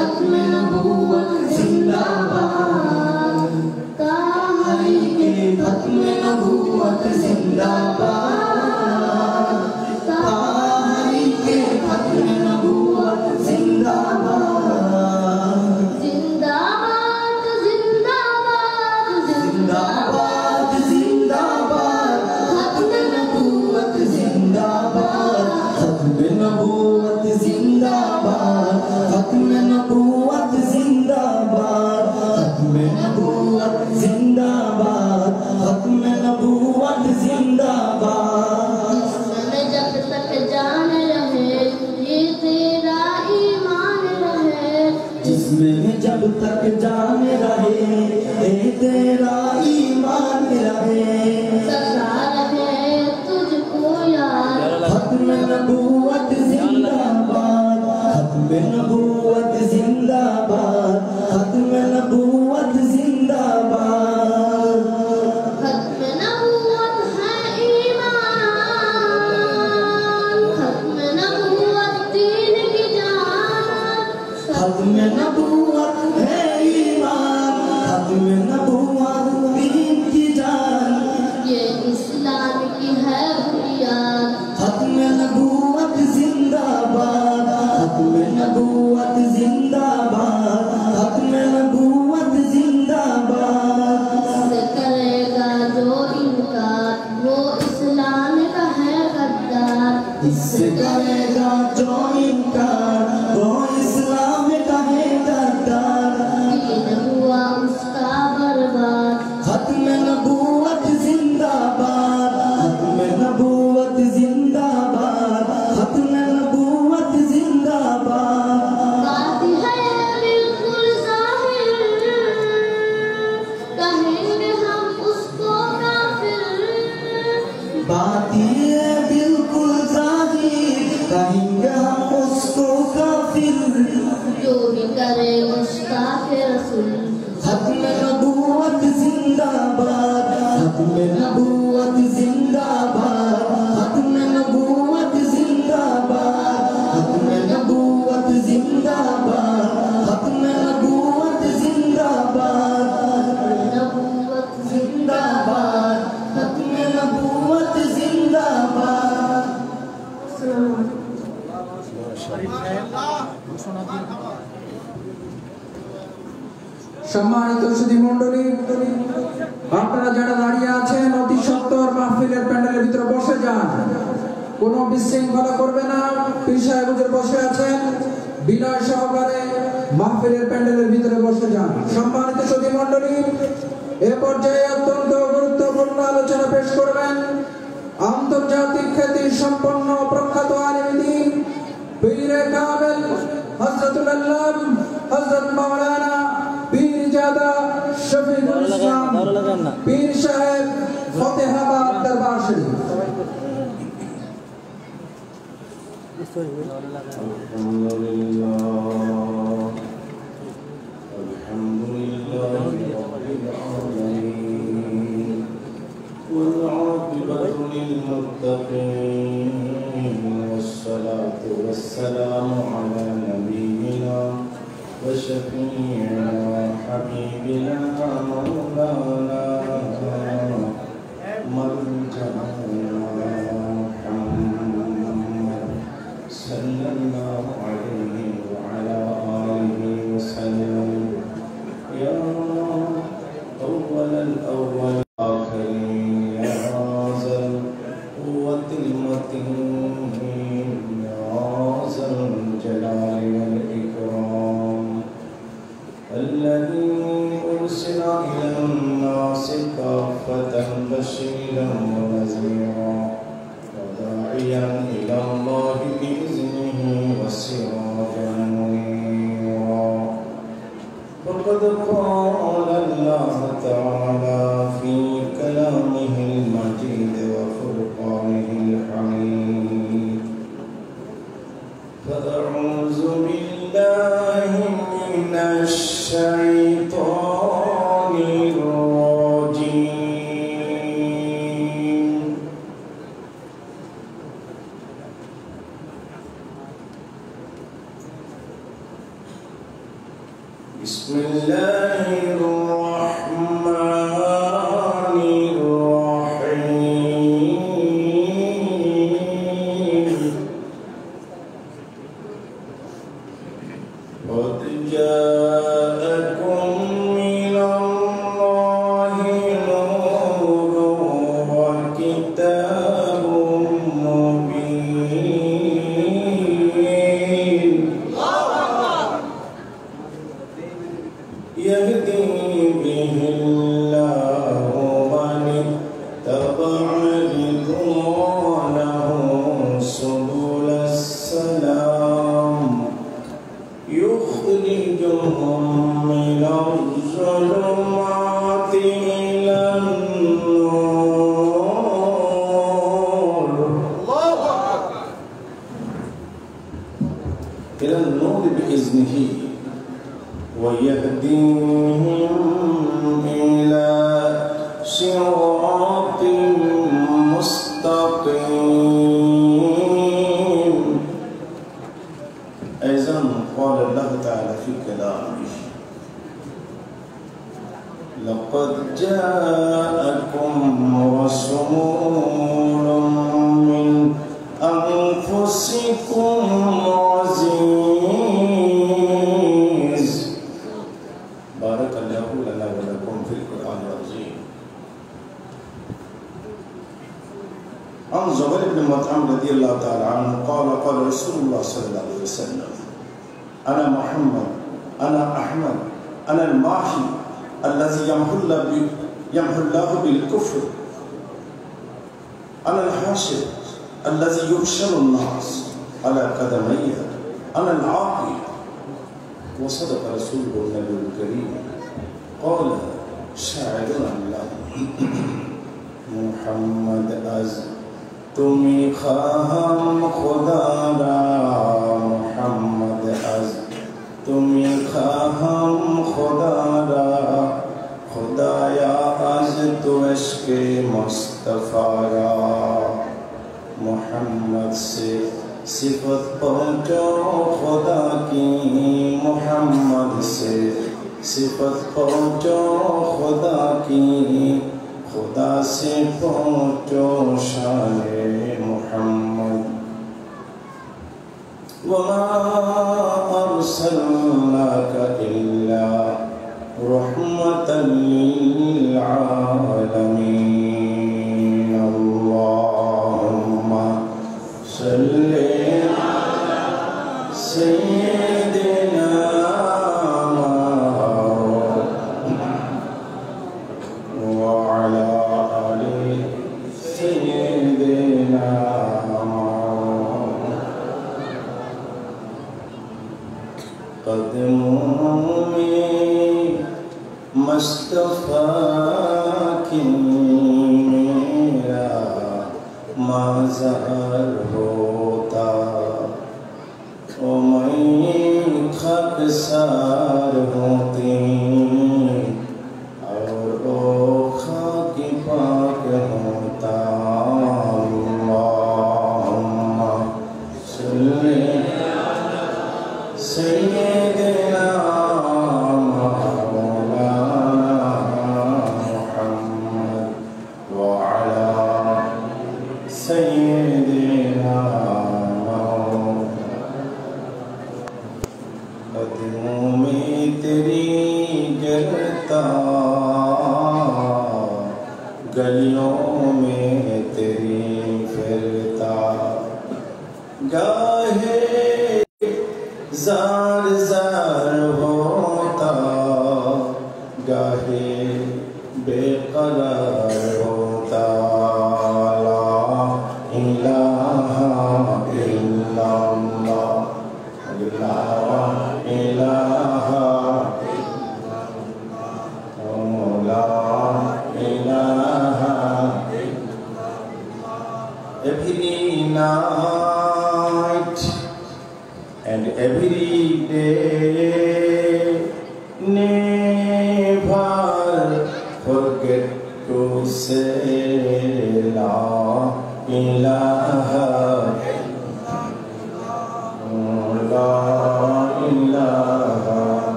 खत्म नबूवत जिंदाबाद, ताहाई के खत्म नबूवत जिंदाबाद, ताहाई के खत्म नबूवत जिंदाबाद, जिंदाबाद जिंदाबाद जिंदाबाद जिंदाबाद, खत्म नबूवत जिंदाबाद, खत्म नबूवत जिंदाबाद, खत्म नबूवत जिंदाबाद, खत्म नबूवत जिंदाबाद, खत्म नबूवत जिंदाबाद। जिसमें जब तक जान रहे ये तेरा ईमान रहे, जिसमें जब तक जान रहे ये तेरा ईमान रहे, सदा रहे तुझको याद, खत्म नबूवत जिंदाबाद, खत्म नबूवत जिंदाबाद, खत्म नबूवत जिंदाबाद। खत्म नबूवत है ईमान, खत्म नबूवत दीन की जान, खत्म नबूवत है ईमान, खत्म नबूवत दीन की जान, ये इस्लाम की है बुनियाद, खत्म नबूवत जिंदाबाद, खत्म नबूवत जिंदाबाद, खत्म नबूवत जिंदाबाद। इससे करेगा जो इनकार वो इस्लाम का है गद्दार, इससे करेगा जो इनकार वो इस्लाम का है गद्दार, दीन हुआ उसका बर्बाद, खत्म नबूवत जिंदाबाद, खत्म नबूवत जिंदाबाद, खत्म नबूवत जिंदाबाद। बात है बिल्कुल ज़ाहिर, कहेंगे हम उसको काफिर, बात है बिल्कुल ज़ाहिर, कहेंगे हम उसको काफिर, जो भी करे गुस्ताखे रसूल, खत्म नबूवत जिंदाबाद, खत्म नबूवत जिंदाबाद, खत्म नबूवत जिंदाबाद, खत्म नबूवत जिंदाबाद, खत्म नबूवत जिंदाबाद, नबूवत जिंदाबाद, खत्म नबूवत जिंदाबाद। সম্মানিত সুধী মণ্ডলী, আপনারা যারা দাঁড়িয়ে আছেন অতি সত্বর মাহফিলের প্যান্ডেলের ভিতরে বসে যান, কোনো বিশৃঙ্খলা করবে না। পীর সাহেব হুজুর বসে আছেন, বিনয় সহকারে মাহফিলের প্যান্ডেলের ভিতরে বসে যান। সম্মানিত সুধী মণ্ডলী, এ পর্যায়ে অত্যন্ত গুরুত্বপূর্ণ আলোচনা পেশ করবেন আন্তর্জাতিক খ্যাতি সম্পন্ন প্রখ্যাত আলেম দ্বীন পীরে কামেল হযরতুল আল্লাহ হযরত মাওলানা পীরজাদা শফিকুল ইসলাম পীর সাহেব ফতেহাবাদ দরবার শরীফ। والعاقبة للمتقين والصلاة والسلام على نبينا وشفيعنا حبيبنا مولانا مرجعنا محمد صلى الله عليه وعلى آله وسلم يا أول الأول بشيرا ونذيرا وداعيا إلى الله بإذنه وسراجا منيرا فقد قال الله تعالى في كلامه المجيد وفرقانه الحميد فأعوذ بالله من الشيطان الرجيم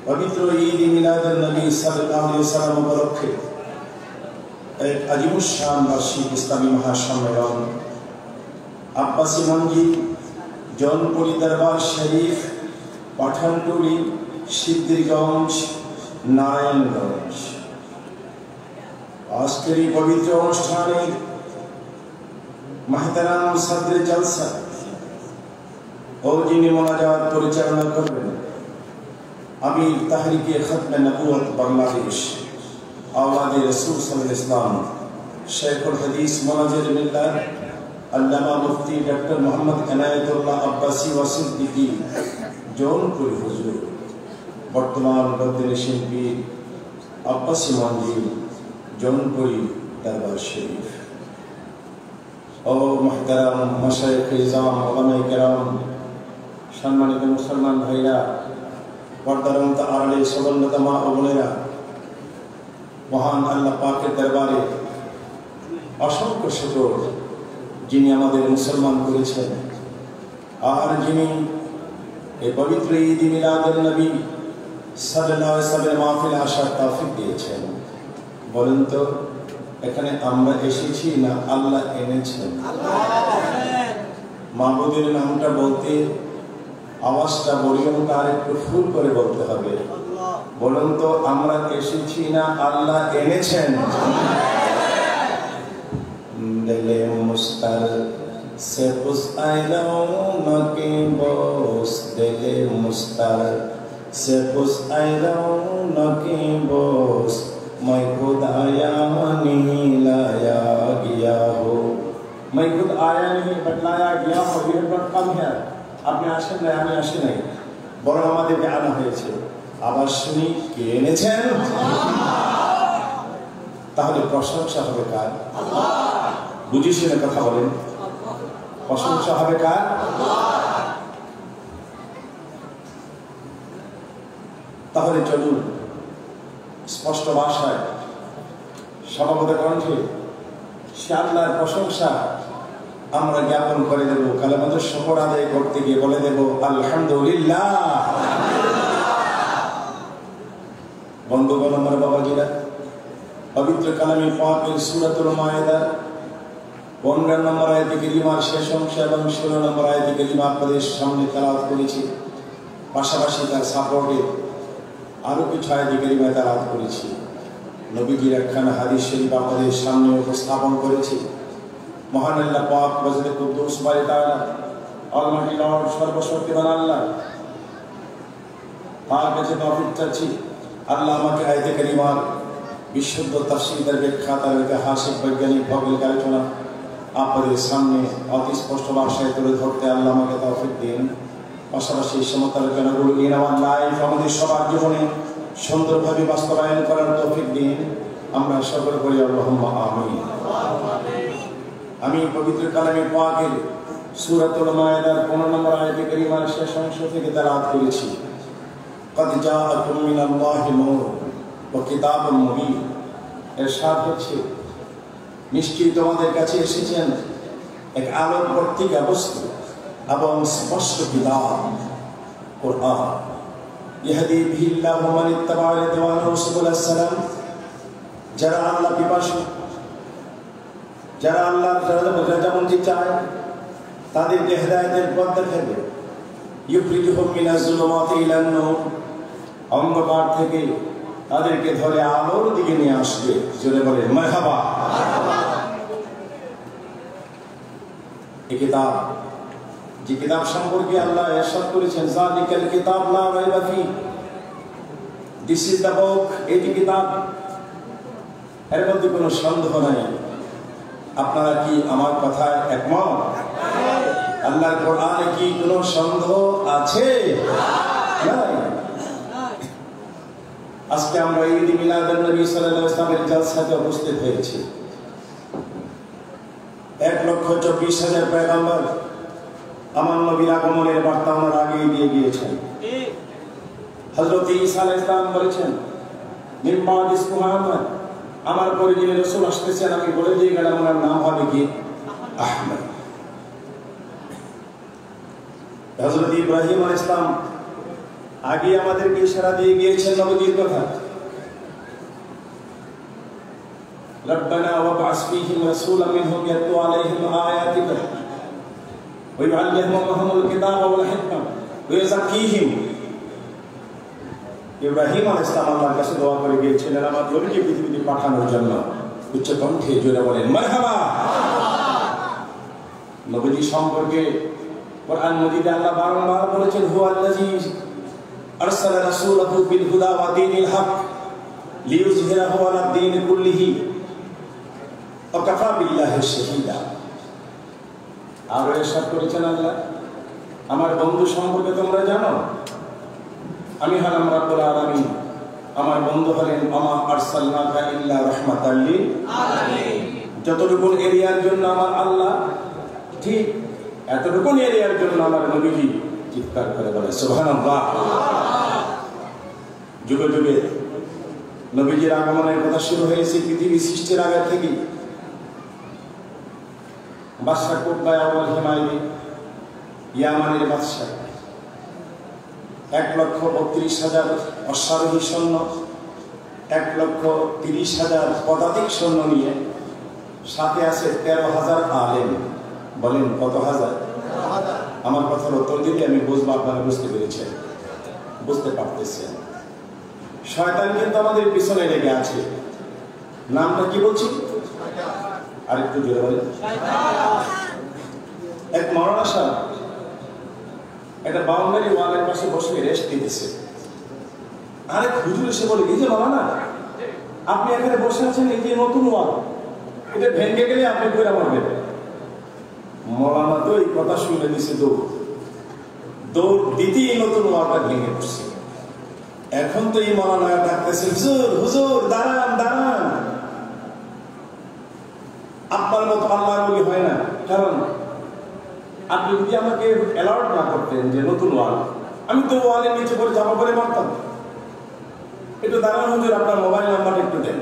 पवित्र ईद मिलाद नबी सल्लल्लाहु अलैहि वसल्लम उपलक्षे एक अजीमुशान वार्षिक इस्लामी महासम्मेलन আব্বাসী মঞ্জিল জৌনপুরি দরবার শরীফ পাঠানটুলি সিদ্ধিরগঞ্জ নারায়ণগঞ্জ। আজকের এই পবিত্র অনুষ্ঠানে মাহতারাম সদরে জলসা ও যিনি মোনাজাত পরিচালনা করবেন আমির তাহরিকে খতমে নবুয়ত বাংলাদেশ আওলাদে রাসূল সাল্লাল্লাহু আলাইহি ওয়াসাল্লাম শেখুল হাদিস মুনাজ্জির মিল্লাত আল্লামা মুফতি ডক্টর মোহাম্মদ এনায়েতুল্লাহ আব্বাসী ওয়া সিদ্দিকী জৌনপুরি হুজুর, বর্তমান গদ্দারি শিল্পী আব্বাসী মঞ্জিল জৌনপুরি দরবার শরীফ ও মুহতারাম মাশায়েখে ইজাম ওলামায়ে কেরাম, সম্মানিত মুসলমান ভাইরা, পর্দার আড়ালে সবন্নতা মা ও বোনেরা, মহান আল্লাহ পাকের দরবারে অসংখ্য শুকর যিনি আমাদের মুসলমান করেছেন আর যিনি এই পবিত্র ঈদ মিলাদুন নবী সাল্লাল্লাহু আলাইহি ওয়াসাল্লামের মাহফিলে আসার তৌফিক দিয়েছেন। বলেন তো, এখানে আমরা এসেছি না আল্লাহ এনেছেন? মাহবুবের নামটা বলতে আওয়াজটা ভলিউমটা আর একটু ফুল করে বলতে হবে। বলুন তো, আমরা এসেছি না আল্লাহ এনেছেন? दिले मुस्तर से पुस्ताइलों के बोस, दिले मुस्तर से पुस्ताइलों के बोस, मैं खुद आया नहीं लाया गया हो, मैं खुद आया नहीं बतलाया गया हो। ये बात कम है, আপনি আসেন না আমি আসি নাই, বরং আমাদেরকে আনা হয়েছে। আবার শুনি কে এনেছেন? তাহলে প্রশংসা হবে কার? বুঝে শুনে কথা বলেন, প্রশংসা হবে কার? তাহলে চলুন স্পষ্ট ভাষায় সমাগত কণ্ঠে সে আল্লাহর প্রশংসা আমরা জ্ঞাপন করে দেব। কালেমাতুর শুকর আদায় করতে গিয়ে বলে দেব আলহামদুলিল্লাহ। বন্ধুগণ, আমার বাবাজিরা, পবিত্র কালামে পাকের সূরাতুল মায়েদা 15 নম্বর আয়াতে কারিমার শেষ অংশ এবং 16 নম্বর আয়াতে কারিমা আপনাদের সামনে তেলাওয়াত করেছি। পাশাপাশি তার সাপোর্টে আরো কিছু আয়াতে কারিমা তেলাওয়াত করেছি। নবীজির একখানা হাদিস শরীফ আপনাদের সামনে উপস্থাপন করেছি। মহান আল্লাহ পাক ওয়াজদে কুদ্দুস বারি তাআলা অলমাইটি লর্ড সর্বশক্তিমান আল্লাহ তার কাছে তৌফিক চাচ্ছি আল্লাহ আমাকে আয়াতে কারিমার বিশুদ্ধ তাফসীরের ব্যাখ্যা, তার ঐতিহাসিক বৈজ্ঞানিক ভৌগোলিক আলোচনা আপনাদের সামনে অতি স্পষ্ট ভাষায় তুলে ধরতে আল্লাহ আমাকে তৌফিক দিন। পাশাপাশি এই সমস্ত আলোচনাগুলো ইন আওয়ার লাইফ আমাদের সবার জীবনে সুন্দরভাবে বাস্তবায়ন করার তৌফিক দিন। আমরা সকলে বলি আল্লাহুম্মা আমিন। আমি পবিত্র কালামে পাকের সূরাতুল মায়েদার 15 নম্বর আয়াতে কারিমার শেষ অংশ থেকে তেলাওয়াত করেছি। قد جاءكم من الله نور وكتاب مبين। ইরশাদ হচ্ছে, নিশ্চয়ই তোমাদের কাছে এসেছেন এক আলোর প্রতীকা বস্তু এবং স্পষ্ট কিতাব কুরআন। ইহদি বিহিল্লাহু মান ইত্তাবা রিদওয়ানাহু সুবুলাস সালাম। যারা আল্লাহ পিপাসু, যারা আল্লাহর রাজামন্দি চায়, তাদেরকে হেদায়েতের পথ দেখাবে। ইউখরিজুহুম মিনাজ যুলুমাতি ইলান নূর। অন্ধকার থেকে তাদেরকে ধরে আলোর দিকে নিয়ে আসবে। জোরে বলেন মারহাবা। এই কিতাব, যে কিতাব সম্পর্কে আল্লাহ ইরশাদ করেছেন, যালিকাল কিতাব লা রাইবা ফি, দিস ইজ দ্য বুক, এটি কিতাব, এর মধ্যে কোনো সন্দেহ নাই। আপনারা কি আমার কথায় একমত? আল্লাহর কোরআনে কি কোনো সন্দেহ আছে? নাই। আজকে আমরা ঈদ মিলাদুন নবী সাল্লাল্লাহু আলাইহি ওয়াসাল্লামের জলসাতে উপস্থিত হয়েছি। 1,24,000 পয়গম্বর আমার নবীর আগমনের বার্তা আমার আগেই দিয়ে গিয়েছেন। হযরত ঈসা আলাইহিস সালাম বলেছেন, মিন বা'দি ইসমুহু মুহাম্মদ, আমার পরে যিনি রাসূল আসতেছেন আমি বলে দিয়ে গেলাম ওনার নাম হবে কি? আহমদ। হযরত ইব্রাহিম আলাইহিস সালাম আগে আমাদেরকে ইশারা দিয়ে গিয়েছেন নবীজির কথা, রব্বানা ওয়াবআস ফীহিম রাসূলাম মিনহুম ইয়াতলু আলাইহিম আয়াতিকা ওয়া ইউআল্লিমুহুমুল কিতাবা ওয়াল হিকমা ওয়া ইউযাক্কিহিম। ইব্রাহিম আলাইহিস সালাম আল্লাহর কাছে দোয়া করে গিয়েছিলেন আমার নবীকে পৃথিবীতে পাঠানোর জন্য। উচ্চ কণ্ঠে জোরে বলেন মারহাবা। নবীজি সম্পর্কে কোরআন মাজিদে আল্লাহ বারবার বলেছেন, হুয়াল্লাযী আরসালা রাসূলাহু বিল হুদা ওয়া দীনিল হক লিইয়ুযহিরাহু আলা দ্বীনি কুল্লিহি ওয়া কাফা বিল্লাহি শাহীদা। আর ইরশাদ করেছেন আল্লাহ, আমার বন্ধু সম্পর্কে তোমরা জানো, আমি হলাম রাব্বুল আলামিন, আমার বন্ধু হলেন আমা আরসালনাকা ইল্লা রাহমাতাল লিল আলামিন। যতটুকু এরিয়ার জন্য আমার আল্লাহ, ঠিক এতটুকু এরিয়ার জন্য আমার নবীজি চিৎকার করে বলে সুবহানাল্লাহ। যুগে যুগে নবীজির আগমনের কথা শুরু হয়েছে পৃথিবী সৃষ্টির আগে থেকে। বাদশা কুতবা আউয়াল হিমায়রি ইয়ামানের বাদশা 1,32,000 অশ্বারোহী সৈন্য, 1,30,000 পদাতিক সৈন্য নিয়ে, সাথে আছে 13,000 আলেম। বলেন কত হাজার? আমার কথার উত্তর দিলে আমি বুঝবো আপনারা বুঝতে পেরেছেন, বুঝতে পারতেছেন। শয়তান কিন্তু আমাদের পিছনে লেগে আছে। নামটা কি বলছি? আরেকটু জোরে বলেন। এক মাওলানা সাহেব একটা বাউন্ডারি ওয়ালের পাশে বসে রেস্ট দিতেছে। আরেক হুজুর এসে বলে, এই যে মাওলানা আপনি এখানে বসে আছেন, এই যে নতুন ওয়াল, এটা ভেঙে গেলে আপনি ঘুরে মারবেন। মাওলানা তো এই কথা শুনে দিছে, দৌড় দিতেই নতুন ওয়ালটা ভেঙে পড়ছে। এখন তো এই মাওলানা ডাকতেছে, হুজুর হুজুর দাঁড়ান দাঁড়ান। আপনার মতো আল্লাহর ওলি হয় না, কারণ আপনি যদি আমাকে অ্যালার্ট না করতেন যে নতুন ওয়াল, আমি তো ওয়ালের নিচে করে জামা পরে মারতাম। একটু দাঁড়ান হুজুর, আপনার মোবাইল নাম্বারটা একটু দেন।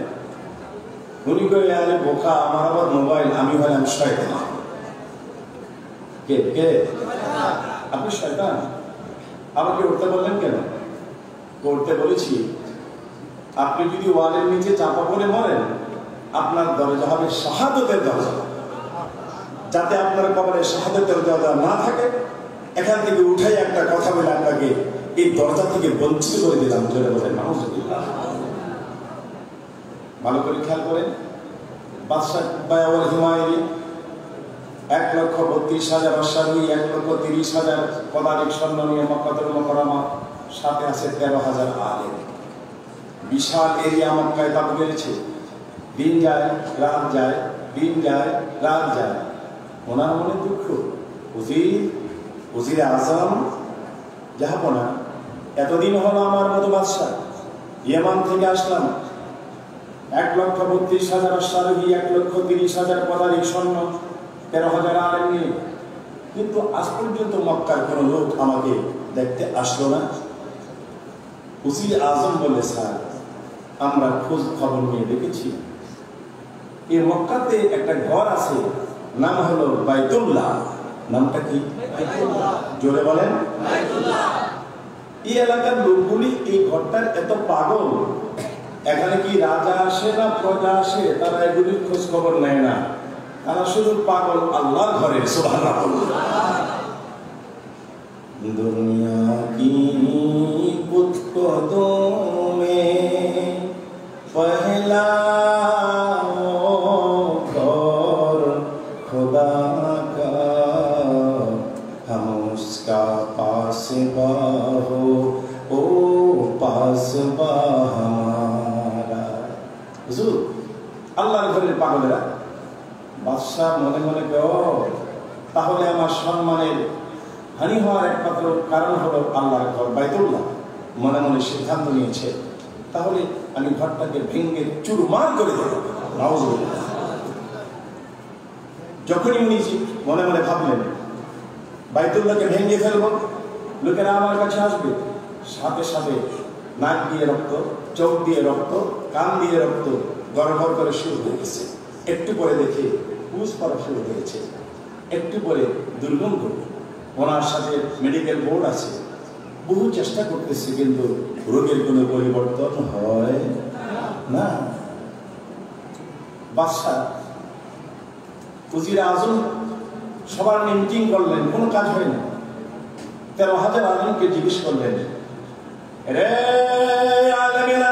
উনি করে আলে বোকা, আমার আবার মোবাইল, আমি হলাম শয়তান। কে কে? আপনি শয়তান। আমাকে উঠতে বললেন কেন? করতে বলেছি, আপনি যদি ওয়ালের নিচে চাপা পড়ে মরেন, আপনার দরজা হবে শাহাদতের দরজা। যাতে আপনার কবরে শাহাদতের দরজা না থাকে, এখান থেকে উঠাই একটা কথা বলে আপনাকে এই দরজা থেকে বঞ্চিত করে দিলাম। জোরে বলেন নাউযুবিল্লাহ। ভালো করে খেয়াল করেন, বাদশা কুতবা আউয়াল হিমায়রি 1,32,000 অশ্বারোহী, 1,30,000 পদাতিক সৈন্য নিয়ে মক্কাতুল মুকাররমা, সাথে আছে 13,000 আলেম। বিশাল এরিয়া মক্কায় তাবু গেছে। দিন যায় রাত যায়, দিন যায় রাত যায়। ওনার মনে দুঃখ, উজিরে আজম জাহাপনা, এতদিন হলো আমার মতো বাদশা, ইয়েমান থেকে আসলাম, 1,32,000 অশ্বারোহী, 1,30,000 পদাতিক সৈন্য, 13,000 আলেম নিয়ে, কিন্তু আজ পর্যন্ত মক্কার কোনো লোক আমাকে দেখতে আসলো না। উজিরে আজম বলে, স্যার আমরা খোঁজ খবর নিয়ে দেখেছি, এই মক্কাতে একটা ঘর আছে, নাম হলো বাইতুল্লাহ। নামটা কি? জোরে বলেন। এই এলাকার লোকগুলি এই ঘরটার এত পাগল, এখানে কি রাজা আসে না প্রজা আসে, তারা এগুলির খোঁজ খবর নেয় না, তারা শুধু পাগল আল্লাহর ঘরের। সুবহানাল্লাহ। দুনিয়া কি বুত কদমে পহলা खुदा का हम उसका पासबा हो ओ पासबा हमारा। হুজুর আল্লাহর ঘরের পাগলেরা। বাদশাহ মনে মনে তাহলে আমার সম্মানের হানি হওয়ার একমাত্র কারণ হলো আল্লাহর ঘর বাইতুল্লাহ। মনে মনে সিদ্ধান্ত নিয়েছে, তাহলে আমি ঘরটাকে ভেঙে চুরমার করে দেব। নাউযুবিল্লাহ। যখনই উনি মনে মনে ভাবলেন বাইতুল্লাহকে ভেঙে ফেলবো, লোকেরা আমার কাছে আসবে, সাথে সাথে নাক দিয়ে রক্ত, চোখ দিয়ে রক্ত, কান দিয়ে রক্ত গড়গড় করে শুরু হয়ে গেছে। একটু পরে দেখে পুষ পড়া শুরু হয়েছে, একটু পরে দুর্গন্ধ। ওনার সাথে মেডিকেল বোর্ড আছে, বহু চেষ্টা করতেছি, কিন্তু রোগের কোনো পরিবর্তন হয় না। বাদশা উজির আজম সবার নিয়ে মিটিং করলেন, কোনো কাজ হয়নি। 13,000 আলেমকে জিজ্ঞেস করলেন, রে আলেমেরা,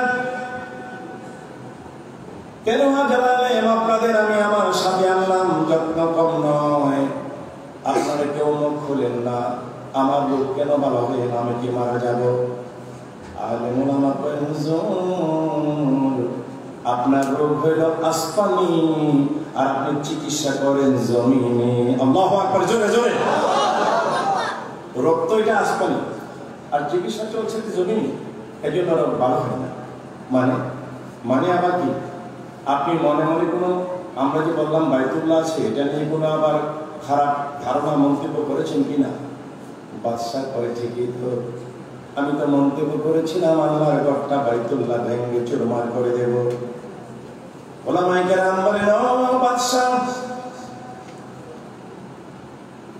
13,000 আলেম আপনাদের আমি আমার সাথে আনলাম, যত্ন কম নয়। আপনারা কেউ মুখ খুলেন না, আমার রোগ কেন ভালো হয়ে না, আমি কি মারা যাব? আলেমুল আমার আপনার রোগ হইল আসমানি, আর আপনি চিকিৎসা করেন জমিনে। আল্লাহু আকবার, জোরে জোরে। রোগ তো এটা আসমানি, আর চিকিৎসা চলছে জমিনে, এই জন্য রোগ ভালো হয় না। মানে আবার কি? আপনি মনে মনে কোনো, আমরা যে বললাম বাইতুল্লাহ আছে, এটা নিয়ে কোনো আবার খারাপ ধারণা মন্তব্য করেছেন কিনা? বাদশা করে, ঠিকই তো, আমি তো মন্তব্য করেছিলাম আল্লাহর ঘরটা বাইতুল্লাহ ভেঙে চুরমার করে দেব। ওলামায়ে কেরাম বলেন, ও বাদশা,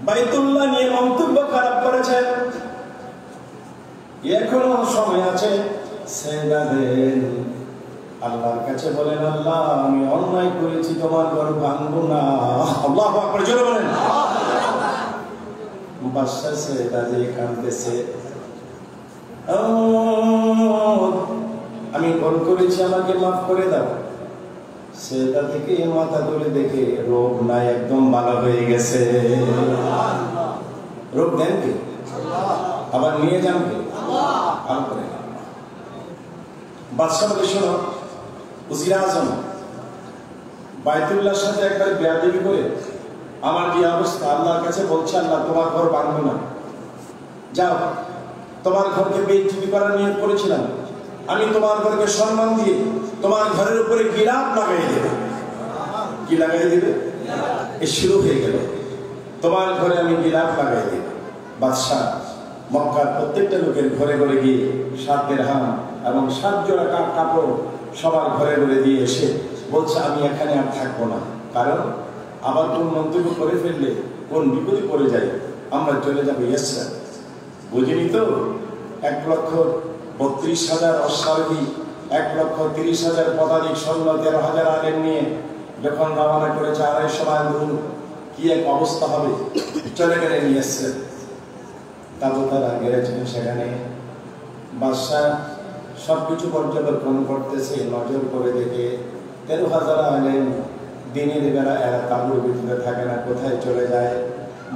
বাইতুল্লাহ নিয়ে মন্তব্য খারাপ করেছেন, এখনো সময় আছে, সেজদা দেন, আল্লাহর কাছে বলেন, আল্লাহ আমি অন্যায় করেছি, তোমার ঘর ভাঙবো না। আল্লাহু আকবার, জোরে বলেন। বাদশা সেজদা দিয়ে কাঁদতেছে, আমি ভুল করেছি, আমাকে মাফ করে দাও। সেটা থেকে মাথা তুলে দেখে রোগ নাই, একদম ভালো হয়ে গেছে। রোগ দেন কে? আবার নিয়ে যান কে? বাদশা বলে, শোনো, উজির আজম বাইতুল্লাহর সাথে একবার বেয়াদবি করে আমার যে অবস্থা, আল্লাহর কাছে বলছে, আল্লাহ তোমার ঘর ভাঙবো না, যাও, তোমার ঘরকে বেইজ্জতি করার নিয়ত করেছিলাম, আমি তোমার ঘরকে সম্মান দিয়ে তোমার ঘরের উপরে গিলাপ লাগাই দেবে। কি লাগাই দেবে? এ শুরু হয়ে গেল, তোমার ঘরে আমি গিলাপ লাগাই দেব। বাদশা মক্কার প্রত্যেকটা লোকের ঘরে ঘরে গিয়ে 7 দিরহাম এবং 7 জোড়া কাপড় সবার ঘরে ঘরে দিয়ে এসে বলছে, আমি এখানে আর থাকবো না, কারণ আবার কোন মন্তব্য করে ফেললে কোন বিপদে পড়ে যায়, আমরা চলে যাবো ইয়াসরা। বুঝিনি তো? 1,32,000 অশ্বারোহী, 1,30,000 পদাতিক সৈন্য, 13,000 আলেম নিয়ে যখন রওনা করেছে 250 মাইল দূর, কি এক অবস্থা হবে। চলে গেলেন ইয়াসরা, তারা গেছেন সেখানে। বাদশা সবকিছু পর্যবেক্ষণ করতেছে, নজর করে দেখে 13,000 আলেম দিনের বেলা এরা তাঁবুর ভিতরে থাকে না, কোথায় চলে যায়।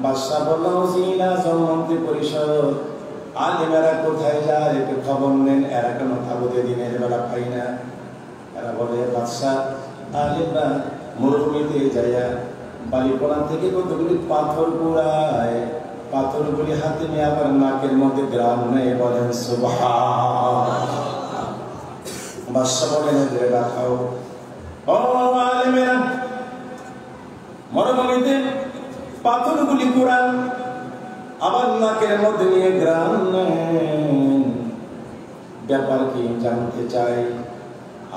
বাদশা বলল, উজির আজম মন্ত্রী পরিষদ, আলেমেরা কোথায় যায় একটু খবর নেন, এরা কেন তাঁবুতে দিনের বেলা পাই না। এরা বলে, বাদশা আলেমরা মরুভূমিতে যাইয়া বালিপোড়া থেকে কতগুলি পাথর কুড়ায়, পাথরগুলি হাতে নিয়ে আবার নাকের মধ্যে গ্রাম নেই, বলেন সুবহানাল্লাহ। বাদশা বলেন, দেখাও। ও আলেমেরা, মরুভূমিতে পাথরগুলি কুড়ান, আবার নাকের মধ্যে নিয়ে গ্রাম নেন, ব্যাপার কি জানতে চাই।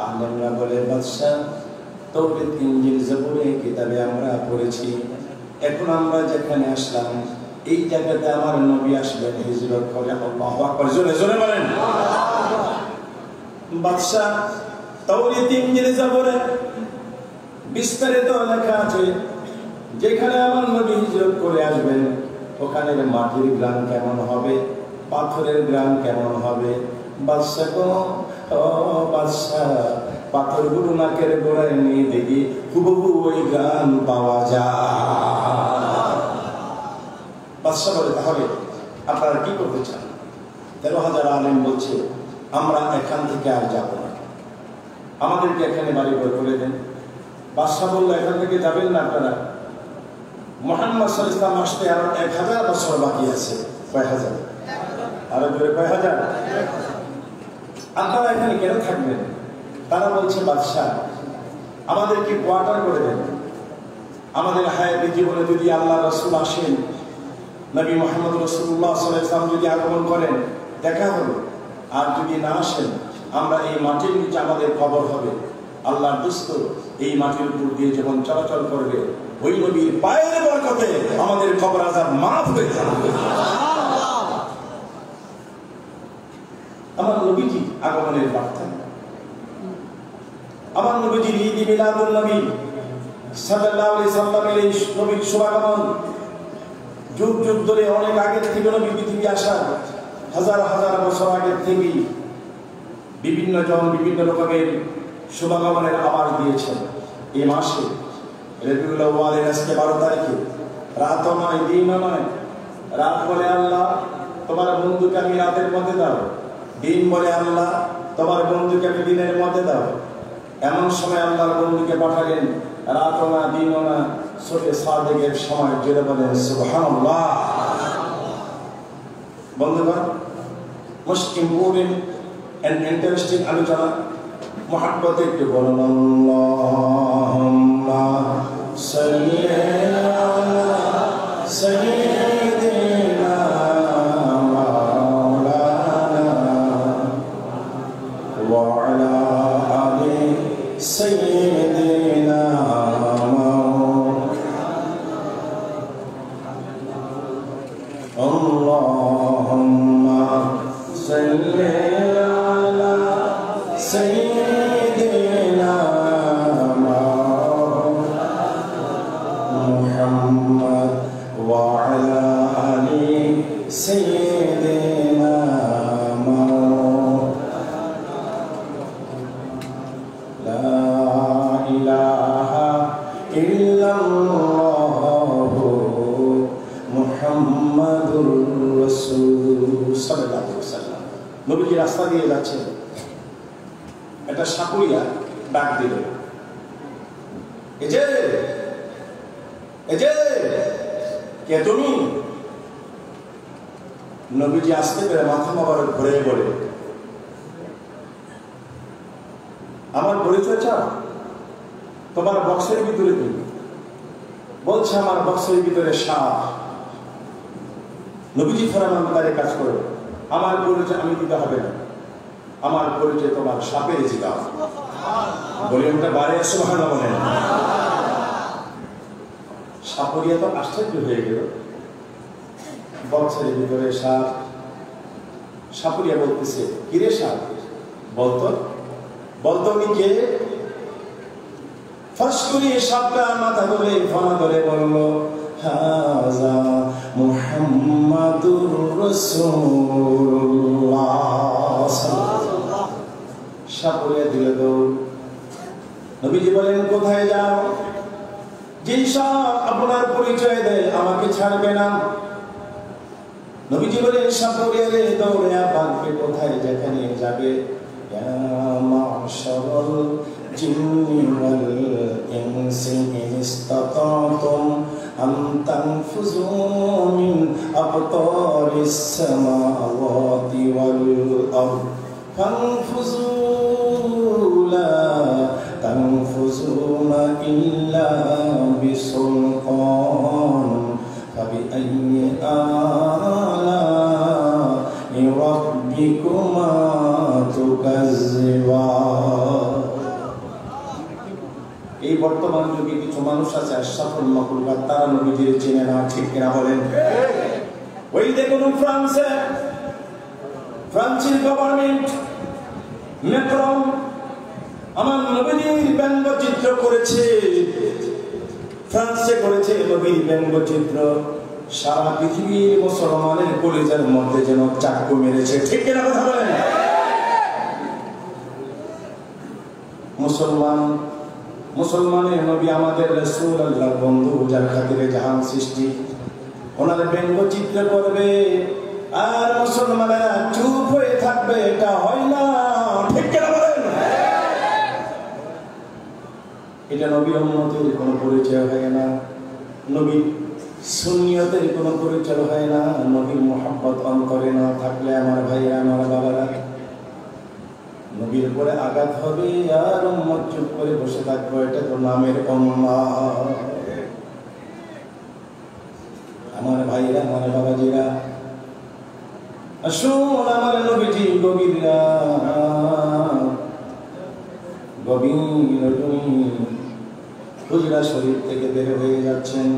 আলেমরা বলে, বাদশা তাওরাত, ইনজিল, জবুর এই কিতাবে আমরা পড়েছি, এখন আমরা যেখানে আসলাম এই জায়গাতে আমার নবী আসবেন, হিজরত করে। আল্লাহু আকবার, জোরে জোরে বলেন। বাদশা তাওরাত, ইনজিল, জবুরে বিস্তারিত লেখা আছে, যেখানে আমার নবী হিজরত করে আসবেন ওখানের মাটির গ্রাম কেমন হবে, পাথরের গ্রাম কেমন হবে। বাদশা কো, ও বাদশা, পাথরগুলো নাকের গোড়ায় নিয়ে দেখি হুবহু ওই গ্রাম পাওয়া যায়। বাদশা বলে, তাহলে আপনারা কি করতে চান? 13,000 আলেম বলছে, আমরা এখান থেকে আর যাব না, আমাদেরকে এখানে বাড়ি ঘর করে দেন। বাদশা বলল, এখান থেকে যাবেন না আপনারা, মুহাম্মদ সাল্লাল্লাহু আলাইহি ওয়াসাল্লাম আসতে আরো 1000 বছর বাকি আছে। কয় হাজার? আরো জোরে কয় হাজার? আপনারা এখানে কেন থাকবেন? তারা বলছে, বাদশা আমাদেরকে কোয়ার্টার করে দেন, আমাদের হায়াতে জীবনে যদি আল্লাহ রাসূল আসেন, নবী মুহাম্মদ রাসূলুল্লাহ সাল্লাল্লাহু আলাইহি ওয়াসাল্লাম যদি আগমন করেন দেখা হলো, আর যদি না আসেন আমরা এই মাটির নিচে আমাদের কবর হবে। আল্লাহর দোস্ত এই মাটির উপর দিয়ে যখন চলাচল করবে ওই নবীর পায়ের বরকতে আমাদের কবর আযাব মাফ হয়ে যাবে। আমার নবীজি আগমনের বার্তা, আমার নবীজির ঈদ মিলাদুন নবী সাল্লাল্লাহু আলাইহি সাল্লামের এই নবীর শুভাগমন যুগ যুগ ধরে অনেক আগের থেকে নবী পৃথিবী আসার হাজার হাজার বছর আগের থেকে বিভিন্ন জন বিভিন্ন রকমের শুভাগমনের আওয়াজ দিয়েছেন। এই মাসে রবিউল আউয়ালের আজকে 12 তারিখে রাতও নয় দিনও নয়। রাত বলে আল্লাহ তোমার বন্ধুকে আমি রাতের মধ্যে দাও, দিন বলে আল্লাহ তোমার বন্ধুকে আমি দিনের মধ্যে দাও। এমন সময় আল্লাহর বন্ধুকে পাঠালেন রাতও না দিনও না, সবে সাদেকের সময়, জোরে বলেন সুবহানাল্লাহ। বন্ধুগণ, মোস্ট ইম্পর্টেন্ট এন্ড ইন্টারেস্টিং আলোচনা মুহাব্বতে একটু বলুন আল্লাহুম্মা সাল্লি আলা সাইয়্যিদিনা মাওলানা ওয়া আলা আলি সাইয়্যিদিনা আল্লাহুম্মা সাল্লি আলা সাইয়্যিদিনা মুহাম্মদ ওয়া আলা আলি সাইয়্যিদিনা লা ইলাহা ইল্লাল্লাহু মুহাম্মাদুর রাসূল সাল্লাল্লাহু আলাইহি ওয়াসাল্লাম। নবীজি রাস্তা দিয়ে যাচ্ছেন, একটা সাপুরিয়া ডাক দিল, এই যে কে তুমি? নবীজি আসতে পেরে মাথা মোবারক ঘুরে বলে, আমার পরিচয় চাও? তোমার বক্সের ভিতরে কি? বলছে আমার বক্সের ভিতরে সাপ। নবীজি ফরমান তারে কাজ করো, আমার পরিচয় আমি দিতে হবে না, আমার পরিচয় তোমার সাপের জিগাও। ভলিউমটা বাড়ে সুবহানাল্লাহ বলেন। সাপুরিয়া তো আশ্চর্য হয়ে গেল, বক্সের ভিতরে সাপ। সাপুরিয়া বলতেছে, কিরে সাপ, বলতো উনি কে? ফাঁস করে সাপটা মাথা ধরে ফনা ধরে বলল, হাযা মুহাম্মাদুর রাসূলুল্লাহ। সাপুরিয়া দিল দৌড়। নবীজি বলেন, কোথায় যাও? যে সাপ আপনার পরিচয় দেয় আমাকে ছাড়বে না। নবীজি বলেন, সাপুরিয়া রে দৌড়ে ভাগবে কোথায়? যেখানে যাবে। ইয়া মা'শারাল জিন্নি ওয়াল ইনসি ইন ইসতাতা'তুম আন তানফুযু মিন আকতারিস সামাওয়াতি ওয়াল আরদ ফানফুযু লা তানফুযুনা ইল্লা বিসুলতান ফাবিআইয়ি আলা'i রাব্বিকুমা তুকাজ্জিবান। এই বর্তমান যুগে কিছু মানুষ আছে আশরাফুল মাখলুকাত, তারা নবীজির চেনে না, ঠিক কিনা বলেন? ওই দেখুন ফ্রান্সের গভর্নমেন্ট ম্যাক্রন আমার নবীজির ব্যঙ্গচিত্র করেছে, ফ্রান্সে করেছে নবীর ব্যঙ্গচিত্র। সারা পৃথিবীর মুসলমানের কলিজার মধ্যে যেন চাকু মেরেছে, ঠিক কিনা কথা বলেন? মুসলমানের নবী আমাদের রাসূল, আল্লাহর বন্ধু, যার খাতিরে জাহান সৃষ্টি, ওনার ব্যঙ্গচিত্র করবে আর মুসলমানেরা চুপ হয়ে থাকবে, এটা হয় না, ঠিক কিনা বলেন? এটা নবী উম্মতের কোনো পরিচয় হয় না, নবী সুন্নিয়তের কোনো পরিচয় হয় না। নবীর মুহাব্বত অন্তরে না থাকলে আমার ভাইরা, আমার বাবারা, নবীর উপরে আঘাত হবে আর উম্মত চুপ করে বসে থাকবে, এটা তো নামের উম্মাহ। আমার ভাইরা, আমার বাবাজিরা, আসুন আমার নবীজি গভীর হুজরা শরীফ থেকে বের হয়ে যাচ্ছেন।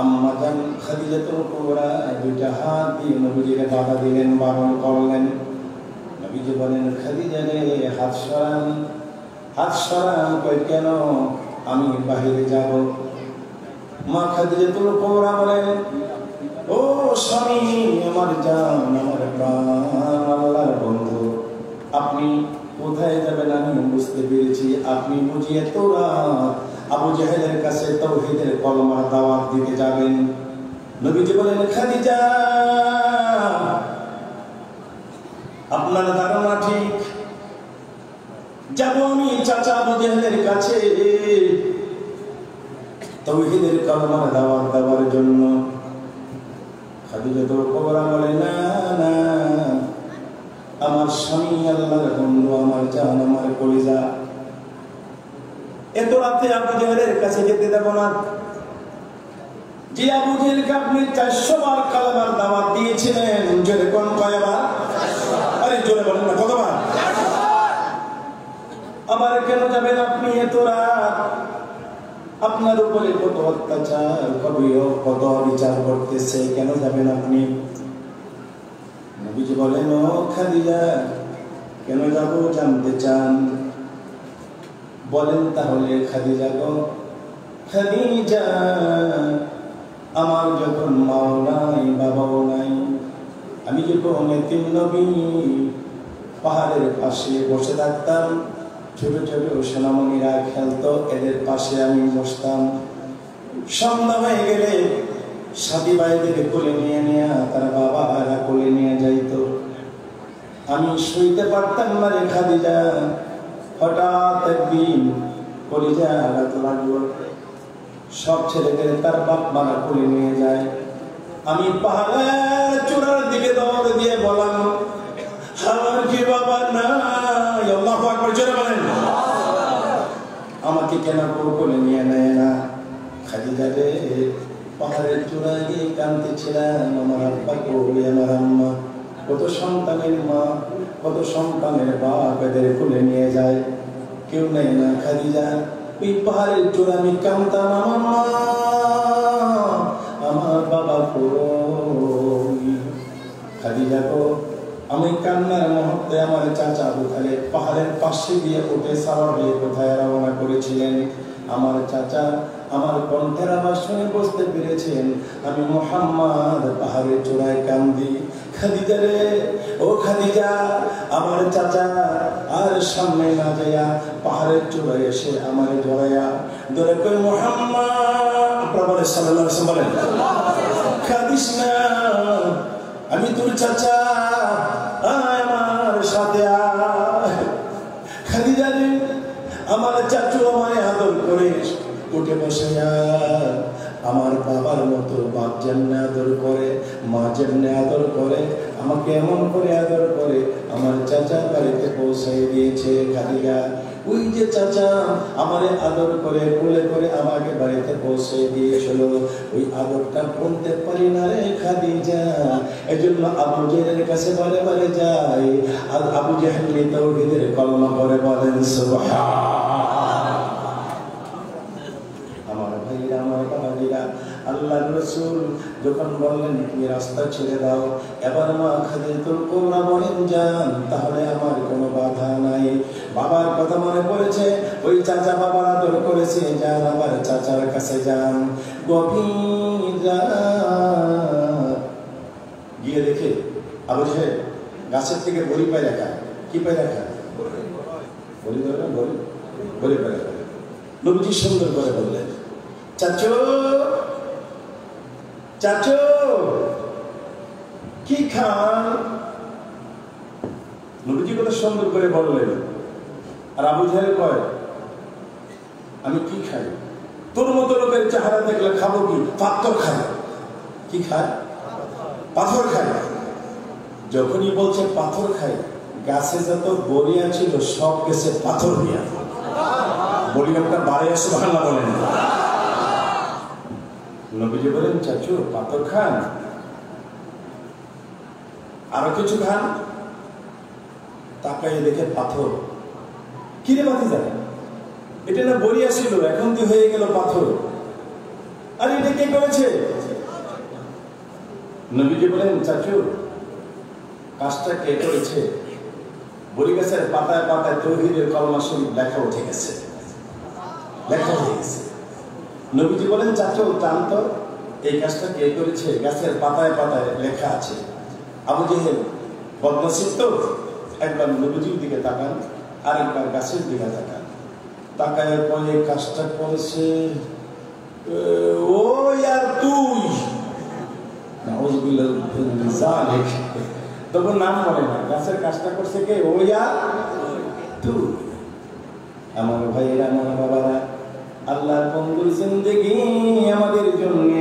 আম্মা জান খাদিজাতুল কুবরা দুইটা হাত দিয়ে নবীজিকে বাধা দিলেন, বারণ করলেন, খাদিজা রে হাত সরান কই কেন আমি বাহিরে যাব মা খাদিজাতুল কুবরা বলেন ও স্বামী আমার জান আমার প্রাণ আল্লাহর বন্ধু আপনি কোথায় যাবেন আমি বুঝতে পেরেছি আপনি বুঝিয়ে তোরা আবু জাহেলের কাছে তাওহীদের কলমার দাওয়াত দিতে যাবেন নবীজি বলেন খাদিজা আপনার ধারণা ঠিক যাব আমি চাচা আবু জাহেলের কাছে তাওহীদের কলমার দাওয়াত দেওয়ার জন্য খাদিজাতুল কুবরা বলে না না আমার স্বামী আল্লাহর বন্ধু আমার জান আমার কলিজা এত রাতে আবু জাহেলের কাছে যেতে দেব না যে আবু জাহেলকে আপনি 400 বার কালেমার দাওয়াত দিয়েছিলেন জোরে কোন কয়বার আরে জোরে বলেন না কতবার আবার কেন যাবেন আপনি এত রাত আপনার উপরে কত অত্যাচার কত বিচার করতেছে কেন যাবেন আপনি নবীজি বলেন ও খাদিজা কেন যাব জানতে চান বলেন তাহলে খাদিজা গো খাদিজা আমার যখন মাও নাই বাবাও নাই আমি যখন এতিম নবী পাহাড়ের পাশে বসে থাকতাম ছোট ছোট সোনামণিরা খেলতো এদের পাশে আমি বসতাম সন্ধ্যা হয়ে গেলে সাথী ভাইদেরকে কোলে নিয়ে তার বাবারা কোলে নিয়ে যাইতো আমি শুইতে পারতাম না রে খাদিজা হঠাৎ একদিন কলিজা আঘাত লাগলো সব ছেলেদের তার বাপ মারা কোলে নিয়ে যায় আমি পাহাড়ের চূড়ার দিকে দৌড় দিয়ে বললাম আমার কি বাবা নাই আল্লাহু আকবার জোরে বলেন আমাকে কেন কোলে নিয়ে নেয় না খাদিজা রে পাহাড়ের চূড়ায় গিয়ে কাঁদতেছিলাম আমার আব্বা কই আমার আম্মা কত সন্তানের মা কত সন্তানের বাপ এদের কোলে নিয়ে যায় কেউ নেয় না খাদিজা ওই পাহাড়ের চূড়া আমি কাঁদতাম আমার মা আমার বাবা কই খাদিজা গো আমি কান্নার মুহূর্তে আমার চাচা আবু তালেব পাহাড়ের পাশে দিয়ে উঠে সাওয়ার হয়ে কোথায় রওনা করেছিলেন আমার চাচা আমার কণ্ঠের আওয়াজ শুনে বুঝতে পেরেছেন আমি মুহাম্মদ পাহাড়ের চূড়ায় কান্দি খাদিজা রে ও খাদিজা আমার চাচা আর সামনে না যাইয়া পাহাড়ের চূড়ায় এসে আমার জড়াইয়া ধরে কই মুহাম্মদ প্রভু সাল্লাল্লাহু আলাইহি ওয়াসাল্লাম বলেন কাঁদিস না আমি তোর চাচা আমার সাথে খাদিজা রে আমার চাচু আমারে আদর করে উঠে বসে আমার বাবার মতো বাপ যেমনি আদর করে মা যেমনি আদর করে আমাকে এমন করে আদর করে আমার চাচা বাড়িতে পৌঁছাই দিয়েছে খাদিজা ওই যে চাচা আমারে আদর করে কোলে করে আমাকে বাড়িতে পৌঁছে দিয়েছিল ওই আদরটা বলতে পারি না রে খাদিজা এজন্য আবু জাহেলের কাছে বারে বারে যাই আর আবু জাহেল তাওহীদের কলমা পড়ে বলেন সুবহান আমার ভাইরা আমার বাবাজিরা আল্লাহর রাসূল যখন বললেন তুমি রাস্তা ছেড়ে দাও এবার মা খাদিজাতুল কুবরা বলেন যান তাহলে আমার কোনো বাধা নাই বাবার কথা মনে পড়েছে ওই চাচা বাবার আদর করেছে যান আবার চাচার কাছে যান গভীর গিয়ে দেখে আবু জাহেল গাছের থেকে বড়ি পায় রাখা কি পায় রাখা বড়ি ধরে বড়ি পায় রাখা নবীজি সুন্দর করে বললেন চাচু চাচু কি খান নবীজি কত সুন্দর করে বললেন আর আবু জাহেল কয় আমি কি খাই তোর মতো লোকের চেহারা দেখলে খাবো কি পাথর খাই কি খায় পাথর খায় যখনই বলছে পাথর খাই গাছে যত বড়িয়া ছিল সব গেছে পাথর দিয়া বলি একটা বাড়ি আসে ভাঙা বলেন নবীজি বলেন চাচু পাথর খান আরো কিছু খান তাকাই দেখে পাথর কিরে বাতি যাবে এটা না বড়িয়া ছিল এখন তো হয়ে গেল পাথর আর এটা কে করেছে নবীজি বলেন চাচু কাজটা কে করেছে বড়ি গাছের পাতায় পাতায় তাওহীদের কলমা শরীফ লেখা উঠে গেছে, লেখা হয়ে গেছে। নবীজি বলেন, চাচা টান তো, এই কাজটা কে করেছে? গাছের পাতায় পাতায় লেখা আছে। আবু জেহেল বদনসিব তো, একবার নবীজির দিকে তাকান, আরেকবার গাছের দিকে তাকান। তাকায় পরে কাজটা করেছে ও ইয়ার তুই, তখন নাম বলে না, গাছের কাজটা করছে কে? ও ইয়ার তুই। আমার ভাইয়েরা, আমার বাবারা, আল্লাহর বন্ধুর জিন্দেগি আমাদের জন্য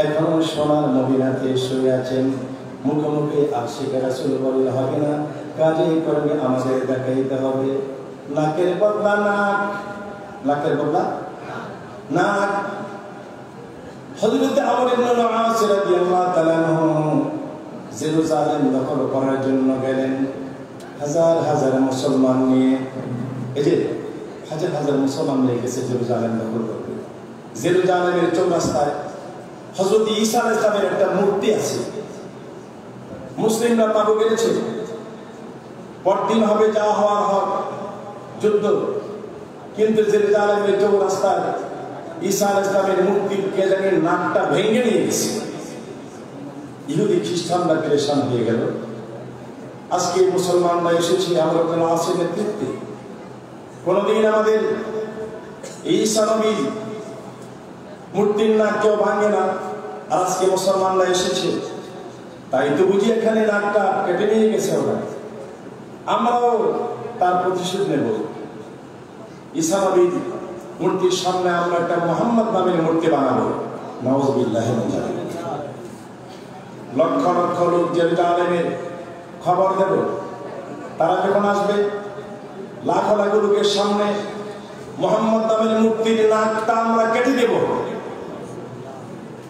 এখনো সোনার মদিনাতে শুয়ে আছেন। মুখে মুখে আশিক রাসূল বললে হবে না, কাজে করবে আমাদের দেখাইতে হবে। নাকের বদলা নাক, নাকের বদলা নাক। হযরত আমর ইবনে আস রাদিয়াল্লাহু তাআলা জেরুজালেম দখল করার জন্য গেলেন হাজার হাজার মুসলমান নিয়ে। এই যে হাজার হাজার মুসলমান নিয়ে গেছে জেরুজালেম দখল করতে। জেরুজালেমের চৌরাস্তায় হযরত ঈসা আলাইহিস সালামের একটা মূর্তি আছে। মুসলিমরা পাবো গেছে, পরদিন হবে যা হওয়ার হোক যুদ্ধ, কিন্তু জেরুজালেমের চৌরাস্তায় ঈসা আলাইহিস সালামের মূর্তির কে জানি নাকটা ভেঙে নিয়ে গেছে। ইহুদি খ্রিস্টানরা পেরেশান হয়ে গেল। আজকে মুসলমানরা এসেছি আমরা কোন আসের নেতৃত্বে। কোনদিন আমাদের ঈসা নবীর মূর্তির নাক কেউ ভাঙে না, আর আজকে মুসলমানরা এসেছে তাই তো বুঝি এখানে নাকটা কেটে নিয়ে গেছে ওরা। আমরাও তার প্রতিশোধ নেব। ঈসা নবীর মূর্তির সামনে আমরা একটা মুহাম্মদ নামের মূর্তি বানাবো। নাউযুবিল্লাহি মিন যালিক। লক্ষ লক্ষ লোক জেরুজালেমের খবর দেব, তারা যখন আসবে লাখ লাখ লোকের সামনে মুহাম্মদ নামের মূর্তির নাকটা আমরা কেটে দেব।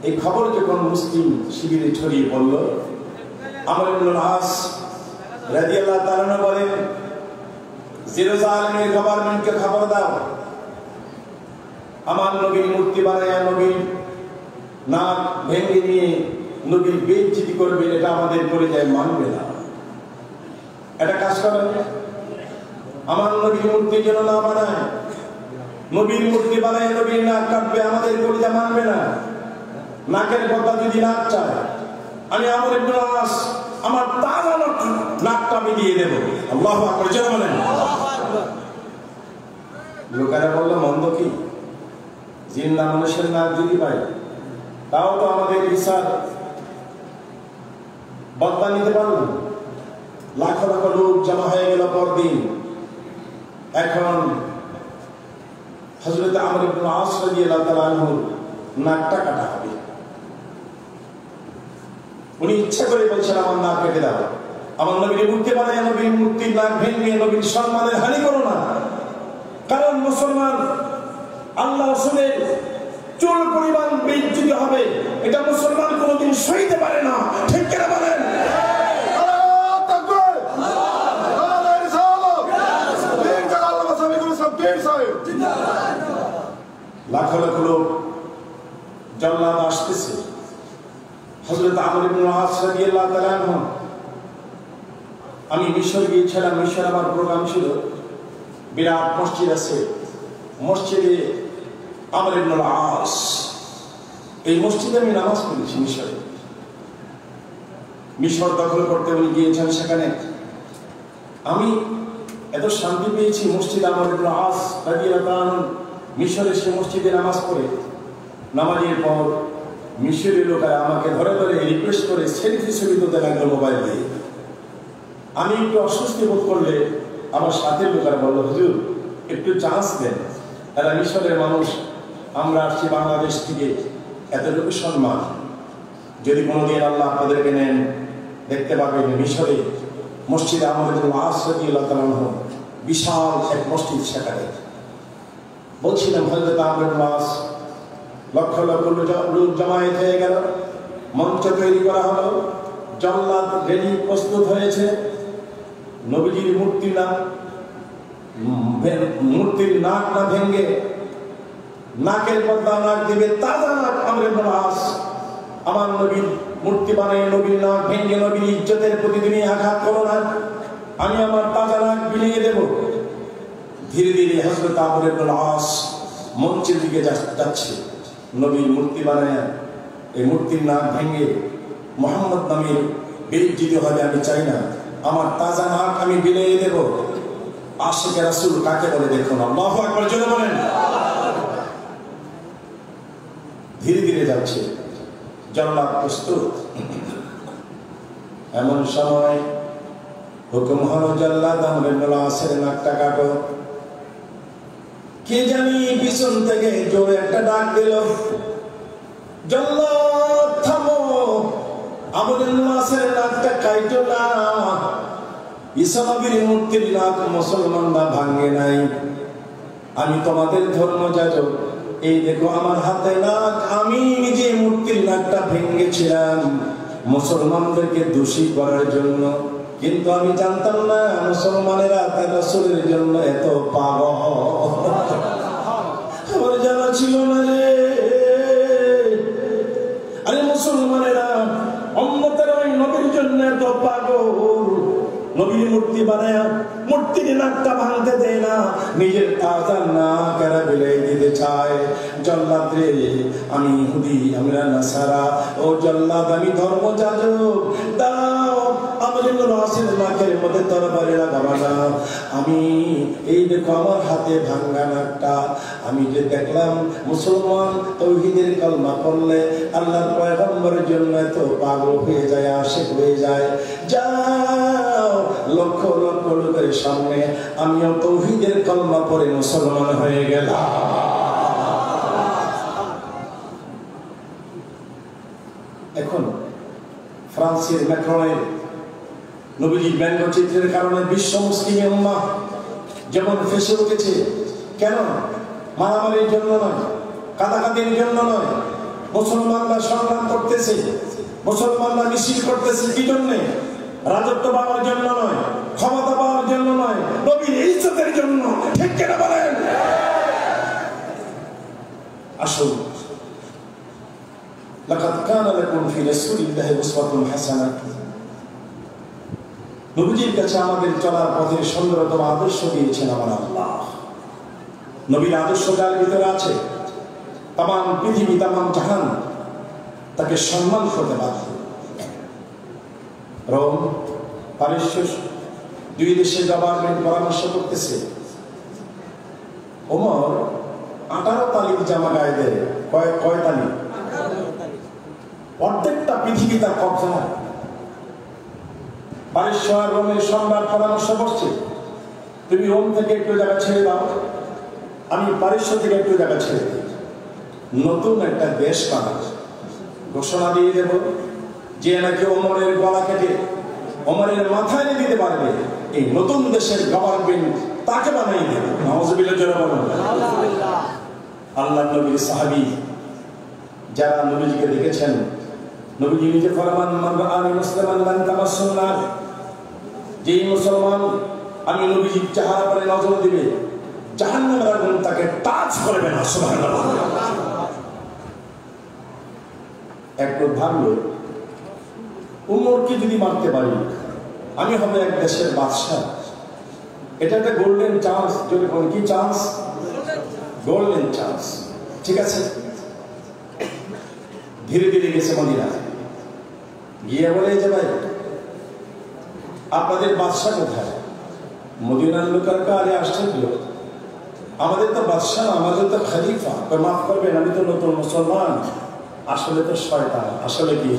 এই খবর যখন মুসলিম শিবিরে ছড়িয়ে পড়ল, আমর ইবনে আস রাদিয়াল্লাহু তাআলা বলেন, জেরুজালেমের গভর্নমেন্টকে খবর দাও, আমার নবীর মূর্তি বানায় নবীর নাক ভেঙে নিয়ে নবীর বেইজ্জতি করবে, এটা আমাদের পরিচয় মানবে না। এটা কাজ করেন, আমার নবীর মূর্তি যেন না বানায়, নবীর মূর্তি বানায় নবীর নাক কাটবে, আমাদের পরিচয় মানবে না। নাকের বদলা যদি নাক চায়, আমি আমর ইবনে আস আমার তাজা নাকটা আমি দিয়ে দেব। আল্লাহু আকবার, জোরে বলেন। লোকেরা বলল, মন্দ কি? জিন্দা মানুষের নাক যদি পাই তাও তো আমাদের ঈসার বদলা নিতে পারল। লাখ লাখ লোক জমা হয়ে গেল পরদিন। এখন হযরত আমর ইবনে আস রাদিয়াল্লাহু তাআলা আনহু নাকটা কাটা হবে। উনি ইচ্ছা করে বলছেন, আমার নাক কেটে দাও, আমার নবীর মূর্তি বানায় নবীর মূর্তির নাক ভেঙে নবীর সম্মানের হানি করো না। কারণ মুসলমান আল্লাহ রাসূলের চুল পরিমাণ বেইজ্জতি হবে, এটা মুসলমান কোনোদিন সইতে পারে না। ঠিক কিনা বলেন? লাখ লাখ লোক জল্লাদ আসতেছে। হযরত আমর ইবনে আস রাদিয়াল্লাহু তাআলা আনহু, আমি মিশর গিয়েছিলাম, মিশর আমার প্রোগ্রাম ছিল, বিরাট মসজিদ আছে, মসজিদে আমর ইবনে আস, এই মসজিদে আমি নামাজ পড়েছি মিশরে। মিশর দখল করতে উনি গিয়েছেন, সেখানে আমি এত শান্তি পেয়েছি। মসজিদ আমর ইবনে আস রাদিয়াল্লাহু তাআলা মিশরে সে মসজিদে নামাজ পড়ে, নামাজের পর মিশরের লোকেরা আমাকে ধরে ধরে রিকোয়েস্ট করে সেলফি ছবি তুলতে লাগলো মোবাইল দিয়ে। আমি একটু অস্বস্তি বোধ করলে আমার সাথে লোকেরা বললো, হুজুর একটু চান্স দেন, এরা মিশরের মানুষ, আমরা আসছি বাংলাদেশ থেকে, এতটুকু সম্মান, যদি কোনোদিন আল্লাহ আপনাদেরকে নেন দেখতে পাবেন মিশরে মসজিদে আমর ইবনে আস রাদিয়াল্লাহু তাআলা আনহু বিশাল এক মসজিদ। সেখানে বলছিলাম হযরত আমর ইবনে আস, লক্ষ লক্ষ লোক জমায়েত হয়ে গেল, মঞ্চ তৈরি করা হলো, জল্লাদ রেডি প্রস্তুত হয়েছে। নবীজির মূর্তির নাক না ভেঙে নাকের বদলা নাক দিবে, তাজা নাক আমর ইবনে আস। আমার নবীর মূর্তি বানায় নবীর নাক ভেঙে নবীর ইজ্জতের প্রতিদিনই আঘাত করো না। আমি আমার তাজা নাক বিলিয়ে দেব। ধীরে ধীরে হযরত আমর ইবনে আস মঞ্চের দিকে যাচ্ছে। নবীর মূর্তি বানায় এই মূর্তির নাক ভেঙে মুহাম্মদ নামের বেইজ্জতি হবে আমি চাই না। আমার তাজা নাক আমি বিলিয়ে দেব। আশিকে রাসূল কাকে বলে দেখুন, আল্লাহু আকবার জোরে বলেন। ধীরে ধীরে যাচ্ছে, জল্লাদ প্রস্তুত। এমন সময় হুকুম হলো, জল্লাদ আমর ইবনে আসের নাকটা কাটো। কে জানি পিছন থেকে জোরে একটা ডাক দিল, জল্লাদ থামো, আমর ইবনে আসের নাকটা কাটো না। ঈসা নবীর মূর্তির নাক মুসলমানরা ভাঙে নাই। আমি তোমাদের ধর্মযাজক, এই দেখো আমার হাতে নাক, আমি নিজে মূর্তির নাকটা ভেঙেছিলাম মুসলমানদেরকে দোষী করার জন্য। কিন্তু আমি জানতাম না মুসলমানেরা তার রাসূলের জন্য এত পাগল। আমার জানা ছিল না রে। আরে মুসলমানেরা উম্মতের ওই নবীর জন্য এত পাগল, নবীর মূর্তি বানায় মূর্তির নাকটা ভাঙতে দেয় না, নিজের তাজা নাক এরা বিলাই দিতে চায়। জল্লাদ রে, আমি ইহুদি, আমরা নাসারা, ও জল্লাদ আমি ধর্মযাজক, দাও আমর ইবনে আসের নাকের মধ্যে তরবারি লাগাবা না। আমি এই দেখো আমার হাতে ভাঙা নাকটা, আমি যে দেখলাম মুসলমান তাওহীদের কালমা পড়লে আল্লাহর পয়গম্বরের জন্য এত পাগল হয়ে যায়, আশিক হয়ে যায়। যাও লক্ষ লক্ষ লোকের সামনে আমিও তাওহীদের কালমা পড়ে মুসলমান হয়ে গেলাম। এখন ফ্রান্সের ম্যাক্রনের নবীজির ব্যঙ্গচিত্রের কারণে বিশ্ব মুসলিম উম্মাহ যেমন ফেসে উঠেছে। কেন? মারামারির জন্য নয়, কাদাকাদির জন্য নয়। মুসলমানরা সংগ্রাম করতেছে, মুসলমানরা মিছিল করতেছে কি জন্যে? রাজত্ব পাওয়ার জন্য নয়, ক্ষমতা পাওয়ার জন্য নয়, নবীর ইজ্জতের জন্য। ঠিক কিনা বলেন? আসুন, লাকাদ কানা লাকুম ফি রাসূলিল্লাহি উসওয়াতুন হাসানাহ। নবীজির কাছে আমাদের চলার পথের সুন্দরতম আদর্শ দিয়েছেন আমার আল্লাহ। নবীর আদর্শ যার ভিতরে আছে, তামাম পৃথিবী, তামাম জাহান তাকে সম্মান করতে বাধ্য। রোম, পারস্য, দুই দেশের গভর্নমেন্ট পরামর্শ করতেছে, ওমর 18 তালিক জামা গায়ে দেয়। কয় তালিক? অর্ধেকটা পৃথিবী তার কবজা। পারস্য আর রোমের সম্রাট পরামর্শ করছে, তুমি রোম থেকে একটু জায়গা ছেড়ে দাও, আমি পারস্য থেকে একটু জায়গা ছেড়ে দিই, নতুন একটা দেশ বানাবো। ঘোষণা দিয়ে দেব, যে নাকি ওমরের গলা কেটে ওমরের মাথায় দিতে পারবে, এই নতুন দেশের গভর্নমেন্ট তাকে বানিয়ে দেবে। নাউজুবিল্লাহ জোরে বলুন। আল্লাহ নবীর সাহাবী যারা নবীজিকে দেখেছেন, নবীজি নিজে ফরমান, মান রাআনি মুসলিমান লান তামাসসুন নার, যেই মুসলমান আমি নবীজির চেহারা পরে নজর দিবে, জাহান্নামের আগুন তাকে টাচ করবে না। সুবহানাল্লাহ। একটু ভাবলো, উমরকে যদি মারতে পারি আমি হবে এক দেশের বাদশাহ। এটা একটা গোল্ডেন চান্স। যদি কোন কি চান্স? Golden chance. ঠিক আছে, ধীরে ধীরে গেছে মদিনা, গিয়ে বলে যে ভাই আপনাদের বাদশাহ কোথায়? মদিনার লোকের কারে আশ্চর্য, আমাদের তো বাদশাহ, আমাদের তো খলিফা। মাফ করবেন, আমি তো নতুন মুসলমান, আসলে তো শয়তান। আসলে কি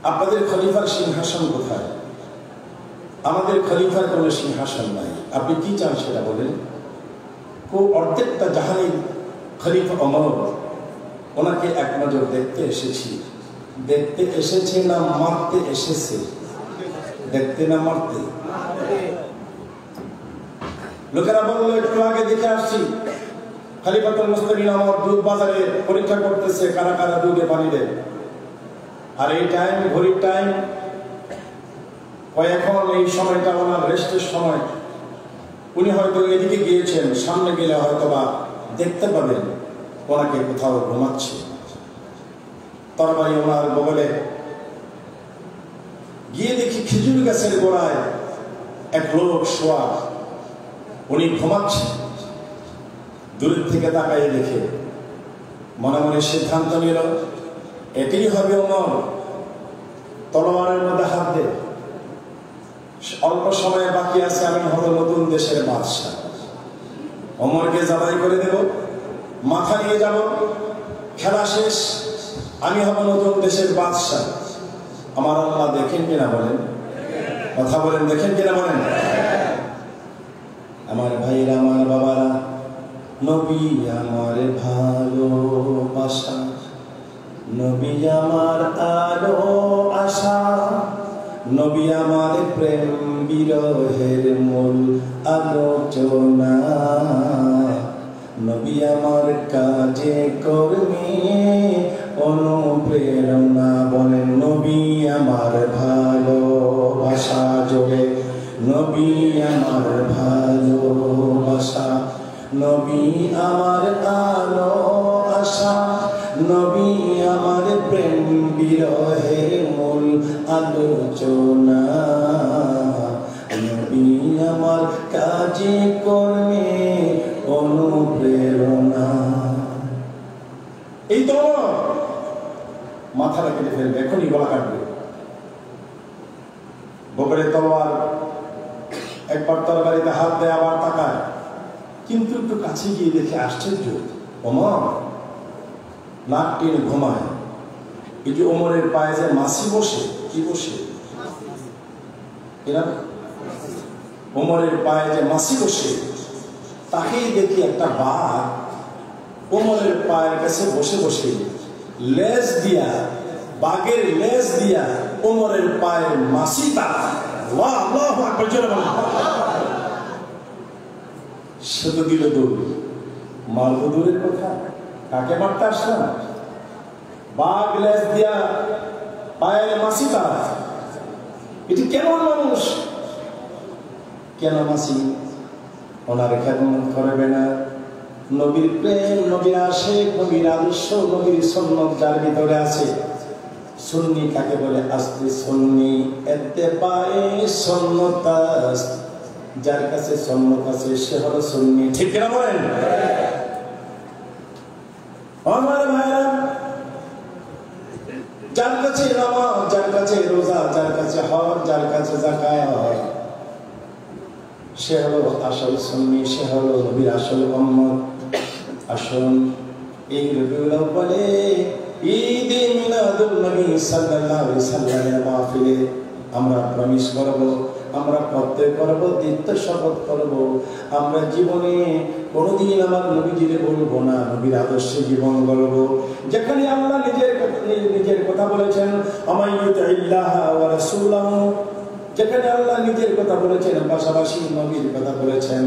আপনাদের খলিফার সিংহাসন কোথায়? আমাদের খলিফার কোনো সিংহাসন নাই। আপনি কি চান সেটা বলেন। অর্ধেকটা জাহানের খলিফা ওমর, ওনাকে এক নজর দেখতে এসেছি। দেখতে এসেছে না মারতে এসেছে? দেখতে না মারতে? লোকেরা বললো একটু আগে দেখে আসছি, খলিফাতুল মুসলিমিন আমার দুধ বাজারে পরীক্ষা করতেছে কারা কারা দুধে পানি দেয়। আর এই টাইম, ঘড়ির টাইম, এখন এই সময়টা ওনার রেস্টের সময়। উনি হয়তো এদিকে গিয়েছেন, সামনে গেলে হয়তো বা দেখতে পাবেন ওনাকে কোথাও ঘুমাচ্ছে। তরবারি ওনার বগলে, গিয়ে দেখি খেজুর গাছের গোড়ায় এক লোক শোয়া, উনি ঘুমাচ্ছে। দূরের থেকে তাকাই দেখে মনে মনে সিদ্ধান্ত নিল এটাই হবে ওমর। তলোয়ারের মধ্যে হাত দে, অল্প সময় বাকি আছে, আমি হব নতুন দেশের বাদশা। ওমরকে জবাই করে দেব, মাথা নিয়ে যাব, খেলা শেষ, আমি হব নতুন দেশের বাদশা। আমার আল্লাহ দেখেন কিনা বলেন, কথা বলেন, দেখেন কিনা বলেন। আমার ভাইরা, আমার বাবারা, নবী আমার ভালোবাসা, নবী আমার আলো আশা, নবী আমার প্রেম বিরহের মূল আলোচনা, নবী আমার কাজে কর্মে অনুপ্রেরণা। বলেন নবী আমার ভালোবাসা, জোরে নবী আমার ভালোবাসা, নবী আমার আলো আশা, নবী আমার প্রেম বিরহের মূল আলোচনা, নবী আমার কাজে কর্মে অনুপ্রেরণা। এই তো মাথাটা কেটে ফেলবে, এখনই গলা কাটবে। বগলে তলোয়ার, একবার তরবারিতে হাত দেয়, আবার তাকায়, কিন্তু একটু কাছে গিয়ে দেখে আশ্চর্য, ওমর নাক টেনে ঘুমায়। এই যে ওমরের পায়ে যে মাসি বসে, কি বসে এরা, ওমরের পায়ে যে মাসি বসে, তাকেই দেখি একটা বাঘ ওমরের পায়ের কাছে বসে বসে লেজ দিয়া, বাঘের লেজ দিয়া ওমরের পায়ের মাসি তারা। সে তো দিল দৌড়, মারব দূরের কথা, কাকে মারতে আসলাম? বাঘ লেজ দিয়া পায়ের মাসি তারা, এটি কেমন মানুষ? কেন মাসি? ওনার খেদমত করবে না। নবীর প্রেম, নবীর আশিক, নবীর আদর্শ, নবীর সুন্নাত যার ভিতরে আছে। সুন্নি কাকে বলে? আসলে সুন্নি ইত্তেবায়ে সুন্নাত, যার কাছে সুন্নাত আছে সে হলো সুন্নি। ঠিক না বলেন? আমার ভাইরা, যার কাছে নামাজ, যার কাছে রোজা, যার কাছে হজ, যার কাছে যাকাত, সে হলো আসল সুন্নি, সে হলো নবীর আসল উম্মত। আসুন এই রবিউল আউয়ালে ঈদে মিলাদুন নবী সাল্লাল্লাহু আলাইহি সাল্লামের মাহফিলে আমরা প্রমিস করব, আমরা প্রত্যয় করব, দীপ্ত শপথ করব, আমরা জীবনে কোনোদিন আমার নবীজিরে বলবো না, নবীর আদর্শে জীবন গড়ব। যেখানে আল্লাহ নিজের কথা বলেছেন, আমাইয়ুতিল্লাহ ওয়া রাসূলাহু, যেখানে আল্লাহ নিজের কথা বলেছেন, পাশাপাশি নবীর কথা বলেছেন।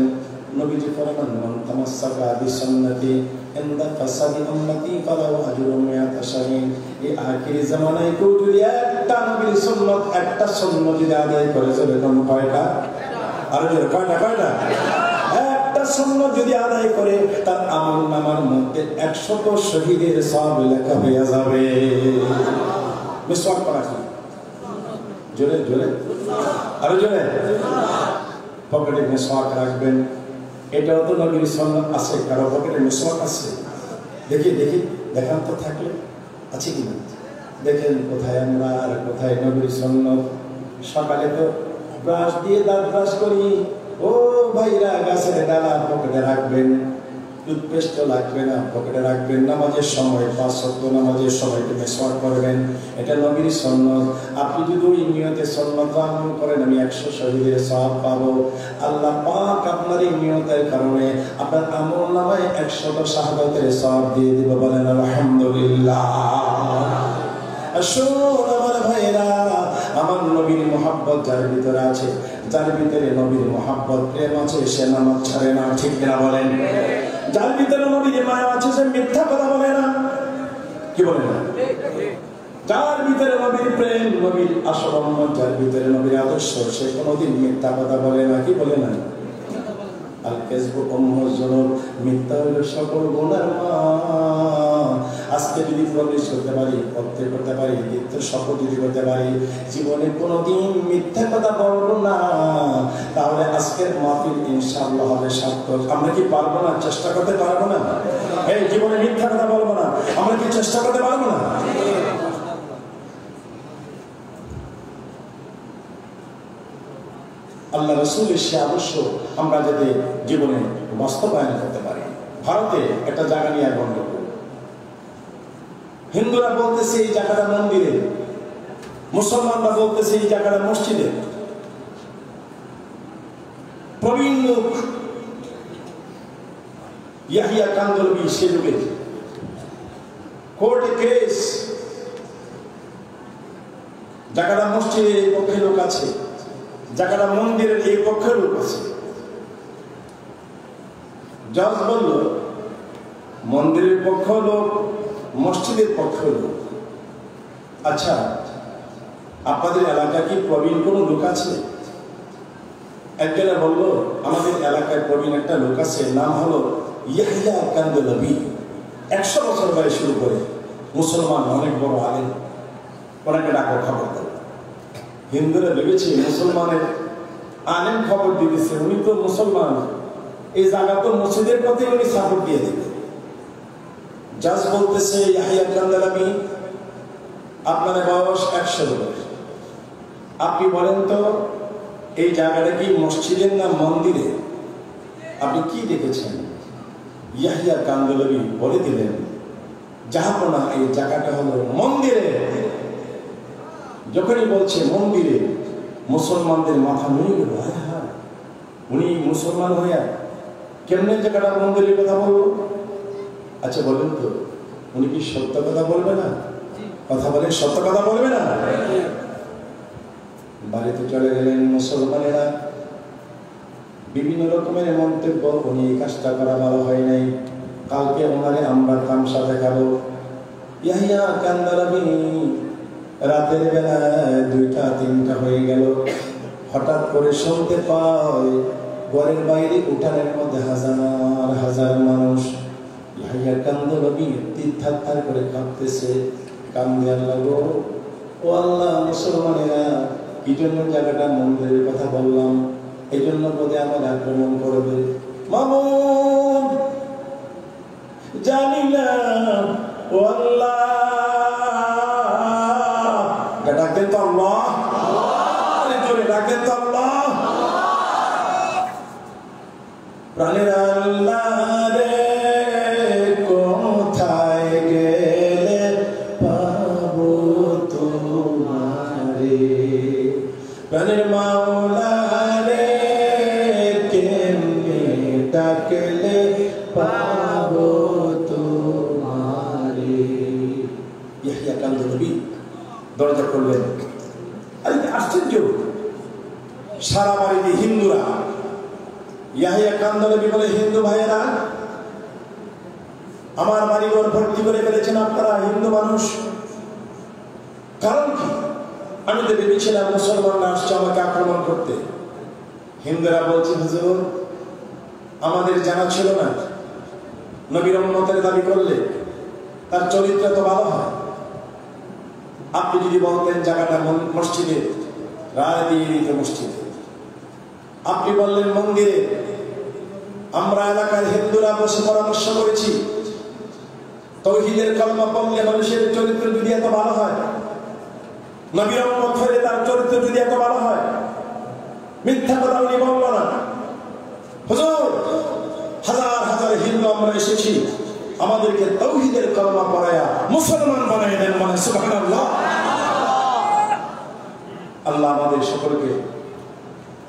নবীজি ফরমান, মান তামাসসাকা বিসুন্নতি ইনদা ফাসাদি উম্মতি ফালাহু আজরুম মিআতা শাহীদ। এই আখির জামানায় কেউ যদি একটা নবীর সুন্নাত, একটা সুন্নাত যদি আদায় করে চলে, তখন কয়টা? আর কয়টা? কয়টা? একটা সুন্নাত যদি আদায় করে, তার আমলনামার মধ্যে 100 শহীদের সওয়াব লেখা হয়ে যাবে। মিসওয়াক করা কি? জোরে জোরে, আরো জোরে। পকেটে মিসওয়াক রাখবেন, এটাও তো নবীর সুন্নাত আছে। কারো পকেটে মিসওয়াক আছে? দেখি দেখি, দেখান তো থাকলে, আছে কিনা দেখেন। কোথায় আমরা আর কোথায় নবীর সুন্নাত? সকালে তো ব্রাশ দিয়ে দাঁত ব্রাশ করি, ও ভাইরা গাছের ডালা পকেটে রাখবেন। টুথপেস্ট লাগবে না, পকেটে রাখবেন। নামাজের সময়, 5 ওয়াক্ত নামাজের সময় মিসওয়াক করবেন, এটা নবীর সুন্নাত। আপনি যদি ওই নিয়তে সুন্নাত আমল করেন, আমি 100 শহীদের সওয়াব পাবো। আল্লাহ পাক আপনার এই নিয়তের কারণে আপনার আমলনামায় 100 শাহাদাতের সওয়াব দিয়ে দিব। বলেন আলহামদুলিল্লাহ। আসুন আমার ভাইরা, আমার নবীর মহব্বত যার ভিতরে আছে, যার ভিতরে নবীর মহব্বত প্রেম আছে, সে নামাজ ছাড়ে না। ঠিক কিনা বলেন? যার ভিতরে নবীর মায়া আছে, সে মিথ্যা কথা বলে না। কি বলে না? যার ভিতরে নবীর প্রেম, নবীর আসল উম্মত, যার ভিতরে নবীর আদর্শ, সে কোনোদিন মিথ্যা কথা বলে না। কি বলে না? আল কাযবু উম্মুজ যুনুব, মিথ্যা হলো সকল গুনার মা। আজকে যদি প্রমিস করতে পারি, প্রত্যয় করতে পারি, দ্বিতীয় শপথ যদি করতে পারি, জীবনে কোনোদিন মিথ্যা কথা বলবো না, তাহলে আজকের মাহফিল ইনশাআল্লাহ হবে সার্থক। আমরা কি পারবো না? চেষ্টা করতে পারবো না? এই জীবনে মিথ্যা কথা বলবো না, আমরা কি চেষ্টা করতে পারবো না? আল্লাহ রাসূলের সে আদর্শ আমরা যাতে জীবনে বাস্তবায়ন করতে পারি। ভারতে একটা জায়গা নিয়ে গণ্ডগোল, হিন্দুরা বলতেছে এই জায়গাটা মন্দিরে, মুসলমানরা বলতেছে এই জায়গাটা মসজিদে। প্রবীণ লোক ইয়াহিয়া কান্দলবি সে যুগে কোর্টে কেস, জায়গাটা মসজিদের এই পক্ষে লোক আছে, জায়গাটা মন্দিরের এই পক্ষে লোক আছে। জজ বলল মন্দিরের পক্ষ লোক, মসজিদের পক্ষ লোক। আচ্ছা, আপনাদের এলাকা কি প্রবীণ কোন লোক আছে? একজনে বলল আমাদের এলাকায় প্রবীণ একটা লোক আছে, নাম হলো ইয়াহিয়া কান্দলবি, 100 বছর বয়স শুরু করে, মুসলমান, অনেক বড় আলেম, ওনাকে ডাকো খবর দাও। হিন্দুরা ভেবেছে মুসলমানের আলেম খবর দিয়েছে, উনি তো মুসলমান, এই জায়গা তো মসজিদের পথে উনি সাপোর্ট দিয়ে দেবে। জাজ বলতেছে ইয়াহিয়া কান্দলবি, আপনার বয়স 100 বছর, আপনি বলেন তো এই জায়গাটা কি মসজিদের না মন্দিরে? আপনি কি দেখেছেন? ইয়াহিয়া কান্দলবি বলে দিলেন, জাহাপনা এই জায়গাটা হলো মন্দিরে। যখনই বলছে মন্দিরে, মুসলমানদের মাথা নুয়ে গেল, উনি মুসলমান হইয়া কেমনে জায়গাটা মন্দিরের কথা বলবো? আচ্ছা বলেন তো, উনি কি সত্য কথা বলবে না? কথা বলে সত্য কথা বলবে না? বাড়িতে চলে গেলেন মুসলমানেরা, বিভিন্ন রকমের মন্তব্য, উনি এই কাজটা করা ভালো হয় নাই, কালকে ওনারে আমরা তামসা দেখাবো। ইয়াহিয়া কান্দলবি রাতের বেলা 2টা-3টা হয়ে গেল, হঠাৎ করে শুনতে পায় ঘরের বাইরে উঠানের মধ্যে হাজার হাজার মানুষ। ইয়াহিয়া কান্দলবি তিরথার করে কাঁদতেছে, কান্দে, আল্লাহ গো, ও আল্লাহ, মুসলমানেরা কি জন্য জায়গাটা মন্দিরের কথা বললাম, এই জন্য বোধে আমার আক্রমণ করবে। মামুন জানি না, ও আল্লাহ, ডাকেন তো আল্লাহ, ডাকেন তো আল্লাহ, প্রাণের আল্লাহ রে, কোথায় গেলে পাবো তোমারে, প্রাণের মাওলা রে, কেমনে ডাকলে পাবো তোমারে। ইয়াহিয়া কান্দলবি দরজা খুললেন। আরে আশ্চর্য, সারা বাড়িতে হিন্দুরা। ইয়াহিয়া কান্দলবি বলে, হিন্দু ভাইয়েরা, আমার বাড়িঘর ভর্তি করে ফেলেছেন আপনারা, হিন্দু মানুষ, কারণ কি? আমি তো ভেবেছিলাম মুসলমানরা আসছে আমাকে আক্রমণ করতে। হিন্দুরা বলছে, হুজুর, আমাদের জানা ছিল না, নবীর উম্মতের দাবি করলে তার চরিত্র তো ভালো হয়। আপনি যদি বলতেন জায়গাটা মসজিদে, রায় দিয়ে দিত মসজিদে। আপনি বললেন মন্দিরে, আমরা এলাকার হিন্দুরা বসে পরামর্শ করেছি, তাওহীদের কালেমা পড়লে মানুষের চরিত্র যদি এত ভালো হয়, নবীর উম্মত হলে তার চরিত্র যদি এত ভালো হয়, মিথ্যা কথা উনি বলল না। হুজুর, হাজার হাজার হিন্দু আমরা এসেছি, আমাদেরকে তাওহীদের কালেমা পড়ায়া মুসলমান বানায় দেন, মানে সুবহানাল্লাহ। আল্লাহ আমাদের সকলকে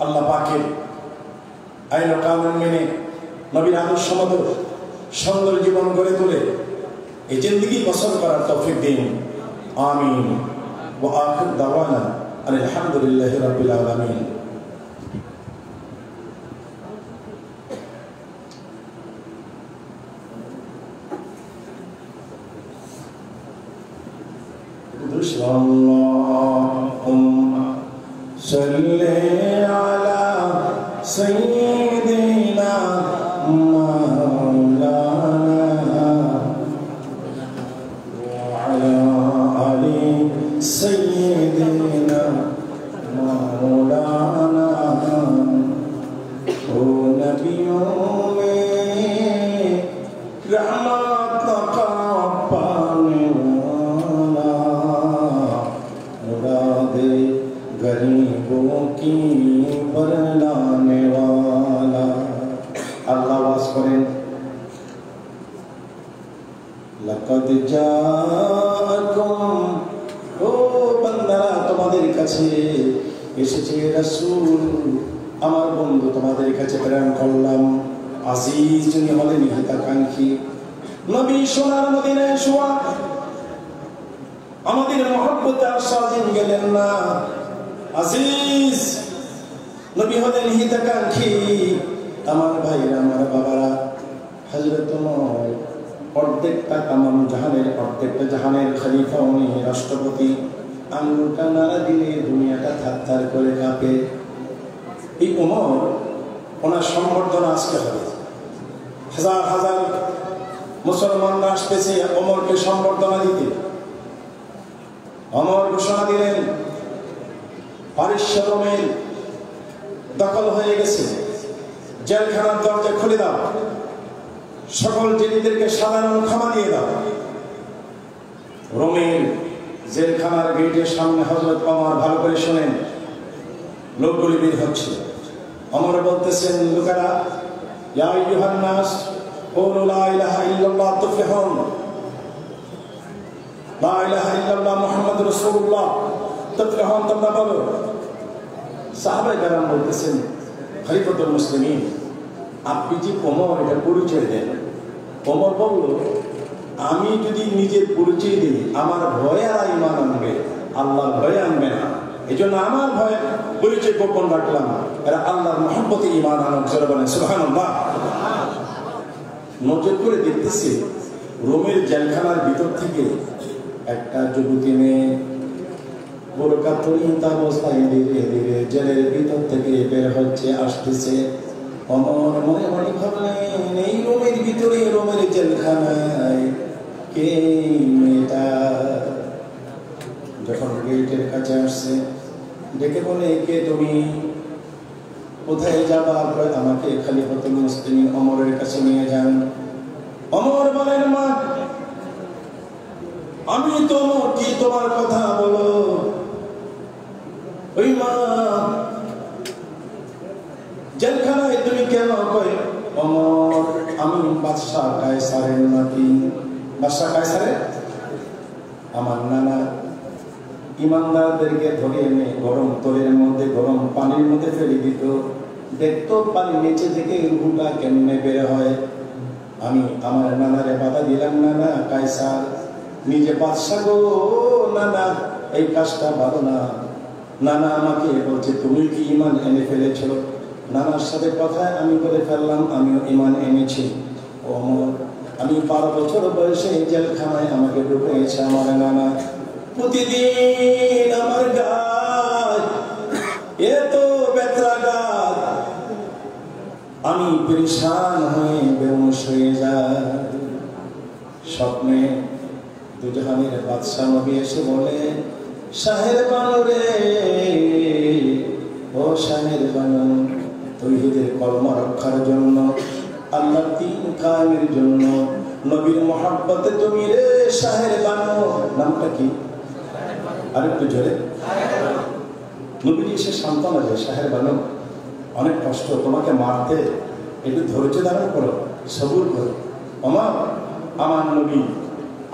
আল্লাহ পাকের আইন ও কানুন মেনে নবীর আদর্শ মতো সুন্দর জীবন গড়ে তুলে এই জিন্দেগি বসর করার তৌফিক দিন, আমিন। ওয়া আখির দাওয়ানা আলহামদুলিল্লাহি রাব্বিল আলামিন। Allahumma salli ala sayyidina पर लाने वाला। अल्लाह आवाज करें लक़द जाअकुम, ओ बंदारा তোমাদের কাছে এসেছে রাসূল, আমার বন্ধু তোমাদের কাছে প্রেরণ করলাম। আজিজ যিনি হলেন হিতাকাঙ্ক্ষী, নবী সোনার মদিনায় শোয়া, আমাদের মহব্বতে আসাদিন গেলেন না। আজিজ নবী হলেন হিতাকাঙ্ক্ষী। আমার ভাইরা, আমার বাবারা, হযরত ওমর অর্ধেকটা তামাম জাহানের, অর্ধেকটা জাহানের খলিফা, উনি রাষ্ট্রপতি। আঙুলটা নাড়া দিলে দুনিয়াটা থারথার করে কাঁপে। এই ওমর, ওনার সম্বর্ধনা আসতে হবে। হাজার হাজার মুসলমানরা আসতেছে ওমরকে সম্বর্ধনা দিতে। ওমর ঘোষণা দিলেন পারস্য রোমের দখল হয়ে গেছে, জেলখানার দরজা খুলে দাও, সকল জেলেদেরকে সাধারণ ক্ষমা দিয়ে দাও। রোমের জেলখানার গেটের সামনে হযরত ওমর, ভালো করে শুনেন, লোকগুলি বের হচ্ছে। ওমর বলতেছেন, লোকেরা, ইয়া আইয়ুহান নাস কুলু লা ইলাহা ইল্লাল্লাহ তুফলিহুন, লা ইলাহা ইল্লাল্লাহ মুহাম্মাদুর রাসূলুল্লাহ তুফলিহুন, তোমরা বলো। সাহাবায়ে কেরাম বলতেছেন, খলিফাতুল মুসলিমিন, আপনি যে ওমর এটা পরিচয় দেন। ওমর বলল, আমি যদি নিজের পরিচয় দিই আমার ভয়ে আর ঈমান আনবে, আল্লাহর ভয়ে আনবে না। এই জন্য আমার ভয়ে পরিচয় গোপন রাখলাম, এরা আল্লাহর মহব্বতে ঈমান আনবে। জোরে বলেন সুবহানাল্লাহ। নজর করে দেখতেছি রোমের জেলখানার ভিতর থেকে একটা যুবতী মেয়ে বোরকা পরিহিত অবস্থায় ধীরে ধীরে জেলের ভিতর থেকে বের হচ্ছে, আসতেছে। ওমর মনে মনে ভাবলেন, এই রোমের ভিতরে, রোমের জেলখানায় কে মেয়েটা? যখন গেটের কাছে আসছে, ডেকে বলে, কে তুমি, কোথায় যাবা? আমাকে খলিফাতুল মুসলিমিন ওমরের কাছে নিয়ে যান। ওমর বলেন, মা, আমি তো কি তোমার কথা বলো? ওই মা, জেলখানায় তুমি কেন? কয়, ওমর, আমি বাদশাহ কায়সারের নাতি। বাদশাহ কায়সারের? আমার নানা ইমানদারদেরকে ধরে এনে গরম তলের মধ্যে, গরম পানির মধ্যে ফেলে দিত, দেখতো পানি নিচে থেকে রুহুটা কেমনে বের হয়। আমি আমার নানারে বাধা দিলাম, নানা কায়সার নিজে বাদশা গো, নানা এই কাজটা ভালো না। নানা আমাকে বলছে, তুমি কি ঈমান এনে ফেলেছ? নানার সাথে কথায় আমি বলে ফেললাম, আমিও ঈমান এনেছি। ওমর, আমি 12 বছর বয়সে জেলখানায় আমাকে ঢুকিয়েছে আমার নানা। প্রতিদিন আমার গায়ে এত বেত্রাঘাত, আমি পরেশান হয়ে বেহুশ হয়ে যাই। স্বপ্নে দুজাহানের বাদশা নবী এসে বলে, শাহের বানু রে, ও শাহের বানু, তৌহিদের কলমা রক্ষার জন্য, আল্লাহর দ্বীন কায়েমের জন্য, নবীর মহব্বতে তুমি রে শাহের বানু। নামটা কি? আরেকটু জোরে। নবীজি এসে সান্ত্বনা দেয়, শাহের বানু, অনেক কষ্ট, তোমাকে মারতে, একটু ধৈর্য ধারণ করো, সবুর করো। আমার নবী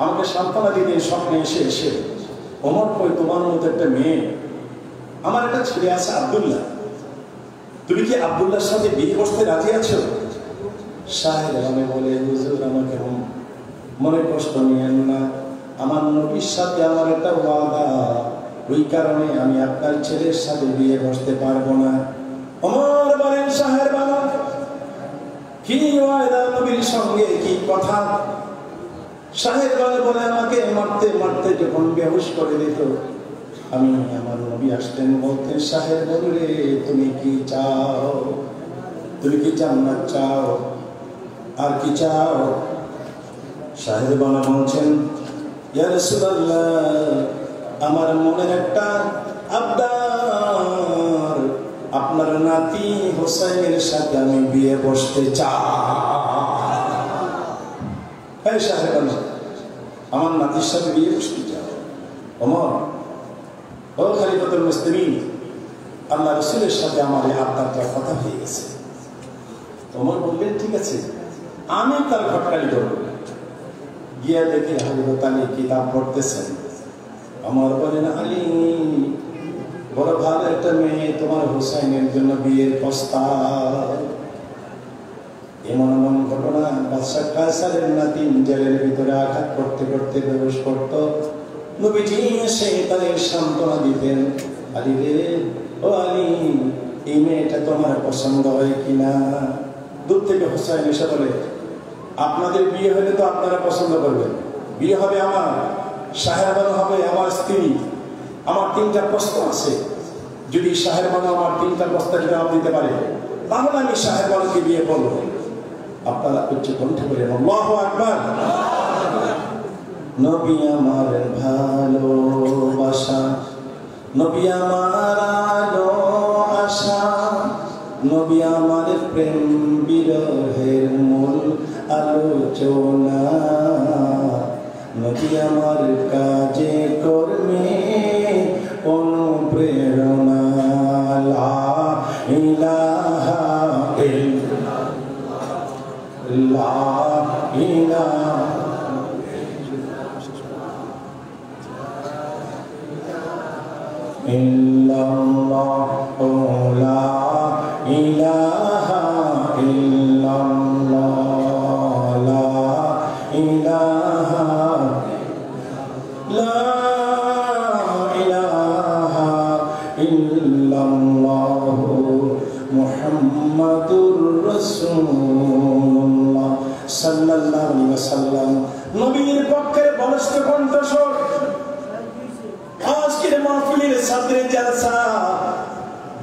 আমাকে সান্ত্বনা দিতে স্বপ্নে এসে এসে, ওমর কই, তোমার মতো একটা মেয়ে, আমার একটা ছেলে আছে আব্দুল্লাহ, তুমি কি আব্দুল্লাহর সাথে বিয়ে করতে রাজি আছো? শাহের বানু বলে, হুজুর, আমাকে মনে কষ্ট নিয়েন না, আমার নবীর সাথে আমার একটা ওয়াদা, ওই কারণে আমি আপনার ছেলের সাথে বিয়ে বসতে পারবো না। ওমর বলেন, শাহের বানু, কি ওয়াদা নবীর সঙ্গে, কি কথা? শাহের বানু বলে, আমাকে মারতে মারতে যখন বেহুশ করে দিত, আমি আমার নবী আসতেন, বলতেন, শাহের বানু রে, তুমি কি চাও? তুমি কি জান্নাত চাও? আর কি চাও? শাহের বানু বলছেন, ইয়া রাসূলুল্লাহ, আমার মনের একটা আবদার, আপনার নাতি হোসেনের সাথে আমি বিয়ে বসতে চাই। শাহের বানু, আমার নাতির সাথে বিয়ে বসতে চাও? ওমর, ও খলিফাতুল মুসলিমিন, আল্লাহ রাসূলের সাথে আমার এই আত্মাটা কথা হয়ে গেছে। ওমর বললেন ঠিক আছে, আমি তার ঘটনাই করব। গিয়া দেখে হযরত আলী কিতাব পড়তেছেন। আমার বলেন, আলী বড় ভালো একটা মেয়ে, তোমার হুসাইনের জন্য বিয়ের প্রস্তাব। এমন এমন ঘটনা বাদশাহ কায়সারের নাতি জেলের ভিতরে আঘাত করতে করতে প্রবেশ করত। নবীজি এসে তাদের সান্ত্বনা দিতেন, আলী রে, ও আলী, এই মেয়েটা তোমার পছন্দ হয় কিনা? দূর থেকে হুসাইন এসে বলে, আপনাদের বিয়ে হলে তো আপনারা পছন্দ করবেন, বিয়ে হবে আমার, শাহের বানু হবে আমার স্ত্রী। আমার 3টা প্রশ্ন আছে, যদি শাহের বানু আমার 3টা প্রশ্নের জবাব দিতে পারে তাহলে আমি শাহের বানুকে বিয়ে করবো। আপনারা উচ্চ কণ্ঠে বলেন আল্লাহু আকবার। নবী আমার ভালোবাসা, নবী আমার আলো আশা, নবী আমার প্রেম বিরহের মূল আলোচনা, নবী আমার কাজে কর্মে অনুপ্রেরণা। লা ইলাহা ইল্লাল্লাহ, লা ইলাহা ইল্লাল্লাহ, লা ইলাহা ইল্লাল্লাহ, লা ইলাহা, লা ইলাহা ইল্লাল্লাহ, মুহাম্মাদুর রাসূলুল্লাহ সাল্লাল্লাহু আলাইহি ওয়াসাল্লাম। নবীর পক্ষের বলিষ্ঠ কণ্ঠস্বর আজকের মাহফিলের সাদরে জলসা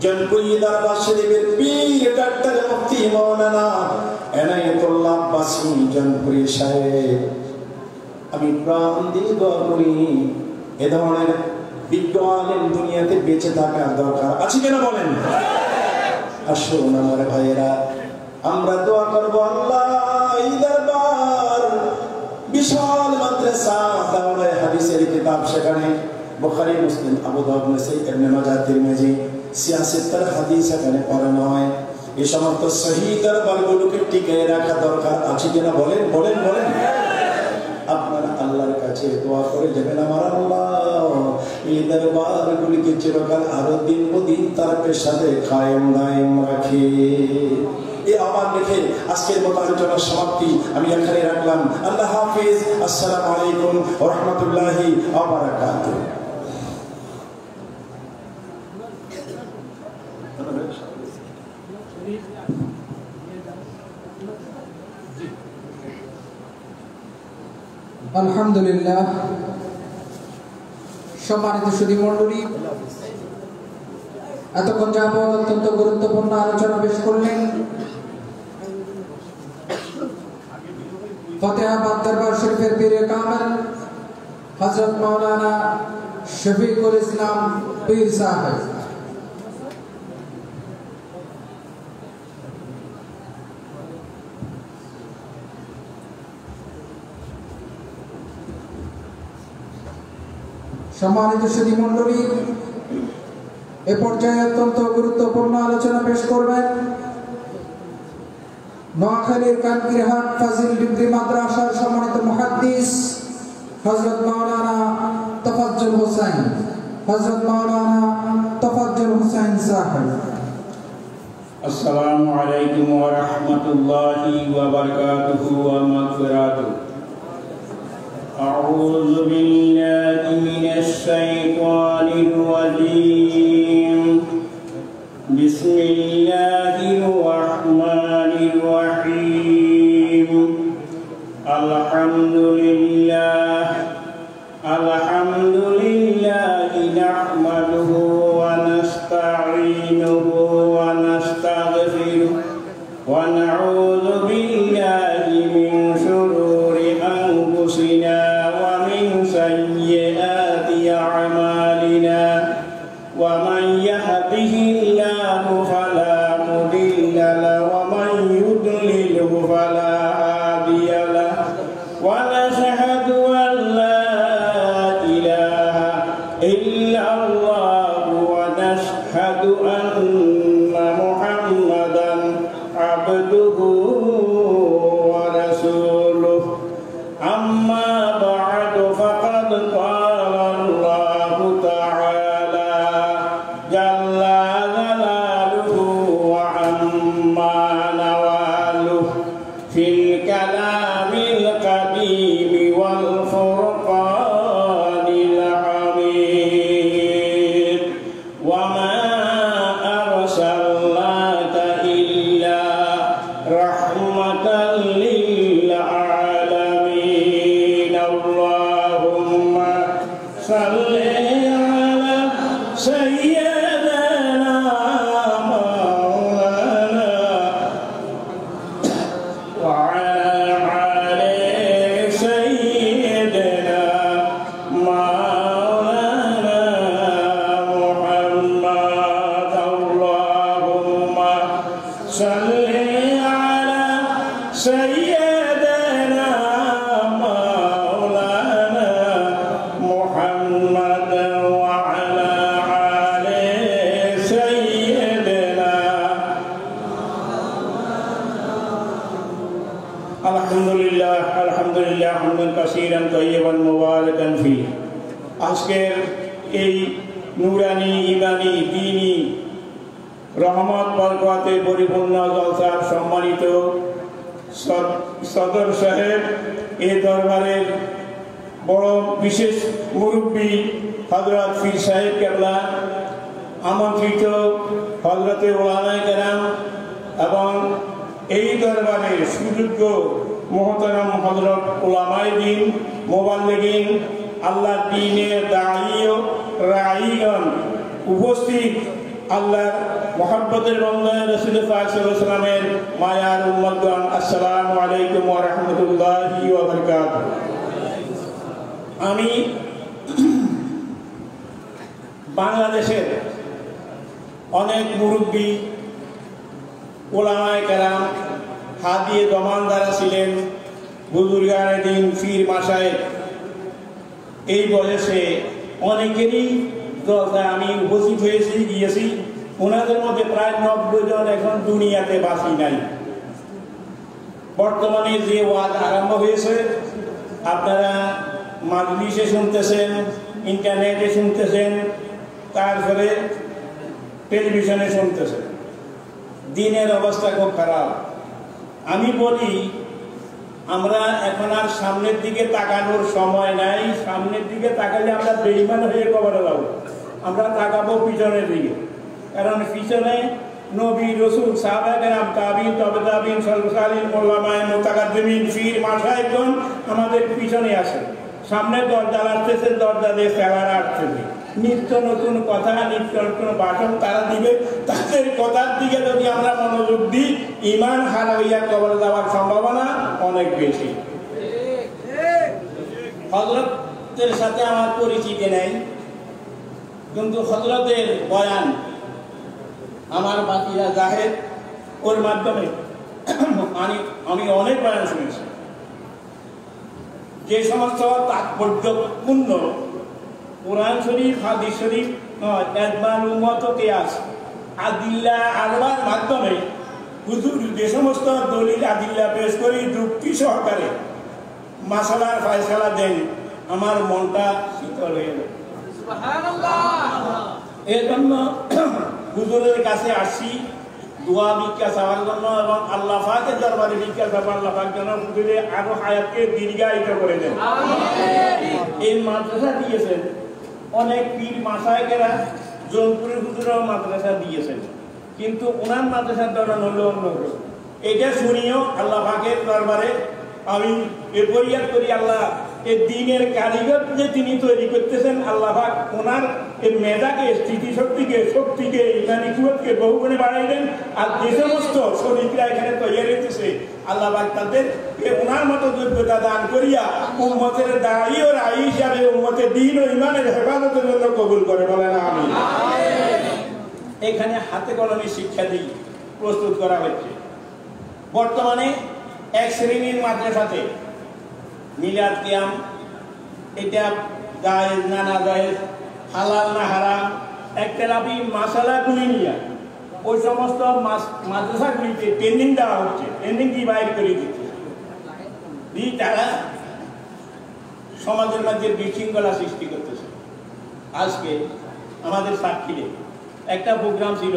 জনপুরি দরবার শরীফের পীর ডাক্তার মুফতি মাওলানা এনায়েতুল্লাহ আব্বাসী জনপুরি সাহেব। আমি প্রাণ দিয়ে দোয়া করি এ ধরনের বিজ্ঞ আলেম দুনিয়াতে বেঁচে থাকার দরকার আছে কিনা বলেন? আসুন আমার ভাইয়েরা, আমরা দোয়া করবো আল্লাহ এই দরবার বিশাল মাদ্রাসা, দাওরায়ে হাদিসের কিতাব, সেখানে বুখারী, মুসলিম, আবু দাউদ, নাসাঈ, ইবনে মাজাহ, তিরমিজি, সিয়াসিত্তার হাদিস এখানে পড়ানো হয়। এই সমস্ত সহিহ দরবারগুলোকে টিকিয়ে রাখা দরকার আছে কিনা বলেন বলেন বলেন। আপনারা আল্লাহর কাছে দোয়া করে দেবেন, আমার আল্লাহ এই দরবারগুলিকে চিরকাল আরো দিন ও দিন তার সাথে কায়েম দায়েম রাখে। এই আহ্বান রেখে আজকের মতো আলোচনার সমাপ্তি আমি এখানে রাখলাম। আল্লাহ হাফিজ। আসসালামু আলাইকুম ওয়া রাহমাতুল্লাহি ওয়া বারাকাতুহু। আলহামদুলিল্লাহ। সম্মানিত সুধী মণ্ডলী, এতক্ষণ যাবৎ অত্যন্ত গুরুত্বপূর্ণ আলোচনা পেশ করলেন ফতেহাবাদ দরবার শরীফের পীরে কামেল হযরত মাওলানা শফিকুল ইসলাম পীর সাহেব। সম্মানিত সুধী মণ্ডলী, এ পর্যায়ে অত্যন্ত গুরুত্বপূর্ণ আলোচনা পেশ করবেন নোয়াখালীর কানকিরহাট ফাজিল ডিগ্রি মাদ্রাসার সম্মানিত মুহাদ্দিস হযরত মাওলানা তাফাজ্জুল হোসেন, হযরত মাওলানা তাফাজ্জুল হোসেন সাহেব। আসসালামু আলাইকুম ওয়া রাহমাতুল্লাহি ওয়া বারাকাতুহু ওয়া মাগফিরাতুহু। আউযু বিল্লাহি মিনাশ শাইতানির রাজীম। বিসমিল্লাহির রাহমানির রাহিম। আলহামদুলিল্লাহ আলহামদুলিল্লাহি নাহমাদুহু ওয়া নাস্তাঈনুহু ওয়া নাস্তাগফিরুহু ওয়া নাউযু বিল্লাহি মিন শুরুরি আনফুসিনা ওয়া মিন সাইয়্যাতি আ'মালিনা ওয়া মান ইয়াহদিহিল্লাহু ফালা মুদিল্লা লাহু ওয়া মান ইউদ্লিলহু ফালা হাদিয়া লাহু ওয়া নাশহাদু আন লা ইলাহা ইল্লাল্লাহু ওয়া নাশহাদু আন salli ala sayyidina maulana Muhammad wa ala ali sayyidina. Alhamdulillah, alhamdulillah, hamdan kaseeran tayyiban mubarakan fi. আজকের এই নুরানি ইমানি দ্বীনি রহমত বরকতে পরিপূর্ণ জলসার সম্মানিত সদর সাহেব এই দরবারের বড় বিশেষ মুরব্বী হযরত পীর সাহেব কেবলা, আমন্ত্রিত হযরতে ওলামায়ে কেরাম এবং এই দরবারের সুযোগ্য মুহতারাম হযরত উলামায়ে দ্বীন, মুবাল্লিগিন, আল্লাহর দ্বীনের দাঈ ও রাঈগণ, উপস্থিত আল্লাহর মহব্বতের বান্দা রাসূল পাক সাল্লাল্লাহু আলাইহি ওয়াসাল্লামের মায়ার উম্মতগণ, আসসালামু আলাইকুম ওয়া রাহমাতুল্লাহি ওয়া বারাকাতুহু। আমি বাংলাদেশের অনেক মুরব্বী, ওলামায়ে কেরাম, হাদিয়ে জমানদারা ছিলেন, বুজুর্গানে দ্বীন, পীর মাশায়েখ, এই বয়সে অনেকেরই দরকার আমি উপস্থিত হয়েছি গিয়েছি। ওনাদের মধ্যে প্রায় 90 জন এখন দুনিয়াতে বাঁচি নাই। বর্তমানে যে ওয়াজ আরম্ভ হয়েছে আপনারা মাজলিসে শুনতেছেন, ইন্টারনেটে শুনতেছেন, তারপরে টেলিভিশনে শুনতেছেন। দিনের অবস্থা খুব খারাপ। আমি বলি আমরা এখন আর সামনের দিকে তাকানোর সময় নাই। সামনের দিকে তাকালে আমরা বেঈমান হয়ে কবরে যাব। আমরা তাকাবো পিছনের দিকে, কারণ পিছনে নবী, রাসূল, সাহাবায়ে কেরাম, তাবিঈন, তাবে তাবিঈন, সালিহিন, উলামায়ে মুতাকাদ্দিমিন, পীর মাশায়েখগণ আমাদের পিছনে আছে। সামনে দরজা আসতেছে, দরজা দিয়ে ফেলার আসতেছে। নিত্য নতুন কথা, নিত্য নতুন ভাষণ তারা দিবে। তাদের কথার দিকে যদি আমরা মনোযোগ দিই, ঈমান হারা হইয়া কবরে যাওয়ার সম্ভাবনা অনেক বেশি। হযরতের সাথে আমার পরিচিতি নেই, কিন্তু হযরতের বয়ান আমার বাকিরা জাহেদ, ওর মাধ্যমে আমি অনেক বয়ান শুনেছি। যে সমস্ত তাৎপর্যপূর্ণ কোরআন শরীফ, হাদিস শরীফ নয়, ইজমাল উম্মত ও কিয়াস, আদিল্লা আরবার মাধ্যমে হুজুর যে সমস্ত দলিল আদিল্লা পেশ করে যুক্তি সহকারে মাসালার ফয়সালা দেন, আমার মনটা শীতল হয়ে যায়। এর জন্য হুজুরের কাছে আসি দোয়া ভিক্ষা চাওয়ার জন্য এবং আল্লাহ পাকের দরবারে ভিক্ষা চাওয়া, আল্লাহ পাক যেন হুজুরে আরো হায়াতকে দীর্ঘায়িত করে দেন। এই মাদ্রাসা দিয়েছেন অনেক পীর মাশায়েখেরা, জৌনপুরের হুজুরও মাদ্রাসা দিয়েছেন, কিন্তু ওনার মাদ্রাসার ধরন হলো অন্যরকম। এটা শুনিও আল্লাহ পাকের দরবারে আমি ফরিয়াদ করি, আল্লাহ এই দ্বীনের কারিগর যে তিনি তৈরি করতেছেন, আল্লাহ পাক ওনার এই মেধাকে, স্মৃতিশক্তিকে, শক্তিকে, ইমানি কুওয়াতকে বহুগুণে বাড়াই দেন। আর যে সমস্ত শরীররা এখানে তৈরি হইতেছে, আল্লাহ পাক তাদের ওনার মতো যোগ্যতা দান করিয়া উম্মতের দায়ী ও রাই হিসাবে উম্মতের দ্বীন ও ইমানের হেফাজতের জন্য কবুল করে, বলেন আমিন। এখানে হাতে কলমে শিক্ষা দিয়ে প্রস্তুত করা হচ্ছে। বর্তমানে এক শ্রেণীর মাদ্রাসাতে মিলাদ কিয়াম, এটা জায়েজ না না জায়েজ, হালাল না হারাম, একতলাফি মাসালাগুলি নিয়ে ওই সমস্ত মাদ্রাসাগুলিতে ট্রেনিং দেওয়া হচ্ছে, ট্রেনিং কি বাইর করে দিচ্ছে। তারা সমাজের মধ্যে বিশৃঙ্খলা সৃষ্টি করতেছে। আজকে আমাদের সাক্ষীরে একটা প্রোগ্রাম ছিল,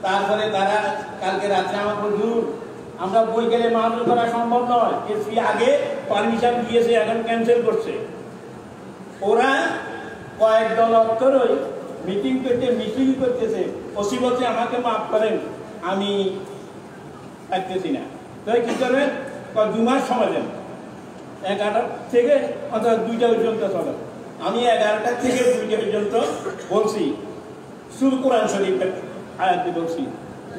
তারপরে তারা কালকে রাত্রে আমার হুজুর আমরা বই গেলে মাহফিল করা সম্ভব নয়, এসপি আগে পারমিশন দিয়েছে, এখন ক্যান্সেল করছে। ওরা কয়েক দল অক্ষরই মিটিং করতে মিটিং করতেছে, ওসি বলছে আমাকে মাফ করেন, আমি থাকতেছি না। তাই কি করবেন, 2 মাস সময় দেন, 11টা থেকে অথবা 2টা পর্যন্ত চলে। আমি 11টা থেকে 2টা পর্যন্ত বলছি, সুর কোরআন শরীফের আয়াতে বলছি,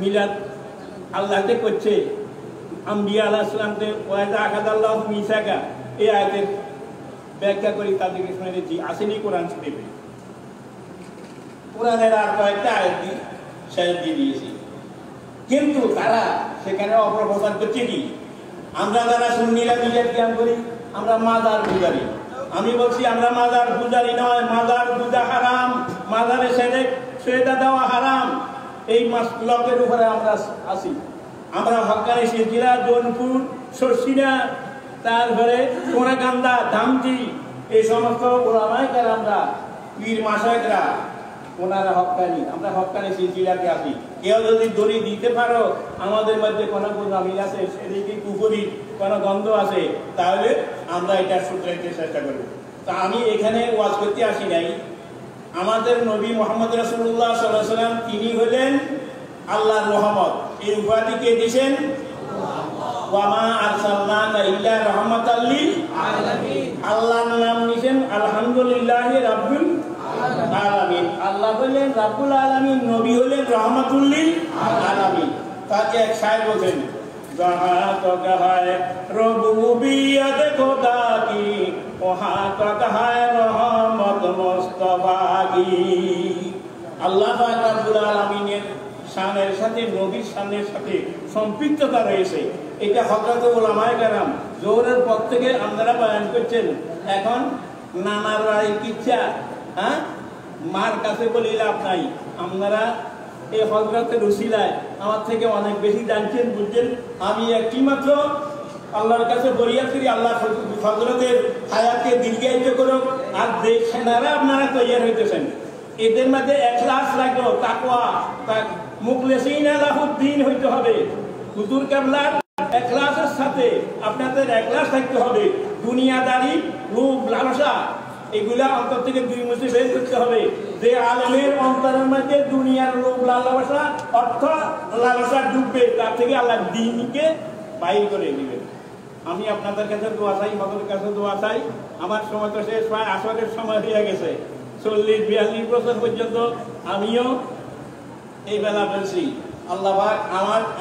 মিলাদ আল্লাহকে করছে, আম্বিয়া আলাইহিস সালামকে ওয়াজা আকাদাল্লাহু মিসাকা, এই আয়াতের ব্যাখ্যা করি তাদেরকে শুনে দিচ্ছি, আসেনি কোরআন শরীফে। কোরআনের আর কয়েকটা আয়াত শেষ দিয়ে দিয়েছি। কিন্তু তারা সেখানে অপপ্রচার করছে কি, আমরা যারা সুন্নিরা নিজের জ্ঞান করি আমরা মাজার পূজারি। আমি বলছি আমরা মাজার পূজারি নয়, মাজার পূজা হারাম, মাজারে সেজদা দেওয়া হারাম। এই মাসলকের উপরে আমরা আছি। আমরা হক্কানি সিলসিলা, জৌনপুর, শর্ষিনা, তারপরে কোনাকান্দা, ধামটি, এই সমস্ত ওলামায়ে কেরামরা, পীর মাশায়েখরা, ওনারা হক্কানি, আমরা হক্কানি সিলসিলাকে আছি। কেউ যদি দড়ি দিতে পারো আমাদের মধ্যে কোনো আমিল আছে, সেদিকে কুকুরি কোনো গন্ধ আছে, তাহলে আমরা এটা শুধরাইতে চেষ্টা করব। তা আমি এখানে ওয়াজ করতে আসি নাই। আমাদের নবী মুহাম্মদ রাসূলুল্লাহ সাল্লাল্লাহু আলাইহি ওয়াসাল্লাম তিনি হলেন আল্লাহর রহমত। এই উপাধি কে দিয়েছেন? ওয়া মা আরসালনাকা ইল্লা রাহমাতাল লিল আলামিন। আল্লাহর নাম নিছেন আলহামদুলিল্লাহি রাব্বিল আলামিন। আল্লাহ হলেন রাব্বুল আলামিন, নবী হলেন রাহমাতুল লিল আলামিন। তাকে এক শায়ের বলেন, जहाँ तक है रबूबियत खुदा की वहाँ तक है रहमत मुस्तफा की। আল্লাহ পাক রব্বুল আলামিনের শানের সাথে নবীর শানের সাথে সম্পৃক্ততা রয়েছে। এটা হযরত উলামায়ে কেরাম জোহরের পর থেকে আপনারা বয়ান করছেন। এখন নানার বাড়ির কিচ্ছা, মার কাছে বলে লাভ নাই। আপনারা এই হযরতের উসিলায় আমার থেকে অনেক বেশি জানছেন, বুঝছেন। আমি একটি মাত্র আল্লাহর কাছে ফরিয়াদ করি, আল্লাহ হযরতের হায়াতকে দীর্ঘায়িত করুক। আর যে সেনারা আপনারা তৈরি হইতেছেন, এদের মধ্যে ইখলাস লাগলো, তাকওয়া, মুখলিসিনা লাহুদ্দিন হইতে হবে। হুজুর কেবলার ইখলাসের সাথে আপনাদের ইখলাস থাকতে হবে। দুনিয়াদারি, লোভ, লালসা এগুলা অন্তর থেকে দুই মুছে বের করতে হবে। যে আলেমের অন্তরের মধ্যে দুনিয়ার লোভ, লালসা, অর্থ লালসা ডুববে, তার থেকে আল্লাহ দ্বীনকে বাইর করে দিবেন। আমি আপনাদের কাছে দোয়া চাই, মদের কাছে দোয়া চাই। আমার সময় তো শেষ, প্রায় আসরের সময় হয়ে গেছে। 40-42 বছর পর্যন্ত আমিও এই বেলা বলছি। আল্লাহ পাক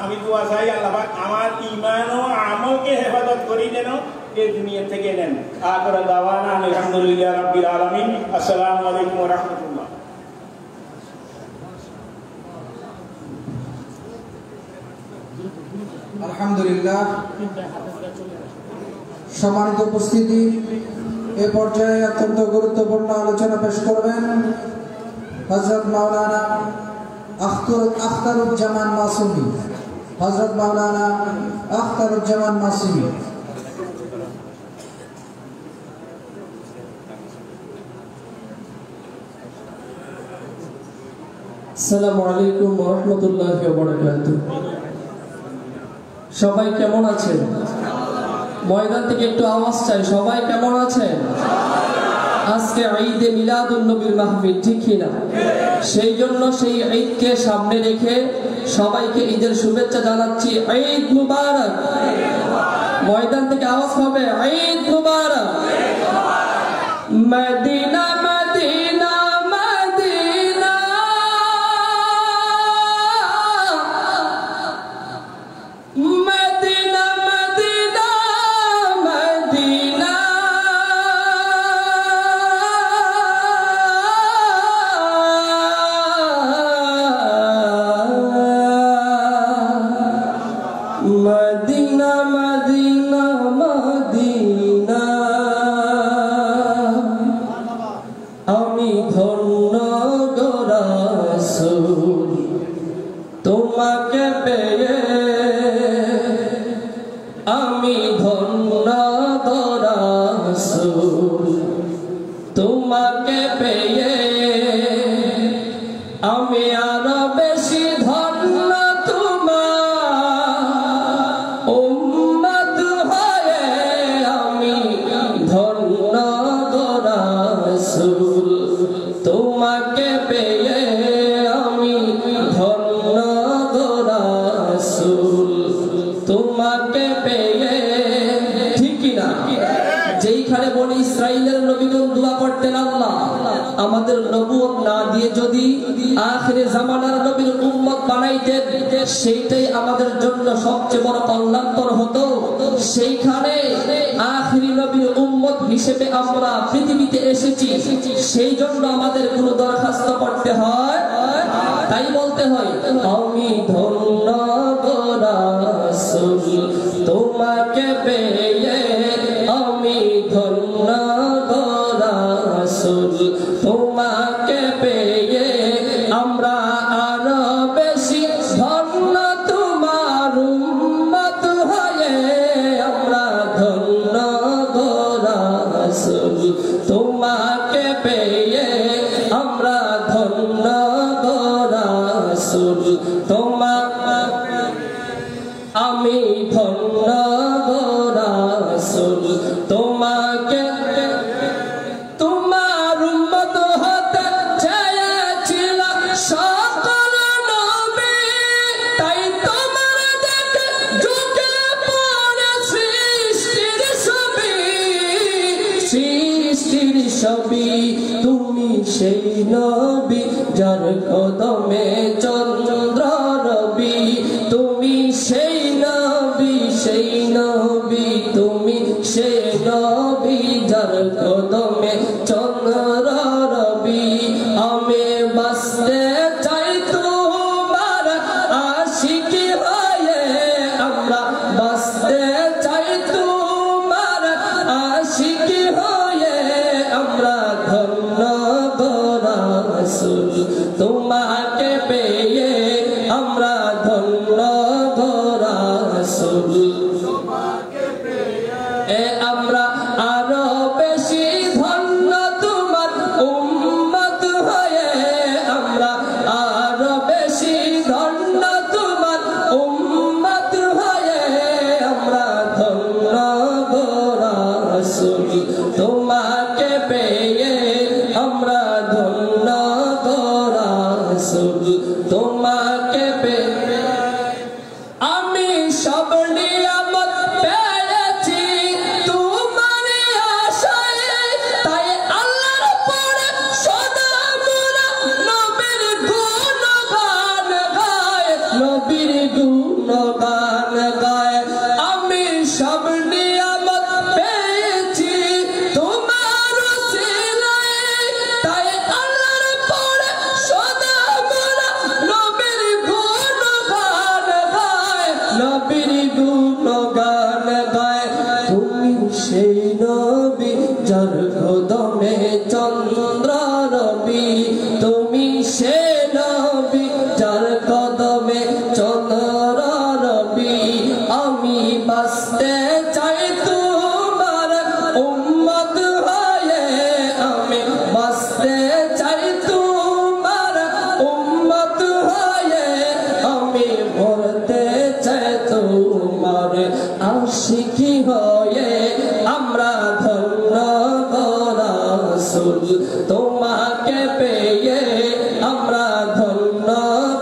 আমি দোয়া চাই, আল্লাহ পাক আমার ঈমান ও আমলকে হেফাজত করি যেন এই দুনিয়া থেকে নেন। আখির দাওয়ানা আলহামদুলিল্লাহি রাব্বিল আলামিন। আসসালামু আলাইকুম ওয়া রাহমাতুল্লাহ। আলহামদুলিল্লাহ। সম্মানিত উপস্থিতি, এ পর্যায়ে অত্যন্ত গুরুত্বপূর্ণ আলোচনা পেশ করবেন হযরত মাওলানা আখতারুজ্জামান মাসুমি। হযরত মাওলানা আখতারুজ্জামান মাসুমি। আসসালামু আলাইকুম ওয়া রাহমাতুল্লাহি ওয়া বারাকাতুহু। সবাই কেমন আছেন? ময়দান থেকে একটু আওয়াজ চাই। সবাই কেমন আছেন? আজকে ঈদে মিলাদুন নবীর মাহফিল, ঠিক কি না? সেই জন্য সেই ঈদকে সামনে রেখে সবাইকে ঈদের শুভেচ্ছা জানাচ্ছি। ঈদ মুবারক। ময়দান থেকে আওয়াজ হবে ঈদ মুবারক। Medina Medina Medina Medina Medina Medina Medina Medina Medina. আমি ধন্য গো রাসূল তোমাকে পেয়ে, আমি ধন্য গো রাসূল তোমাকে পেয়ে, আমি আরো বেশি ধন্য তোমার উম্মত হয়ে, আমি ধন্য গো রাসূল তোমাকে পেয়ে, আমি ধন্য গো রাসূল তোমাকে পেয়ে। ঠিক কি না? যেইখানে বনি ইসরাইলের নবীগণ দোয়া করতেন, আল্লাহ আমাদের নবুয়ত না দিয়ে যদি আখিরে জামানার নবীর উম্মত বানাইতেন, সেইটাই আমাদের জন্য সবচেয়ে বড় কল্যাণকর হতো। সেইখানে আখিরি নবীর উম্মত হিসেবে আমরা পৃথিবীতে এসেছি, সেই জন্য আমাদের কোনো দরখাস্ত করতে হয়, তাই বলতে হয় আমি ধন্য গো রাসূল তোমাকে পেয়ে, আমি ধন্য গো রাসূল তোমাকে পেয়ে, আমরা আরো বেশি ধন্য তোমার উম্মত হয়ে, আমরা ধন্য গো রাসূল তোমাকে পেয়ে, আমরা ধন্য গো রাসূল তোমাকে, আমি ধন্য গো রাসূল তোমাকে, তোমার উম্মত হতে চেয়েছিল সকল নবী, তাই তোমার দেখে ঝুঁকে পড়ে সৃষ্টির ছবি, সৃষ্টির ছবি। তুমি সেই নবী যার কদমে চন্দ্র রবি, তুমি সেই নবী, সেই নবী, তুমি সেই নবী যার কদমে চন্দ্র রবি। আমি বাঁচতে চাই তোমার আশিকি হয়ে, আমরা বাঁচতে চাই তোমার আশিকি হয়ে, আমরা ধন্য গো রাসূল তোমাকে পেয়ে, আমরা ধন্য গো রাসূল তোমাকে পেয়ে, আমরা আরো বেশি ধন্য তোমার উম্মত হয়ে, আমরা আরো বেশি ধন্য তোমার উম্মত হয়ে, আমরা ধন্য গো রাসূল তোমাকে পেয়ে, আমরা ধন্য গো রাসূল তোমাকে পেয়ে। আমি সব নিয়ামত পেয়েছি তোমার আশায়, তাই আল্লাহর পরে সদা মোরা নবীর গুণগান গায়, নবীর গুণগান গায়। আমি সব নিয়ামত পেয়েছি তোমার ওসিলায়, তাই আল্লাহর পরে সদা মোরা নবীর গুণগান গায়, নবীর গুণগান গায়। তুমি সেই নবী যার কদমে চন্দ্র রবি, তুমি সেই নবী যার কদমে চন্দ্র রবি। আমি বাঁচতে চাই তোমার উম্মত হয়ে, আমি বাঁচতে চাই তোমার উম্মত হয়ে, আমি মরতে চাই তোমার আশিকি হয়ে, আমরা ধন্য গো রাসূল তোমাকে পেয়ে, আমরা ধন্য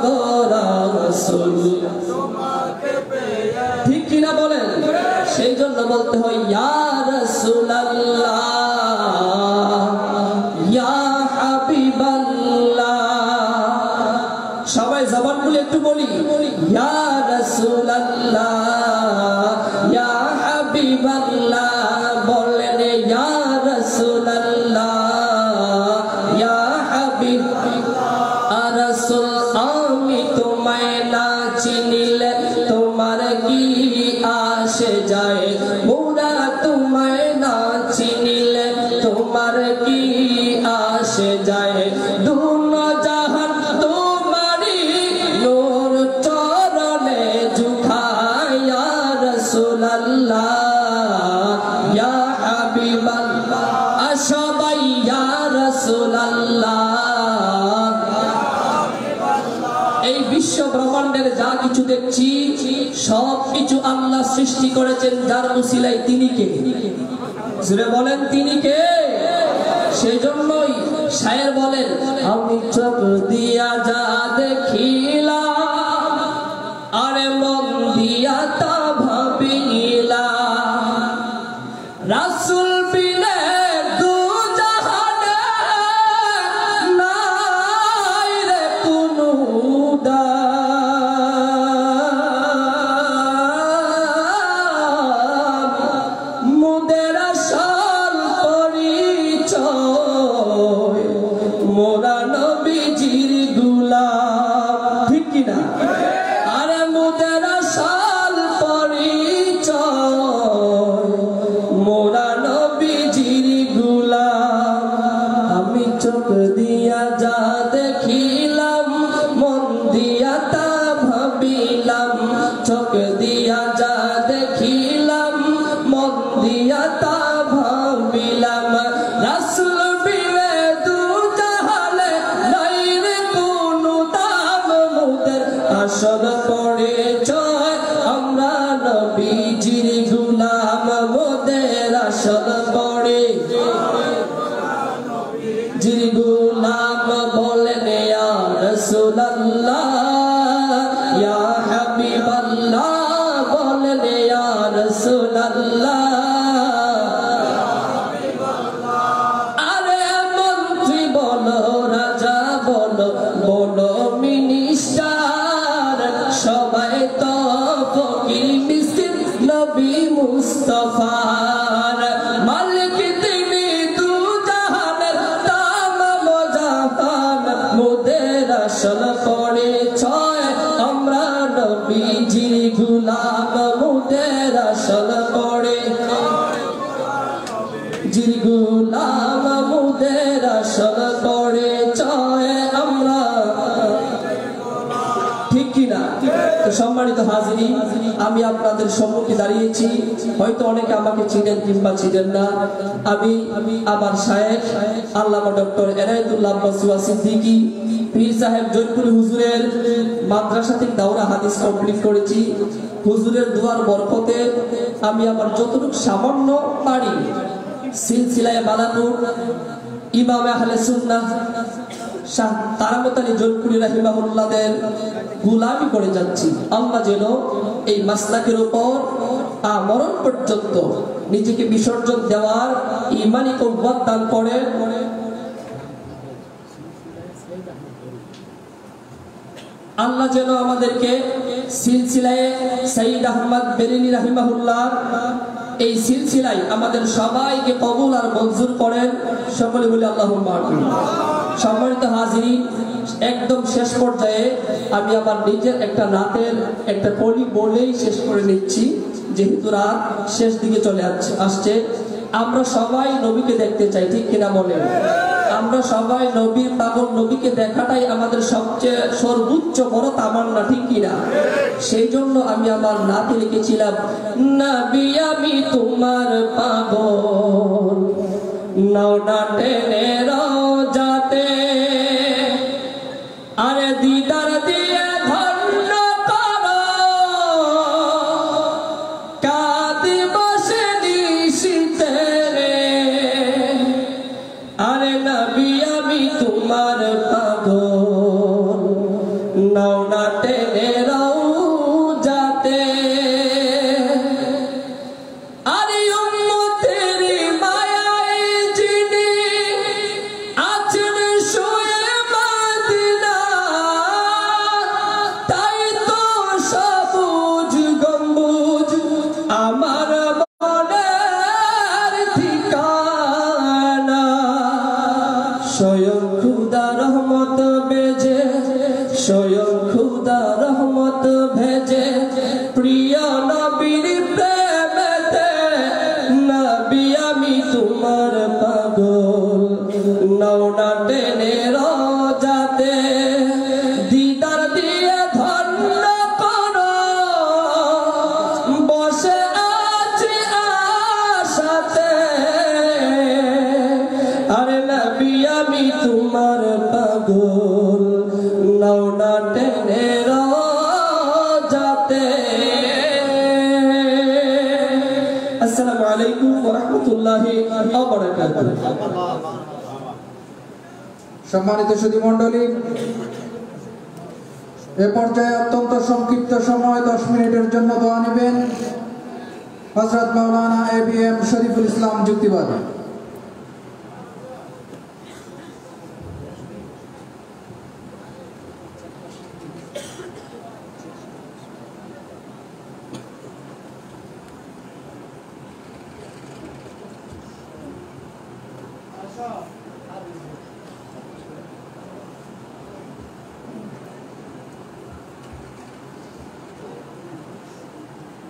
গো রাসূল তোমাকে পেয়ে। ঠিক কিনা বলেন? সেই জন্য বলতে হয় ইয়া রাসূলুল্লাহ, ইয়া হাবিবাল্লাহ। সবাই জবান খুলে একটু বলি ইয়া রাসূলুল্লাহ, ইয়া হাবিবাল্লাহ। বলেন ইয়া রাসূলুল্লাহ, ইয়া হাবিবাল্লাহ। রাসূল আমি তোমায় না চিনিলে তোমার কি আসে যায়, মোরা তোমায় না চিনিলে তোমার কি আসে যায়। দুনো জাহান তোমারি নূর চরণে ঝুঁকায়, ইয়া রাসূলুল্লাহ, ইয়া হাবিবাল্লাহ। সবাই ইয়া রাসূলুল্লাহ। এই বিশ্ব ব্রহ্মাণ্ডের যা কিছু দেখছি সব কিছু আল্লাহ সৃষ্টি করেছেন, যার উসিলায় তিনি কে? জোরে বলেন তিনি কে? সেই জন্যই শায়ের বলেন আমি চোখ দিয়া যা দেখিলাম, আরে মন দিয়া তা ভাবিলাম, রাসূল বিনে দু জাহানে নাই রে কোনো দাম, মুদের আসল কিনা? আরে মোদের আশার পরিচয় মোরা নবীজির গোলাম। আমি চোখ দিয়া যা দেখিলাম, মন দিয়া তা ভাবিলাম। চোখ দিয়া যা দেখিলাম, মন দিয়া তা ভাবিলাম। রাসূল বিনে দু জাহানে নাই রে কোনো দাম। মোদের আসল পরিচয় আমরা নবীজির গোলাম। মোদের আসল পরিচয় গোলাম। বলেন ইয়া রাসূলুল্লাহ ইয়া হাবিবাল্লাহ, বলেন ইয়া রাসূলুল্লাহ। আরে মন্ত্রী বলো, রাজা বলো, বলো মিনিস্টার, সবাই তো ফকির মিসকিন নবী মুস্তাফার। মালিক তিনি দু জাহানের তামাম জাহান। মোদের আসল পরিচয় আমরা নবীজির গোলাম। মোদের আসল পরিচয় গোলাম। মোদের আসল পরিচয় আমরা, ঠিক কিনা? তো সম্মানিত হাজিরিন, আমি আপনাদের সম্মুখে দাঁড়িয়েছি। হয়তো অনেকে আমাকে চিনেন কিংবা চিনেন না। আমি আমার শায়েখ আল্লামা ডক্টর এনায়েতুল্লাহ আব্বাস সিদ্দিকী পীর সাহেব জয়পুর হুজুরের মাদ্রাসা থেকে দাওরা হাদিস কমপ্লিট করেছি। হুজুরের দোয়ার বরকতে আমি আমার যতটুকু সামান্য পারি সিলসিলায়ে বালানুর ইমামে আহলে সুন্নাহ শাহ তারামত আলী জয়পুরি রাহিমাহুল্লাহদের গোলামি করে যাচ্ছি। আল্লাহ যেন এই মাসলাকের উপর মরণ পর্যন্ত নিজেকে বিসর্জন দেওয়ার ঈমানি কওয়াত দান করে। আল্লাহ যেন আমাদেরকে সিলসিলায়ে সাইয়্যিদ আহমদ বেরেলী রাহিমাহুল্লাহ এই সিলসিলায় আমাদের সবাইকে কবুল আর মঞ্জুর করেন। সকলে বলি আল্লাহুম্মা আমিন। সম্মানিত হাজিরিন, একদম শেষ পর্যায়ে আমি আমার নিজের একটা নাতের একটা কলি বলেই শেষ করে নিচ্ছি, যেহেতু রাত শেষ দিকে চলে আসছে। আমরা সবাই নবীকে দেখতে চাই, ঠিক কিনা বলেন? আমরা সবাই নবীর পাগল, নবীকে দেখাটাই আমাদের সবচেয়ে সর্বোচ্চ বড় তামান্না, ঠিক কিনা? সেই জন্য আমি আমার নাতে লিখেছিলাম, নবী আমি তোমার পাগল, নাও না টেনে রোজাতে, আরে দিদার দিয়ে ধন্য করো, কাঁদি বসে নিশিতে রে, আরে নবী আমি তোমার পাগল, নাও না টেনে রোজাতে, আরে উম্মতের মায়ায় যিনি আছেন শুয়ে মদিনা, তাই তো সবুজ গম্বুজ আমার মনের ঠিকানা, স্বয়ং খুদা রহমত বেজে, স্বয়ং খুদা রহমত ভেজে, প্রিয় নবীর প্রেমেতে, নবী আমি তোমার পাগল, নাও না টেনে রোজাতে, দিদার দিয়ে ধন্য করো, বসে আছি আশাতে, আরে নবী আমি তোমার পাগল, নাও না টেনে রোজাতে। আসসালামু আলাইকুম ওয়া রাহমাতুল্লাহি ওয়া বারাকাতুহু। সম্মানিত সুধী মণ্ডলী, এ পর্যায়ে অত্যন্ত সংক্ষিপ্ত সময় 10 মিনিটের জন্য দোয়া নেবেন হযরত মাওলানা ABM শরীফুল ইসলাম যুক্তিবাদী।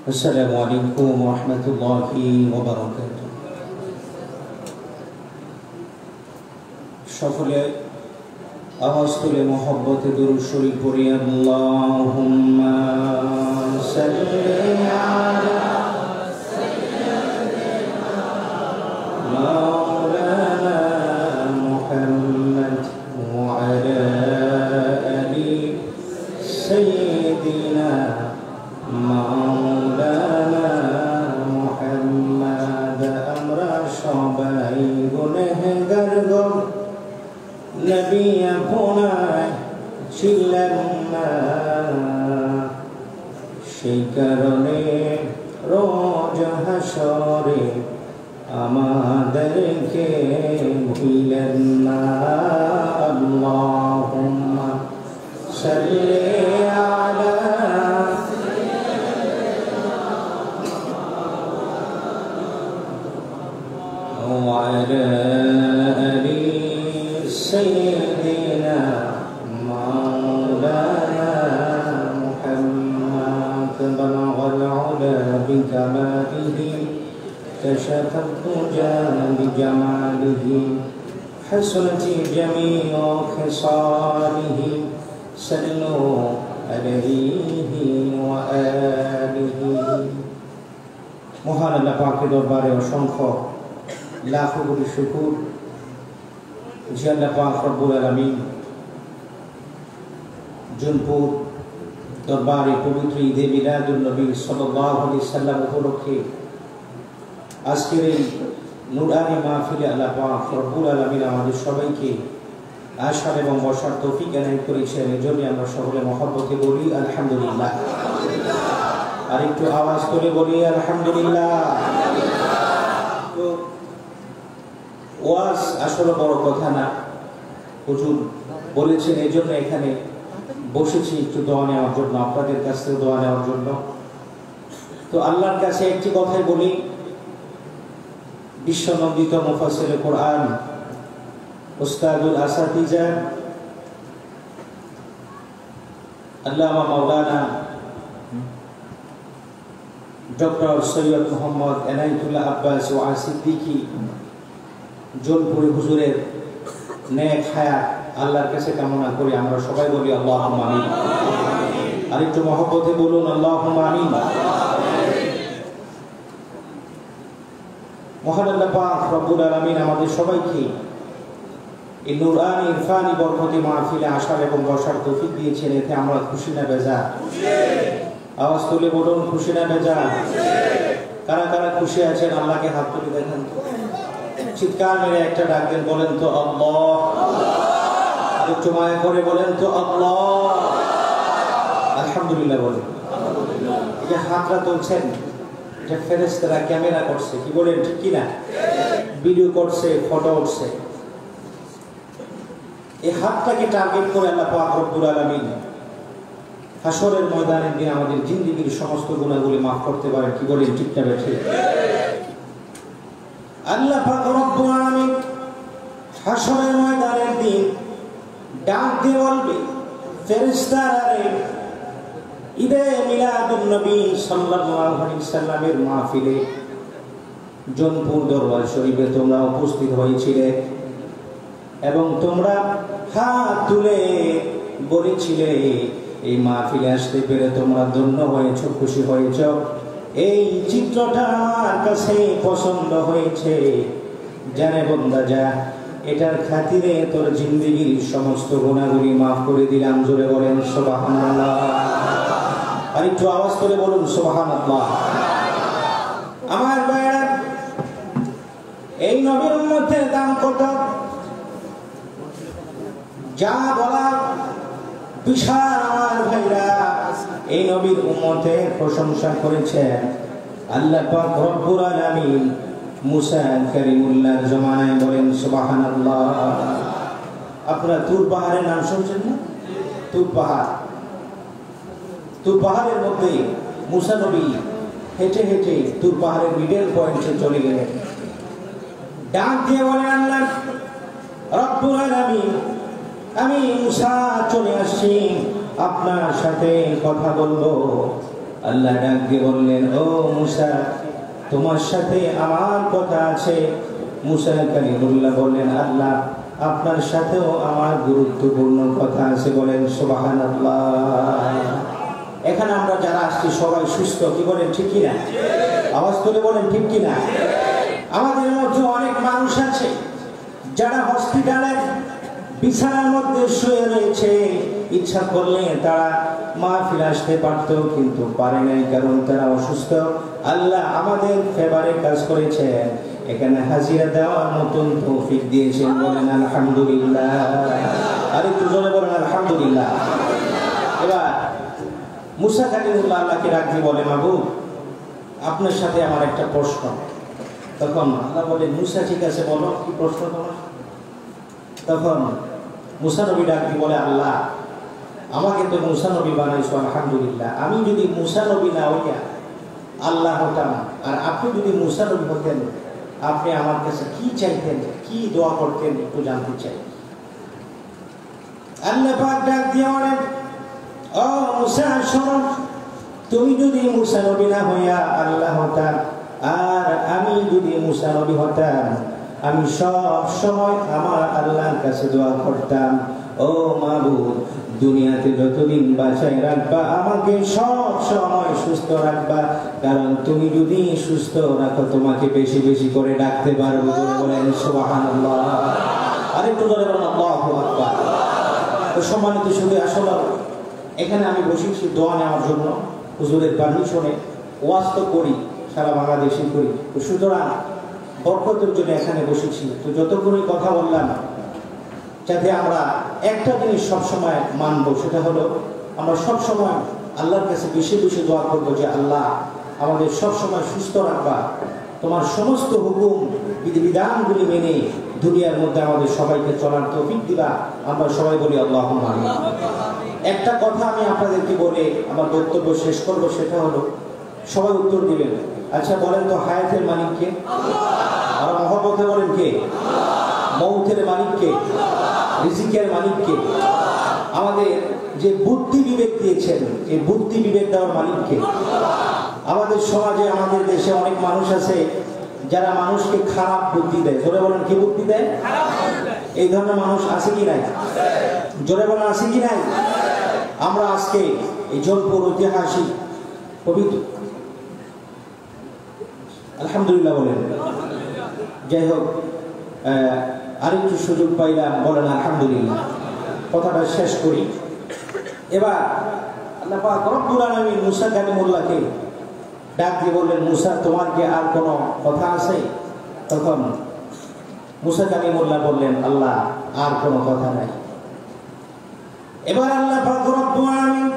السلام عليكم ورحمة الله وبركاته সকলে আওয়াজ তুলে মহব্বতে দুরূদ শরীফ পড়ি আল্লাহুম্মা সাল্লি আলা মাওলানা মুহাম্মদ ওয়া আলা আলি সাইয়্যিদিনা মাওলানা মুহাম্মদ আমরা সবাই গুনাহগার গো নবী আপনার ছিলেন না সেই কারণে রোজ হাসরে আমাদেরকে ভুলেন না আল্লাহুম্মা সাল্লি আলা ওয়া আলা আলি سيدنا مولانا محمد بلغ العلا بكماله كشف الدجى بجماله حسنت جميع خصاله صلوا عليه وآله মহান আল্লাহ পাকের দরবারে অসংখ্য লাখো কোটি শুকর যে আল্লাহ পাক রব্বুল আলামিন জুনপুর দরবারে পবিত্র ঈদে মিলাদুন নবী সাল্লাল্লাহু আলাইহি সাল্লাম উপলক্ষে আজকের এই নুরানি মাহফিলে আল্লাহ পাক রব্বুল আলামিন আমাদের সবাইকে আসার এবং বসার তৌফিক এনায়েত করেছেন। এজন্য আমরা সকলে মহব্বতে বলি আলহামদুলিল্লাহ। আর একটু আওয়াজ করে বলি আলহামদুলিল্লাহ। তো ওয়াজ আসলে বড় কথা না, হুজুর বলেছেন, এই জন্য এখানে বসেছি একটু দোয়া নেওয়ার জন্য, আপনাদের কাছ থেকে দোয়া নেওয়ার জন্য। তো আল্লাহর কাছে একটি কথাই বলি, বিশ্বনন্দিত মুফাসসিরে কোরআন উস্তাদুল আসাতিজা আল্লামা মাওলানা ডক্টর সৈয়দ মোহাম্মদ এনায়েতুল্লাহ আব্বাস ওয়া সিদ্দিকী জোনপুরি হুজুরের নেক হায়াত আল্লাহর কাছে কামনা করি। আমরা সবাই বলি আল্লাহুম্মা আমিন। আর একটু মহব্বতে বলুন আল্লাহুম্মা আমিন। মহান আল্লাহ পাক রব্বুল আলামিন আমাদের সবাইকে এই নুরানি ইরফানি বরকতি মাহফিলে আসার এবং বসার তৌফিক দিয়েছেন। এতে আমরা খুশি না বেজার? আওয়াজ তুলে বলুন খুশি না বেজার? কারা কারা খুশি আছেন আল্লাহকে হাত তুলে দেখান তো, চিৎকার মেরে একটা ডাক দেন, বলেন তো আল্লাহ। আর একটু মায়া করে বলেন তো আল্লাহ। আলহামদুলিল্লাহ বলেন। এই যে হাতটা তুলছেন, এটা ফেরেশতারা ক্যামেরা করছে, কি বলেন ঠিক কিনা? ভিডিও করছে, ফটো উঠছে। এই হাতটাকে টার্গেট করে আল্লাহ পাক রব্বুল আলামিন হাসরের ময়দানের দিন আমাদের জিন্দেগীর সমস্ত গুনাহগুলি মাফ করতে পারেন, কি বলেন ঠিক না ঠিক? আল্লাহ পাক রব্বুল আলামিন হাসরের ময়দানের দিন ডাক দিয়ে বলবে, ফেরেশতারা রে, ঈদে মিলাদুন নবী সাল্লাল্লাহু আলাইহি সাল্লামের মাহফিলে জোনপুর দরবার শরীফে তোমরা উপস্থিত হয়েছিলে এবং তোমরা হাত তুলে বলেছিলে এই মাহফিলে আসতে পেরে তোমরা ধন্য হয়েছ, খুশি হয়েছ। এই চিত্রটা আমার কাছে পছন্দ হয়েছে, জানে বান্দা যা, এটার খাতিরে তোর জিন্দেগীর সমস্ত গুনাহগুলি মাফ করে দিলাম। জোরে বলেন সুবহানাল্লাহ। আর একটু আওয়াজ করে বলুন সুবহানাল্লাহ। আমার ভাইরা, এই নবীর উম্মতের দাম কত, যা বলা বিশাল। আমার ভাইরা, এই নবীর উম্মতের প্রশংসা করেছেন আল্লাহ পাক রব্বুল আলামিন মুসা কারিমুল্লাহর জমানায়। বলেন সুবহানাল্লাহ। আপনারা তুর পাহাড়ের নাম শুনছেন না? তুর পাহাড়, তুর পাহাড়ের মধ্যে মুসা নবী হেঁটে হেঁটে তুর পাহাড়ের মিডল পয়েন্টে চলে গেলেন। ডাক দিয়ে বলেন, আল্লাহ রব্বুল আলামিন, আমি মুসা চলে আসছি, আপনার সাথে কথা বলবো। আল্লাহ ডাক দিয়ে বললেন, ও মুসা, তোমার সাথে আমার কথা আছে। মুসা কালিমুল্লাহ বললেন, আল্লাহ আপনার সাথেও আমার গুরুত্বপূর্ণ কথা আছে। বলেন সুবহানাল্লাহ। এখানে আমরা যারা আসছি সবাই সুস্থ, কি বলেন ঠিক কিনা? আওয়াজ করে বলেন ঠিক কিনা? আমাদের মধ্যে অনেক মানুষ আছে যারা হসপিটালের বিছানার মধ্যে শুয়ে রয়েছে। ইচ্ছা করলে তারা মাহফিল আসতে পারত, কিন্তু পারে নাই, কারণ তারা অসুস্থ। আল্লাহ আমাদের ফেভারে কাজ করেছেন, এখানে হাজিরা দেওয়ার মতন তৌফিক দিয়েছেন। বলেন আলহামদুলিল্লাহ। আরেকটু জোরে বলেন আলহামদুলিল্লাহ। এবার মুসা কালিমুল্লাহ আল্লাহকে ডাক দিয়ে বলে, মাহবুব আপনার সাথে আমার একটা প্রশ্ন। তখন আল্লাহ বলে, মুসা ঠিক আছে, বলো কি প্রশ্ন তোমার। তখন মুসা নবী ডাক দিয়ে বলে, আল্লাহ আমাকে তো মুসা নবী বানাইছো, আলহামদুলিল্লাহ। আমি যদি মুসা নবী না হইয়া আল্লাহ হতাম, আর আপনি যদি মুসা নবী হতেন, আপনি আমার কাছে কি চাইতেন, কি দোয়া করতেন, একটু জানতে চাই। আল্লাহ পাক ডাক দিয়ে বলেন, ও মুসা শোনো, তুমি যদি মুসা নবী না হইয়া আল্লাহ হতাম, আর আমি যদি মুসা নবী হতাম, আমি সব সময় আমার আল্লাহর কাছে দোয়া করতাম, ও মাবুদ দুনিয়াতে যতদিন বাঁচাই রাখবা, আমাকে সব সময় সুস্থ রাখবা, কারণ তুমি যদি সুস্থ রাখো তোমাকে বেশি বেশি করে ডাকতে পারবো। বলেন সুবহানাল্লাহ। আরেকটু জোরে বলেন আল্লাহু আকবার। তো সম্মানিত শুধু আসলে এখানে আমি বসেছি দোয়া নেওয়ার জন্য, হুজুরের পারমিশনে। ওয়াজ তো করি, সারা বাংলাদেশে করি, তো সুতরাং বরকতের জন্য এখানে বসেছি। তো যতক্ষণই কথা বললাম, যাতে আমরা একটা জিনিস সবসময় মানবো, সেটা হলো আমরা সবসময় আল্লাহর কাছে বেশি বেশি দোয়া করবো যে আল্লাহ আমাদের সবসময় সুস্থ রাখবা, তোমার সমস্ত হুকুম বিধিবিধানগুলি মেনে দুনিয়ার মধ্যে আমাদের সবাইকে চলার তৌফিক দিবা। আমরা সবাই বলি আল্লাহুম্মা আমিন। একটা কথা আমি আপনাদেরকে বলে আমার বক্তব্য শেষ করবো, সেটা হলো সবাই উত্তর দিবেন। আচ্ছা বলেন তো, হায়াতের মালিক কে? আর মহব্বতে বলেন কে? মৌতের মালিক কে? রিজিকের মালিক কে? আমাদের যে বুদ্ধি বিবেক দিয়েছেন, এই বুদ্ধি বিবেক দেওয়ার মালিক কে? আমাদের সমাজে, আমাদের দেশে অনেক মানুষ আছে যারা মানুষকে খারাপ বুদ্ধি দেয়। জোরে বলেন, কি বুদ্ধি দেয়? এই ধরনের মানুষ আছে কি নাই? জোরে বলেন আছে কি নাই? আমরা আজকে এই জলপুর ঐতিহাসিক পবিত্র, আলহামদুলিল্লাহ বলেন, যাই হোক আরেকটু সুযোগ পাইলাম, বলেন আলহামদুলিল্লাহ। কথাটা শেষ করি। এবার আল্লাহ পাক রব্বুল আলামিন মুসা কালিমুল্লাহকে ডাক দিয়ে বললেন, মুসা তোমার কি আর কোনো কথা আছে? তখন মুসা কালিমুল্লাহ বললেন, আল্লাহ আর কোনো কথা নাই। এবার আল্লাহ পাক রব্বুল আলামিন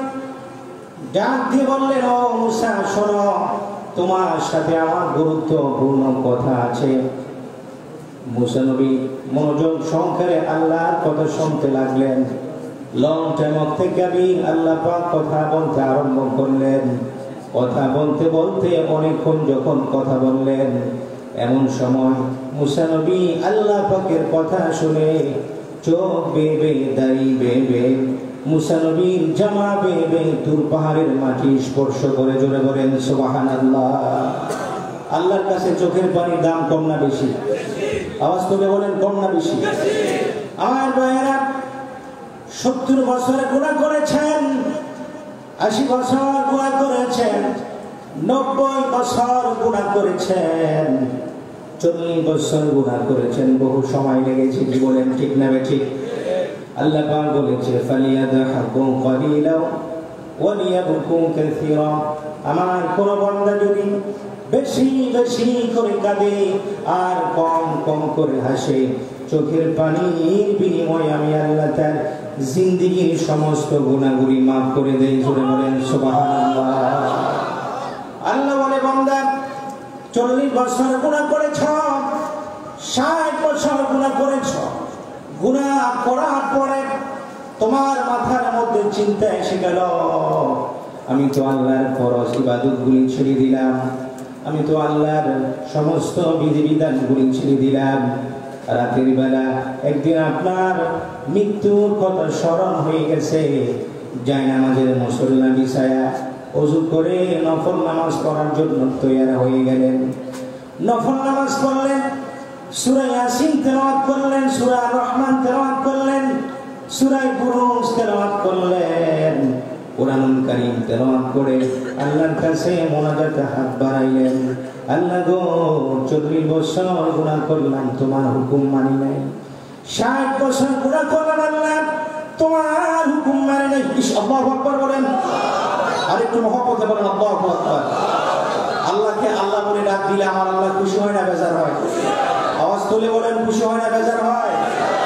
ডাক দিয়ে বললেন, ও মুসা শোনো, তোমার সাথে আমার গুরুত্বপূর্ণ কথা আছে। মুসা নবী মনোযোগ সহকারে আল্লাহর কথা শুনতে লাগলেন। লং টাইম থেকে আল্লাহ পাক কথা বলতে আরম্ভ করলেন। কথা বলতে বলতে অনেকক্ষণ যখন কথা বললেন, এমন সময় মুসা নবী আল্লাহ পাকের কথা শুনে চোখ বেয়ে দাড়ি বেয়ে মুসা নবীর জামা বেয়ে তুর পাহাড়ের মাটি স্পর্শ করে। জোরে বলেন সুবহানাল্লাহ। আল্লাহর কাছে চোখের পানির দাম কম না বেশি? আওয়াজ করে বলেন, কম না বেশি? আমার ভাইয়েরা 70 বছর গুনাহ করেছেন, 80 বছর গুনাহ করেছেন, 90 বছর গুনাহ করেছেন, 40 বছর গুনাহ করেছেন, বহু সময় লেগেছে। কি বলেন, ঠিক না ঠিক? আল্লাহ পাক বলেছে, ফালিয়াদহাকু কালিলাও ওয়ালিয়াবকু কাসীরা। আমার কোন বান্দা যদি বেশি বেশি করে কাঁদে আর কম কম করে হাসে, চোখের পানির বিনিময়ে আমি আল্লাহ তার জিন্দেগীর সমস্ত গুনাহগুলি মাফ করে দেই। জোরে বলেন সুবহানাল্লাহ। আল্লাহ বলে, বান্দা 40 বছর গুনাহ করেছ, 60 বছর গুনাহ করেছ, গুনাহ করার পরে তোমার মাথার মধ্যে চিন্তা এসে গেল, আমি তো আল্লাহর ফরজ ইবাদতগুলি ছেড়ে দিলাম, আমি তো আল্লাহর সমস্ত বিধিবিধানগুলি ছেড়ে দিলাম। রাতের বেলা একদিন আপনার মৃত্যুর কথা স্মরণ হয়ে গেছে, জায়নামাজের মুসল্লা বিছায়া ওযু করে নফল নামাজ পড়ার জন্য তৈরি হয়ে গেলেন। নফল নামাজ পড়লেন, সূরা ইয়াসিন তেলাওয়াত করলেন, সূরা রহমান তেলাওয়াত করলেন, সূরা বুরুজ তেলাওয়াত করলেন, কুরআনুল কারীম তেলাওয়াত করে আল্লাহর কাছে মোনাজাতে হাত বাড়াইলেন। আল্লাহ গো 40 বছর গুনাহ করলাম, তোমার হুকুম মানি নাই। 60 বছর গুনাহ করলাম আল্লাহ, তোমার হুকুম মানি নাই। আল্লাহু আকবার বলেন, আরেকটু মহব্বতে বলেন আল্লাহু আকবার। আল্লাহকে আল্লাহ বলে ডাক দিলে আমার আল্লাহ খুশি হয় না বেজার হয়? আওয়াজ তুলে বলেন, খুশি হয় না বেজার হয়?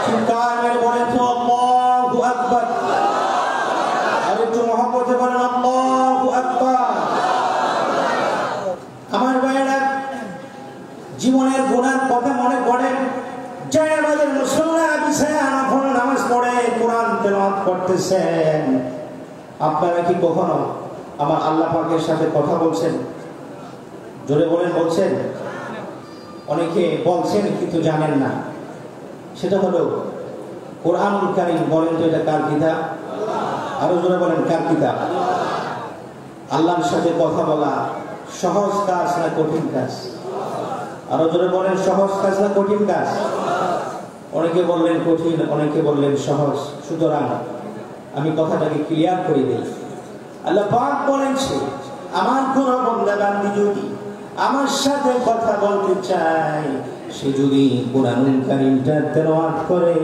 চিৎকার মেরে বলেন তো আল্লাহু আকবার। আরেকটু মহব্বতে বলেন আল্লাহু আকবার। আমার ভাইয়েরা, জীবনের গুনার কথা মনে পড়ে যে আমাদের মুসল্লা বিছায় নফল নামাজ পড়ে কোরআন তেলাওয়াত করতেছেন। আপনারা কি কখনো আমার আল্লাহ পাকের সাথে কথা বলছেন? জোরে বলেন, বলছেন? অনেকে বলছেন কিন্তু জানেন না। সেটা হলো কুরআনুল কারীম। বলেন তো এটা কার কিতাব? আরো জোরে বলেন, কার কিতাব? আল্লাহর সাথে কথা বলা সহজ কাজ না কঠিন কাজ? আরো জোরে বলেন, সহজ কাজ না কঠিন কাজ? অনেকে বললেন কঠিন, অনেকে বললেন সহজ। সুতরাং আমি কথাটাকে ক্লিয়ার করে দিই। আল্লাহ পাক বলেছে, আমার কোন বান্দা বান্দি যদি আমার সাথে কথা বলতে চায়, সে যদি কুরআনুল কারীমটা তেলাওয়াত করে।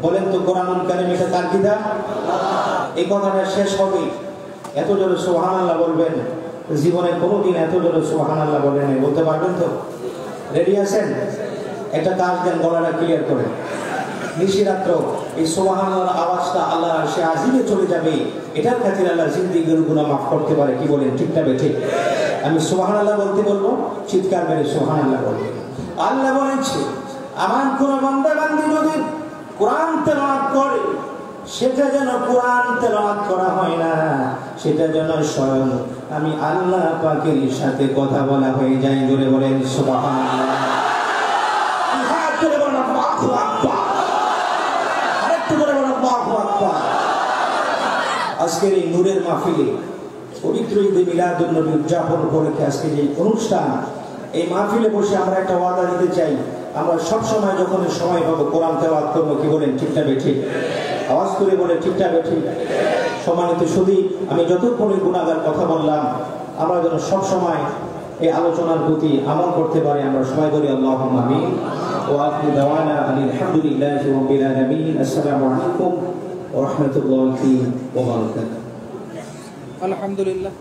বলেন তো কুরআনুল কারীম এটা কার কিতাব? এই কথাটা শেষ হবে এত জোরে সুবহানাল্লাহ বলবেন, জীবনে কোনোদিন এত জোরে সুবহানাল্লাহ বলেন নাই। বলতে পারবেন তো? রেডি আছেন? একটা কাজ দেন, গলাটা ক্লিয়ার করে। নিশিরাত্র এই সুবহানাল্লাহর আওয়াজটা আল্লাহর আরশে আজিমে চলে যাবে। এটার খাতির আল্লাহ জিন্দেগির গুনাহ মাফ করতে পারে। কি বলেন, ঠিক না বেঠিক? আমি সুবহানাল্লাহ বলতে বলবো, চিৎকার মেরে সুবহানাল্লাহ বলবেন। আল্লাহ বলেছে, আমার কোন বান্দা বান্দি যদি কোরআন তেলাওয়াত করে, সেটা যেন কোরআন তেলাওয়াত করা হয় না, সেটা যেন স্বয়ং আমি আল্লাহ পাকের সাথে কথা বলা হয়ে যায়। জোরে বলেন সুবহানাল্লাহ। আজকের এই নূরের মাহফিলে পবিত্র ঈদে মিলাদুন নবী উদযাপন করে আজকে যে অনুষ্ঠান, এই মাহফিলে বসে আমরা একটা ওয়াদা দিতে চাই, আমরা সব সময় যখন সময় পাবো কোরআন তেলাওয়াত করবো। কি বলেন, ঠিক না বেঠিক? আওয়াজ করে বলে, ঠিক না বেঠিক? সম্মানিত শুধু আমি যতক্ষণ গুনাহগার কথা বললাম, আমরা যেন সব সময় এই আলোচনার প্রতি আমল করতে পারি। আমরা সবাই বলি আল্লাহুম্মা আমিন। ওয়া আখিরু দাওয়ানা আলহামদুলিল্লাহি রাব্বিল আলামিন। আসসালামু আলাইকুম ওয়া রাহমাতুল্লাহি ওয়া বারাকাতুহু। আলহামদুলিল্লাহ।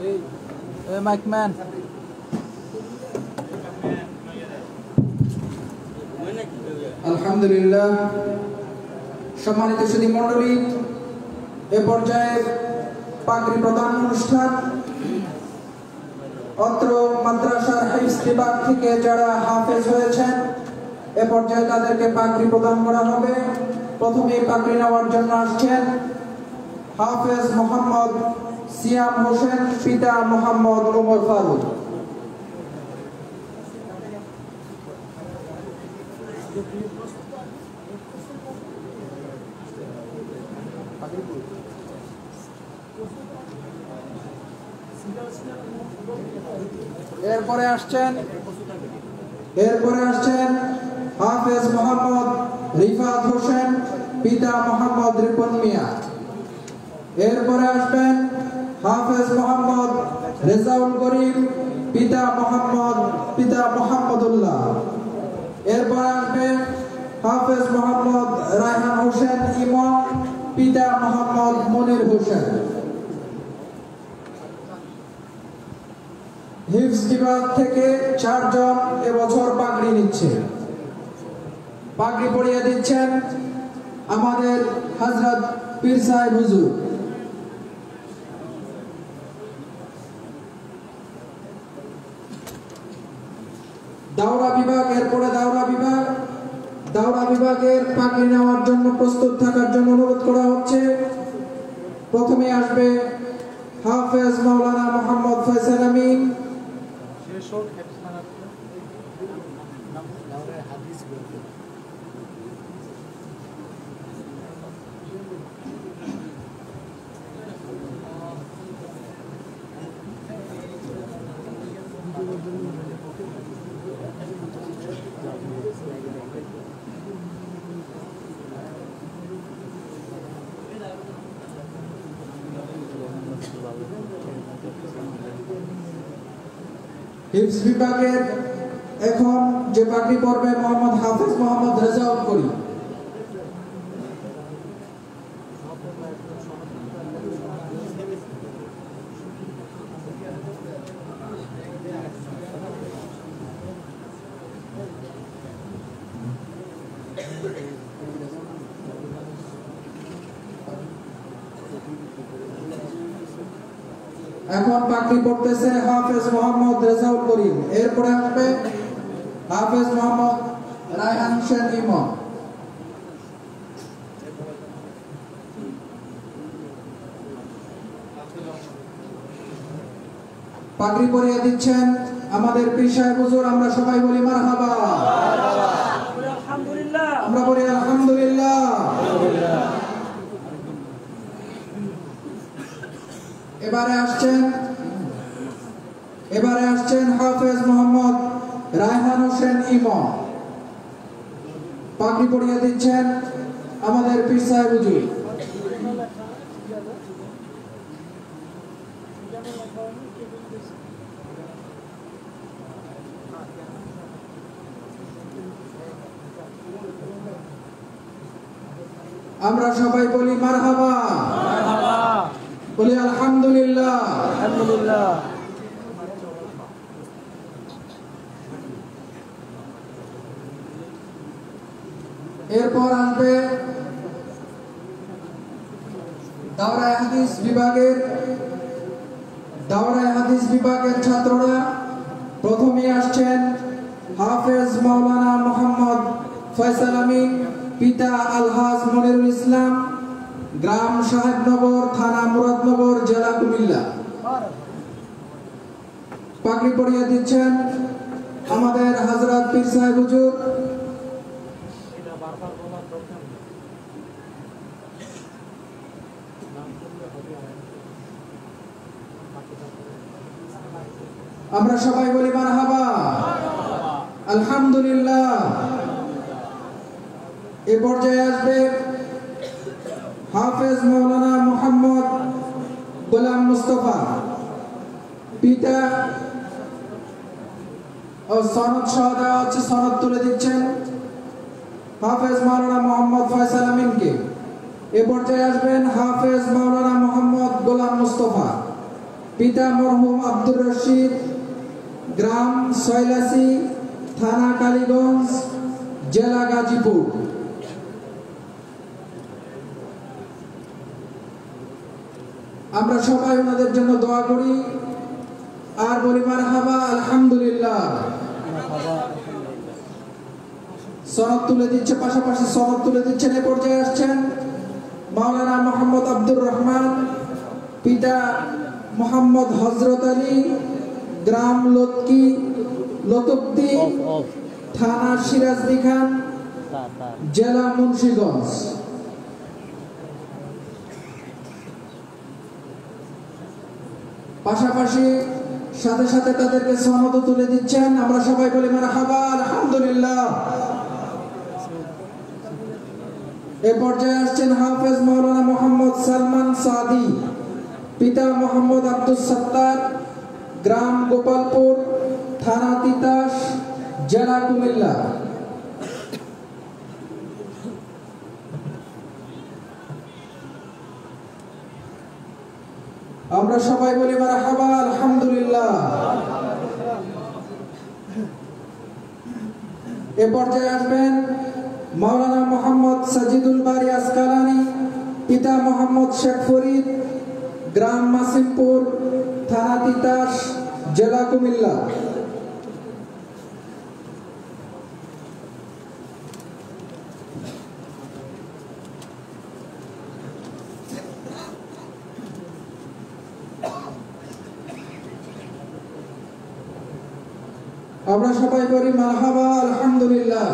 এই মাইক ম্যান। আলহামদুলিল্লাহ। সম্মানিত সুধী মণ্ডলী, এ পর্যায়ে পাগড়ি প্রদান অনুষ্ঠান। অত্র মাদ্রাসার হিফজ বিভাগ থেকে যারা হাফেজ হয়েছেন, এ পর্যায়ে তাদেরকে পাগড়ি প্রদান করা হবে। প্রথমে পাগড়ি নেওয়ার জন্য আসছেন হাফেজ মোহাম্মদ সিয়াম হোসেন, পিতা মোহাম্মদ ওমর ফারুক। এরপরে আসছেন হাফেজ মোহাম্মদ রিফাত হোসেন, পিতা মোহাম্মদ রিপন মিয়া। এরপরে আসবেন হাফেজ মোহাম্মদ রেজাউল করিম, পিতা মোহাম্মদুল্লাহ। এরপরে আসবেন হাফেজ মোহাম্মদ রায়হান হোসেন ইমাম, পিতা মোহাম্মদ মনির হোসেন। হিফজ বিভাগ থেকে 4 জন এবছর পাগড়ি নিচ্ছে। পাগড়ি পরিয়ে দিচ্ছেন আমাদের হযরত পীর সাহেব হুজুর। দাওরা বিভাগ, এরপরে দাওরা বিভাগের পাগড়ি নেওয়ার জন্য প্রস্তুত থাকার জন্য অনুরোধ করা হচ্ছে। প্রথমে আসবে হাফেজ মাওলানা মোহাম্মদ ফয়সাল আমিন। হিফজ বিভাগের এখন যে পাগড়ি পরবে মোহাম্মদ হাফেজ মোহাম্মদ রেজাউল করিম। এখন পাগড়ি পড়তেছে হাফেজ মোহাম্মদ রেজাউল করিম। এরপরে আসবে হাফেজ মোহাম্মদ রায়হান হোসেন ইমাম। পাগড়ি পরিয়ে দিচ্ছেন আমাদের পীর সাহেব হুজুর। আমরা সবাই বলি মারহাবা, আমরা বলি আলহামদুলিল্লাহ। এবারে আসছেন হাফেজ মোহাম্মদ রায়হান হোসেন ইমাম। পাগড়ি পরিয়ে দিচ্ছেন আমাদের পীর সাহেব হুজুর। আমরা সবাই বলি মারহাবা, বলি আলহামদুলিল্লাহ। এরপর আসবে দাওরায়ে হাদিস বিভাগের ছাত্ররা। প্রথমে আসছেন হাফেজ মাওলানা মোহাম্মদ ফয়সাল আমিন, পিতা আলহাজ মনিরুল ইসলাম, গ্রাম সাহেবনগর, থানা মুরাদনগর, জেলা কুমিল্লা। পাগড়ি পরিয়ে দিচ্ছেন আমাদের হযরত পীর সাহেব হুজুর। আমরা সবাই বলি মারহাবা, আলহামদুলিল্লাহ। এ পর্যায়ে আসবে হাফেজ মাওলানা মোহাম্মদ গোলাম মুস্তাফা, পিতা ও সনদ সহ দেওয়া হচ্ছে, সনদ তুলে দিচ্ছেন হাফেজ মাওলানা মোহাম্মদ ফয়সাল আমিনকে। এ পর্যায়ে আসবেন হাফেজ মাওলানা মোহাম্মদ গোলাম মুস্তাফা, পিতা মরহুম আব্দুর রশিদ, গ্রাম সয়লাসি, থানা কালীগঞ্জ, জেলা গাজীপুর। আমরা সবাই ওনাদের জন্য দোয়া করি আর বলি মারহাবা, আলহামদুলিল্লাহ। সনদ তুলে দিচ্ছে, পাশাপাশি সনদ তুলে দিচ্ছেন। এ পর্যায়ে আসছেন মাওলানা মোহাম্মদ আব্দুর রহমান, পিতা মোহাম্মদ হযরত আলী, গ্রাম লতকদি, থানা সিরাজদি খান, জেলা মুন্সিগঞ্জ। পাশাপাশি সাথে সাথে তাদেরকে সনদ তুলে দিচ্ছেন। আমরা সবাই বলি মারহাবা, আলহামদুলিল্লাহ। এ পর্যায়ে আসছেন হাফেজ মাওলানা মোহাম্মদ সালমান সাদি, পিতা মোহাম্মদ আব্দুস সাত্তার, গ্রাম গোপালপুর, থানা তিতাস, জেলা কুমিল্লা। আমরা সবাই বলি মারহাবা, আলহামদুলিল্লাহ। এ পর্যায়ে আসবেন মাওলানা মোহাম্মদ সাজিদুল বারি আসকালানি, পিতা মোহাম্মদ শেখ ফরিদ, গ্রাম মাসিমপুর, থানা তিতাস, জেলা কুমিল্লা। আমরা সবাই বলি মারহাবা, আলহামদুলিল্লাহ।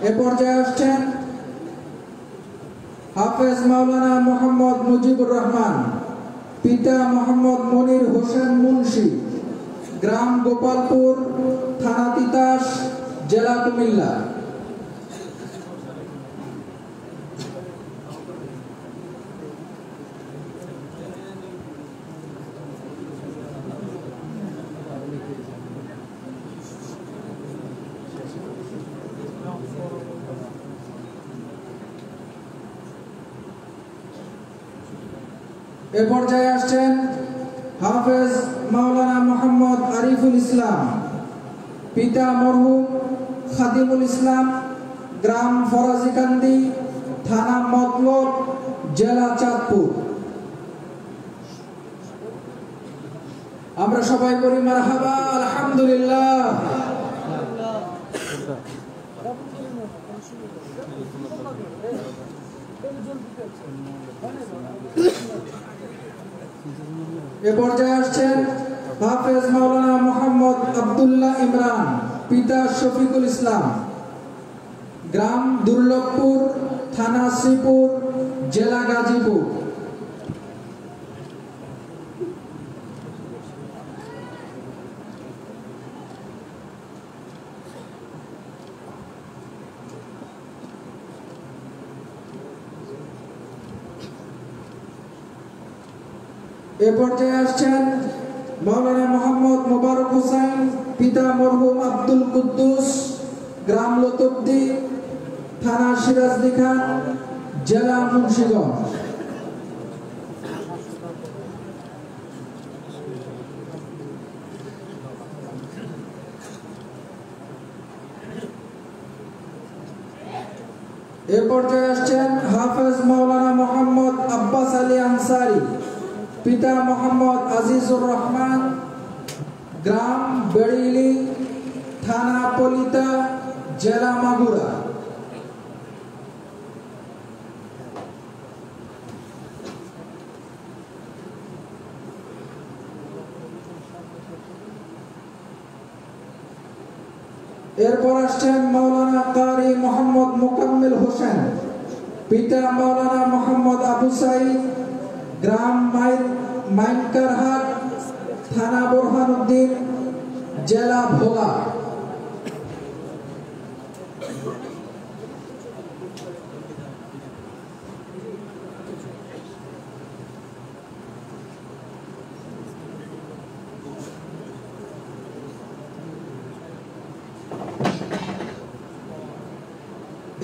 এ পর্যায়ে আসছেন হাফেজ মাওলানা মোহাম্মদ মুজিবুর রহমান, পিতা মোহাম্মদ মনির হোসেন মুন্সি, গ্রাম গোপালপুর, থানা তিতাস, জেলা কুমিল্লা। এ পর্যায়ে আসছেন হাফেজ মাওলানা মোহাম্মদ আরিফুল ইসলাম, পিতা মরহুম খাদিমুল ইসলাম, গ্রাম ফরাজিকান্দি, থানা মতলব, জেলা চাঁদপুর। আমরা সবাই বলি মারহাবা, আলহামদুলিল্লাহ। এ পর্যায়ে আসছেন হাফেজ মাওলানা মোহাম্মদ আব্দুল্লাহ ইমরান, পিতা শফিকুল ইসলাম, গ্রাম দুর্লভপুর, থানা শ্রীপুর, জেলা গাজীপুর। এ পর্যায়ে আসছেন মাওলানা মোহাম্মদ মোবারক হোসেন, পিতা মরহুম আব্দুল কুদ্দুস, গ্রাম লতবদি, থানা সিরাজদি খান, জেলা মুন্সিগঞ্জ। এ পর্যায়ে আসছেন হাফেজ মাওলানা মোহাম্মদ আব্বাস আলী আনসারি, পিতা মোহাম্মদ আজিজুর রহমান, গ্রাম বেড়িলি, থানা পলিতা, জেলা মাগুরা। এরপর আসছেন মাওলানা কারি মোহাম্মদ মোকাম্মেল হোসেন, পিতা মাওলানা মোহাম্মদ আবু সাইদ, গ্রাম মাইনকারহাট, থানা বোরহানউদ্দিন, জেলা ভোলা।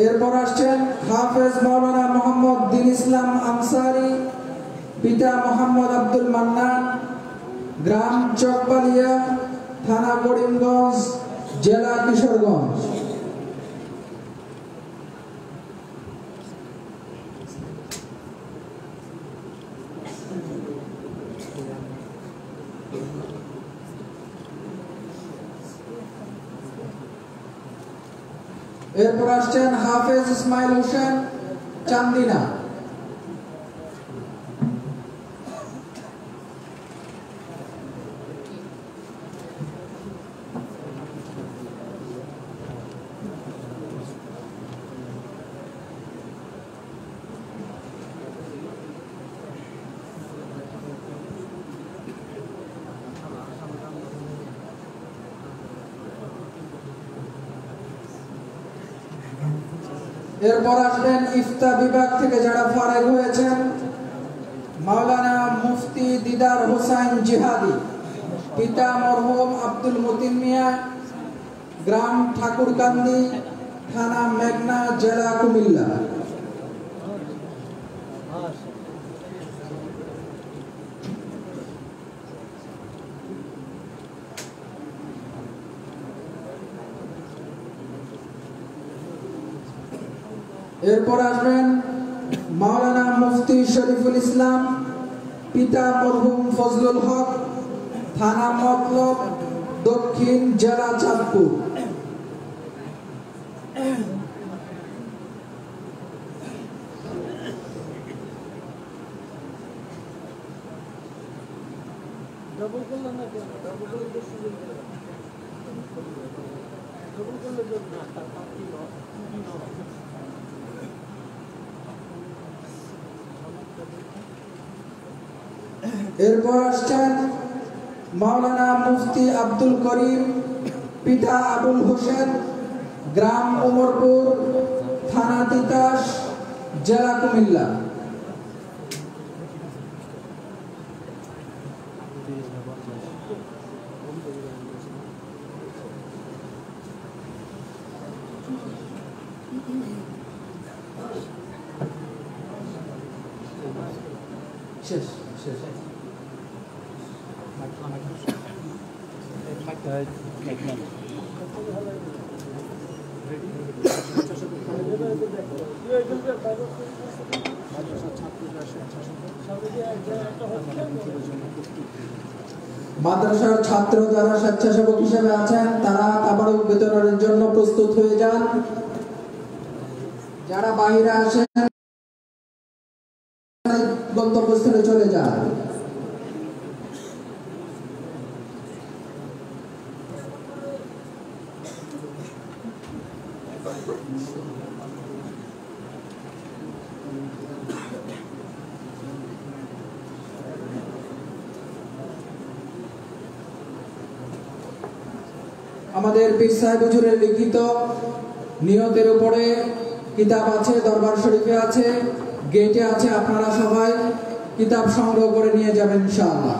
এরপর আসছেন হাফেজ মাওলানা মোহাম্মদ দিন ইসলাম আনসারি, পিতা মোহাম্মদ আব্দুল মান্নান, গ্রাম চকবালিয়া, থানা করিমগঞ্জ, জেলা কিশোরগঞ্জ। এরপর আসছেন হাফেজ ইসমাইল হোসেন, চান্দিনা। এরপর আসবেন ইফতা বিভাগ থেকে যারা ফারেগ হয়েছেন, মাওলানা মুফতি দিদার হোসেন জিহাদি, পিতা মরহুম আব্দুল মতিন মিয়া, গ্রাম ঠাকুরকান্দি, থানা মেঘনা, জেলা কুমিল্লা। এরপর আসবেন মাওলানা মুফতি শরীফুল ইসলাম, পিতা মরহুম ফজলুল হক, থানা মতলব, দক্ষিণ, জেলা চাঁদপুর। এরপর আসছেন মাওলানা মুফতি আব্দুল করিম, পিতা আবুল হোসেন, গ্রাম উমরপুর, থানা তিতাস, জেলা কুমিল্লা। শেষ। মাদ্রাসার ছাত্র যারা স্বেচ্ছাসেবক হিসেবে আছেন তারা তাবারুক বিতরণের জন্য প্রস্তুত হয়ে যান। যারা বাইরে আসেন গন্তব্যস্থলে চলে যান। আমাদের পীর সাহেব হুজুরের লিখিত নিয়তের উপরে কিতাব আছে, দরবার শরীফে আছে, গেটে আছে। আপনারা সবাই কিতাব সংগ্রহ করে নিয়ে যাবেন ইনশাআল্লাহ।